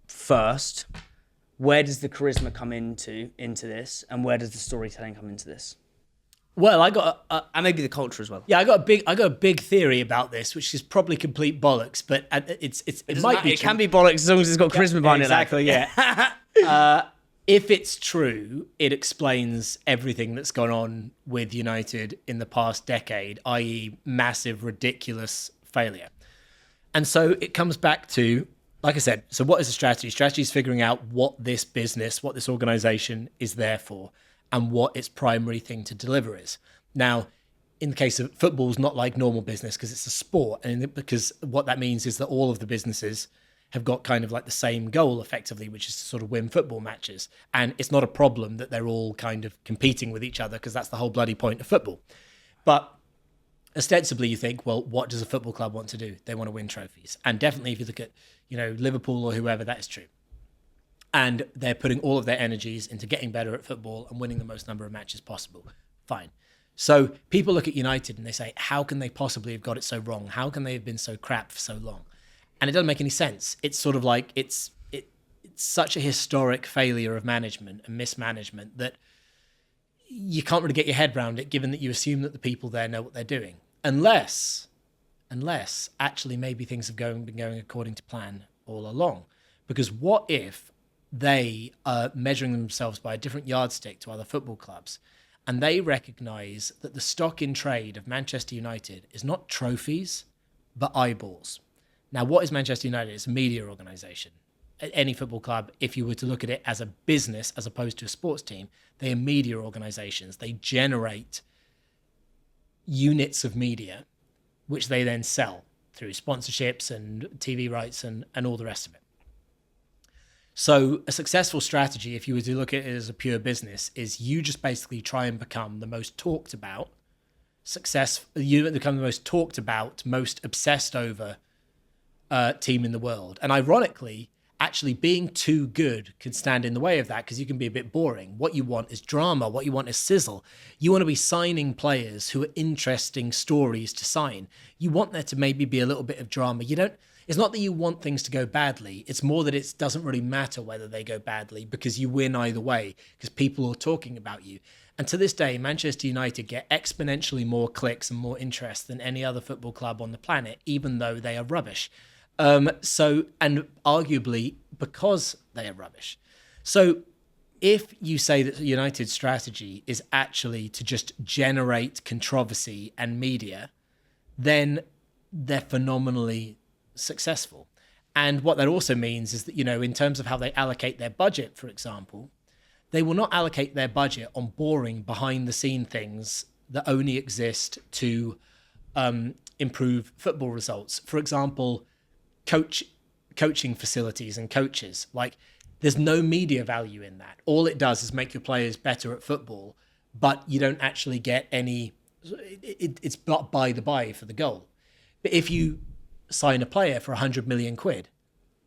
first? Where does the charisma come into this, and where does the storytelling come into this? Well, I got and maybe the culture as well. Yeah, I got a big theory about this, which is probably complete bollocks, but it might be. It can be bollocks as long as it's got charisma behind it. Exactly. Yeah. If it's true, it explains everything that's gone on with United in the past decade, i.e., massive, ridiculous failure. And so it comes back to, like I said, so what is the strategy? Strategy is figuring out what this business, what this organization is there for, and what its primary thing to deliver is. Now, in the case of football, it's not like normal business because it's a sport, and because what that means is that all of the businesses have got kind of like the same goal effectively, which is to sort of win football matches. And it's not a problem that they're all kind of competing with each other, because that's the whole bloody point of football. But ostensibly you think, well, what does a football club want to do? They want to win trophies. And definitely if you look at, you know, Liverpool or whoever, that is true. And they're putting all of their energies into getting better at football and winning the most number of matches possible. Fine. So people look at United and they say, how can they possibly have got it so wrong? How can they have been so crap for so long? And it doesn't make any sense. It's sort of like it's such a historic failure of management and mismanagement that you can't really get your head around it, given that you assume that the people there know what they're doing. Unless actually maybe things have been going according to plan all along. Because what if they are measuring themselves by a different yardstick to other football clubs, and they recognise that the stock in trade of Manchester United is not trophies, but eyeballs. Now, what is Manchester United? It's a media organisation. Any football club, if you were to look at it as a business as opposed to a sports team, they are media organisations. They generate units of media, which they then sell through sponsorships and TV rights and all the rest of it. So a successful strategy, if you were to look at it as a pure business, is you just basically try and become the most talked about, you become the most talked about, most obsessed over team in the world. And ironically, actually being too good can stand in the way of that, because you can be a bit boring. What you want is drama. What you want is sizzle. You want to be signing players who are interesting stories to sign. You want there to maybe be a little bit of drama. It's not that you want things to go badly. It's more that it doesn't really matter whether they go badly, because you win either way, because people are talking about you. And to this day, Manchester United get exponentially more clicks and more interest than any other football club on the planet, even though they are rubbish. And arguably because they are rubbish. So if you say that United's strategy is actually to just generate controversy and media, then they're phenomenally successful. And what that also means is that, you know, in terms of how they allocate their budget, for example, they will not allocate their budget on boring behind the scene things that only exist to improve football results. For example, coaching facilities and coaches. Like, there's no media value in that. All it does is make your players better at football, but you don't actually get any, it's not by the by for the goal. But if you sign a player for 100 million quid,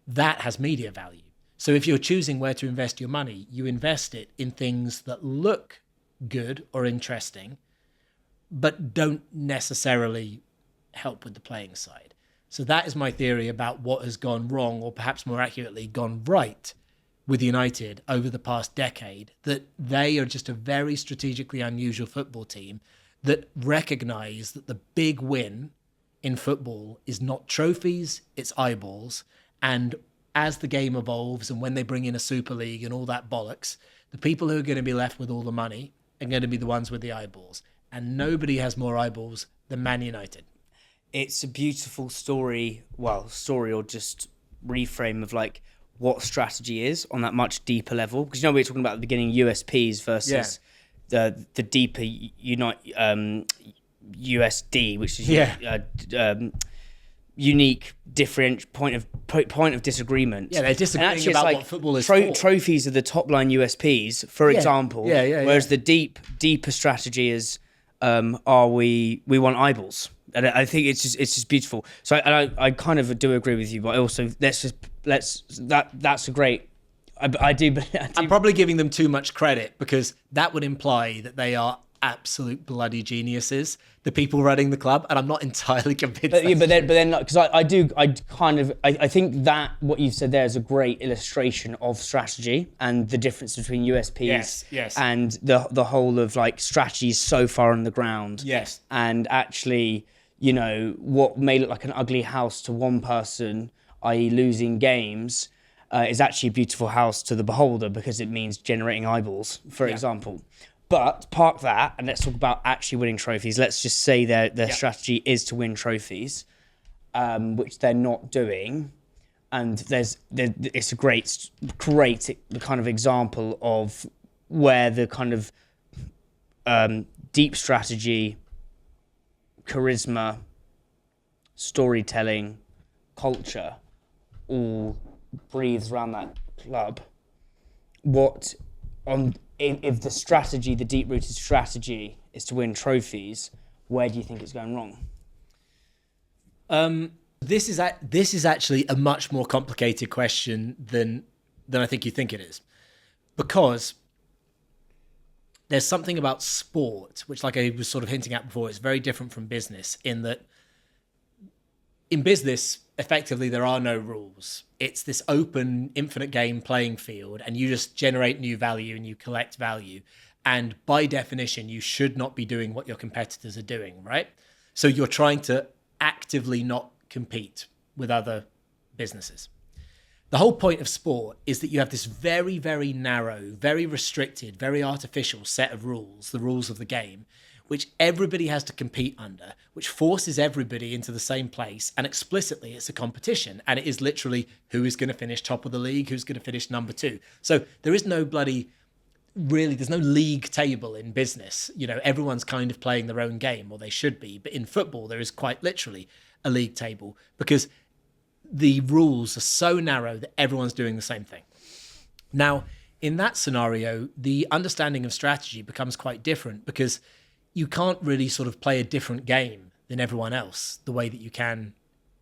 that has media value. So if you're choosing where to invest your money, you invest it in things that look good or interesting, but don't necessarily help with the playing side. So that is my theory about what has gone wrong, or perhaps more accurately, gone right with United over the past decade, that they are just a very strategically unusual football team that recognise that the big win in football is not trophies, it's eyeballs. And as the game evolves and when they bring in a Super League and all that bollocks, the people who are going to be left with all the money are going to be the ones with the eyeballs. And nobody has more eyeballs than Man United. It's a beautiful story, or just reframe of like what strategy is on that much deeper level, because we were talking about at the beginning USPs versus the deeper USD, which is unique different point of disagreement. Yeah, they're disagreeing about what football is for. Trophies are the top line USPs, for example. Whereas the deeper strategy is we want eyeballs. And I think it's just beautiful. So I kind of do agree with you, but I also that's a great. I do. I'm probably giving them too much credit, because that would imply that they are absolute bloody geniuses, the people running the club, and I'm not entirely convinced. But then, because I think that what you've said there is a great illustration of strategy and the difference between USPs and the whole of like strategies so far on the ground. Yes, and actually, what may look like an ugly house to one person, i.e. losing games, is actually a beautiful house to the beholder, because it means generating eyeballs, for example. But park that and let's talk about actually winning trophies. Let's just say their strategy is to win trophies, which they're not doing. And it's a great kind of example of where the kind of deep strategy, charisma, storytelling, culture all breathes around that club. If the strategy, the deep-rooted strategy, is to win trophies, where do you think it's going wrong? This is actually a much more complicated question than I think you think it is, because there's something about sport, which, like I was sort of hinting at before, is very different from business, in that in business, effectively, there are no rules. It's this open, infinite game playing field, and you just generate new value and you collect value. And by definition, you should not be doing what your competitors are doing, right? So you're trying to actively not compete with other businesses. The whole point of sport is that you have this very, very narrow, very restricted, very artificial set of rules, the rules of the game, which everybody has to compete under, which forces everybody into the same place. And explicitly, it's a competition. And it is literally who is going to finish top of the league, who's going to finish number 2. So there is no there's no league table in business. Everyone's kind of playing their own game, or they should be. But in football, there is quite literally a league table, because the rules are so narrow that everyone's doing the same thing. Now, in that scenario, the understanding of strategy becomes quite different, because you can't really sort of play a different game than everyone else the way that you can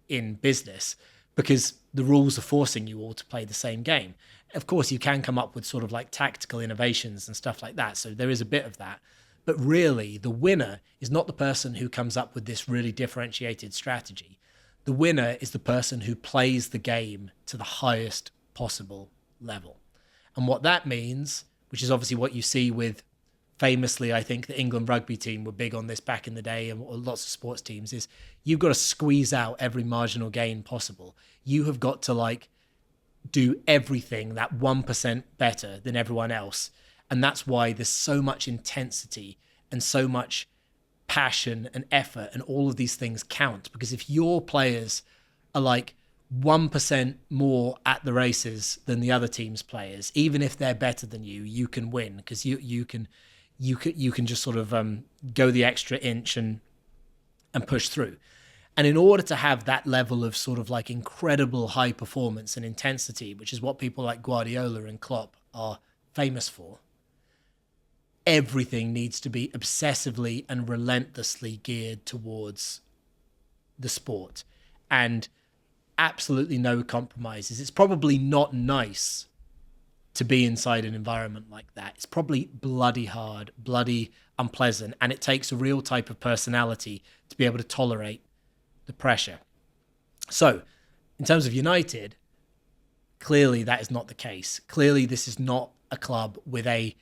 in business, because the rules are forcing you all to play the same game. Of course, you can come up with sort of like tactical innovations and stuff like that. So there is a bit of that. But really, the winner is not the person who comes up with this really differentiated strategy. The winner is the person who plays the game to the highest possible level. And what that means, which is obviously what you see with, famously, I think the England rugby team were big on this back in the day, and lots of sports teams, is you've got to squeeze out every marginal gain possible. You have got to do everything that 1% better than everyone else. And that's why there's so much intensity and so much passion and effort, and all of these things count. Because if your players are 1% more at the races than the other team's players, even if they're better than you, you can win, because you can just sort of go the extra inch and push through. And in order to have that level of sort of incredible high performance and intensity, which is what people like Guardiola and Klopp are famous for, everything needs to be obsessively and relentlessly geared towards the sport, and absolutely no compromises. It's probably not nice to be inside an environment like that. It's probably bloody hard, bloody unpleasant, and it takes a real type of personality to be able to tolerate the pressure. So, in terms of United, clearly that is not the case. Clearly this is not a club with a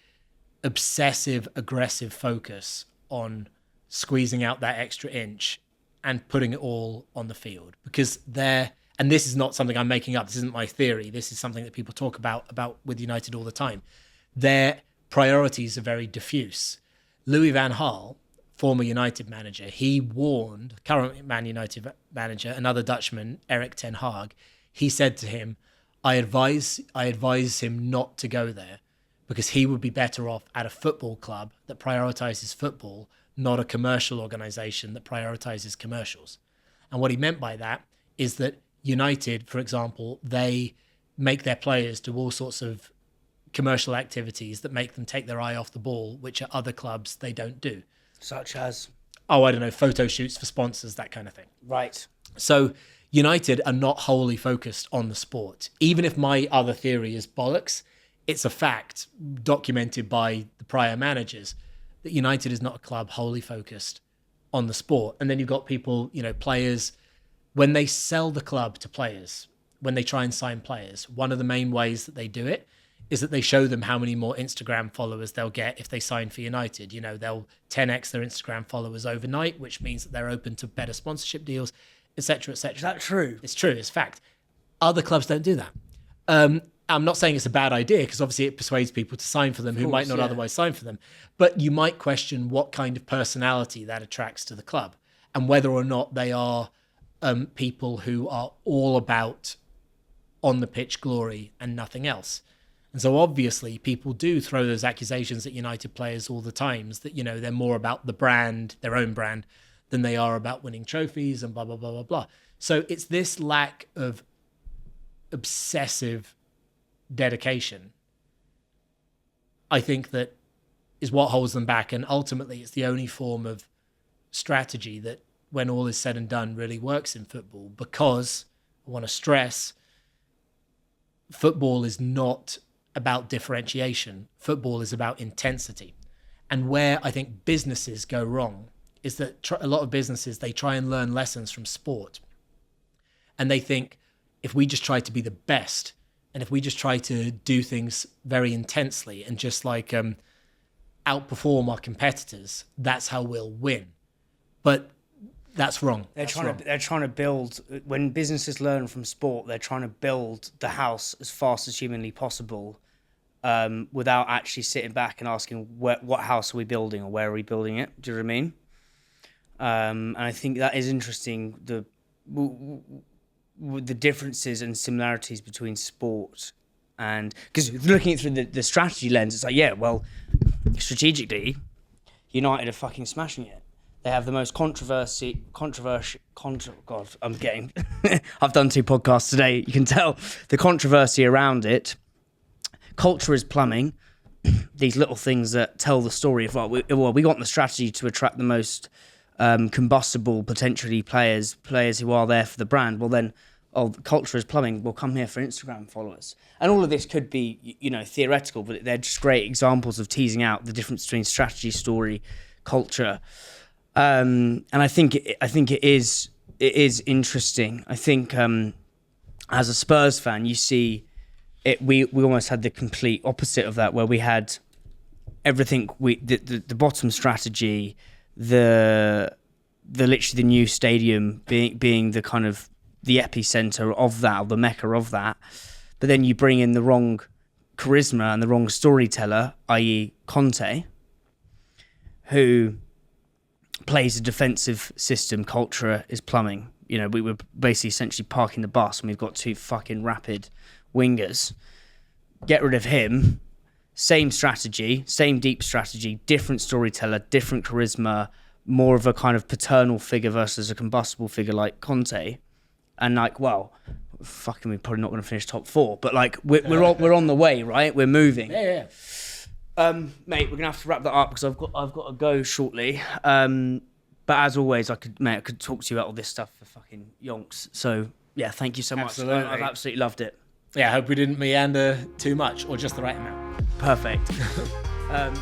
obsessive, aggressive focus on squeezing out that extra inch and putting it all on the field, because and this is not something I'm making up, this isn't my theory, this is something that people talk about with United all the time. Their priorities are very diffuse. Louis van Gaal, former United manager, he warned current Man United manager, another Dutchman, Erik ten Hag, He said to him, I advise him not to go there because he would be better off at a football club that prioritizes football, not a commercial organization that prioritizes commercials. And what he meant by that is that United, for example, they make their players do all sorts of commercial activities that make them take their eye off the ball, which at other clubs they don't do. Such as? Oh, I don't know, photo shoots for sponsors, that kind of thing. Right. So United are not wholly focused on the sport. Even if my other theory is bollocks, it's a fact documented by the prior managers that United is not a club wholly focused on the sport. And then you've got people, you know, players, when they sell the club to players, when they try and sign players, one of the main ways that they do it is that they show them how many more Instagram followers they'll get if they sign for United. You know, they'll 10x their Instagram followers overnight, which means that they're open to better sponsorship deals, etc., etc. Is that true? It's true. It's fact. Other clubs don't do that. I'm not saying it's a bad idea because obviously it persuades people to sign for them who might not otherwise sign for them. But you might question what kind of personality that attracts to the club and whether or not they are people who are all about on the pitch glory and nothing else. And so obviously people do throw those accusations at United players all the times that, you know, they're more about the brand, their own brand, than they are about winning trophies and blah, blah, blah, blah, blah. So it's this lack of obsessive dedication, I think, that is what holds them back. And ultimately it's the only form of strategy that, when all is said and done, really works in football, because I want to stress, football is not about differentiation. Football is about intensity. And where I think businesses go wrong is that a lot of businesses, they try and learn lessons from sport. And they think, if we just try to be the best, and if we just try to do things very intensely and just like outperform our competitors, that's how we'll win. But that's wrong. They're trying to build, when businesses learn from sport, they're trying to build the house as fast as humanly possible, without actually sitting back and asking what house are we building or where are we building it? Do you know what I mean? And I think that is interesting, the differences and similarities between sport and, because looking through the strategy lens, it's like, yeah, well, strategically, United are fucking smashing it. They have the most controversial. God, I'm getting. I've done 2 podcasts today. You can tell the controversy around it. Culture is plumbing. These little things that tell the story of we want the strategy to attract the most combustible potentially players who are there for the brand. Well, then, the culture is plumbing. We'll come here for Instagram followers, and all of this could be, you know, theoretical, but they're just great examples of teasing out the difference between strategy, story, culture. And I think it is interesting. I think as a Spurs fan, you see it. We almost had the complete opposite of that, where we had everything. The bottom strategy, the literally the new stadium being the kind of the epicenter of that, or the mecca of that. But then you bring in the wrong charisma and the wrong storyteller, i.e. Conte, who plays a defensive system. Culture is plumbing. You know, we were basically essentially parking the bus and we've got 2 fucking rapid wingers. Get rid of him. Same strategy, same deep strategy, different storyteller, different charisma, more of a kind of paternal figure versus a combustible figure like Conte. And like, well, fucking, we're probably not going to finish top 4, but like we're on the way, right? We're moving. Yeah. Mate, we're gonna have to wrap that up because I've got to go shortly. But as always, I could talk to you about all this stuff for fucking yonks. So yeah, thank you so much. Absolutely. I've absolutely loved it. Yeah, I hope we didn't meander too much or just the right amount. Perfect. Yeah.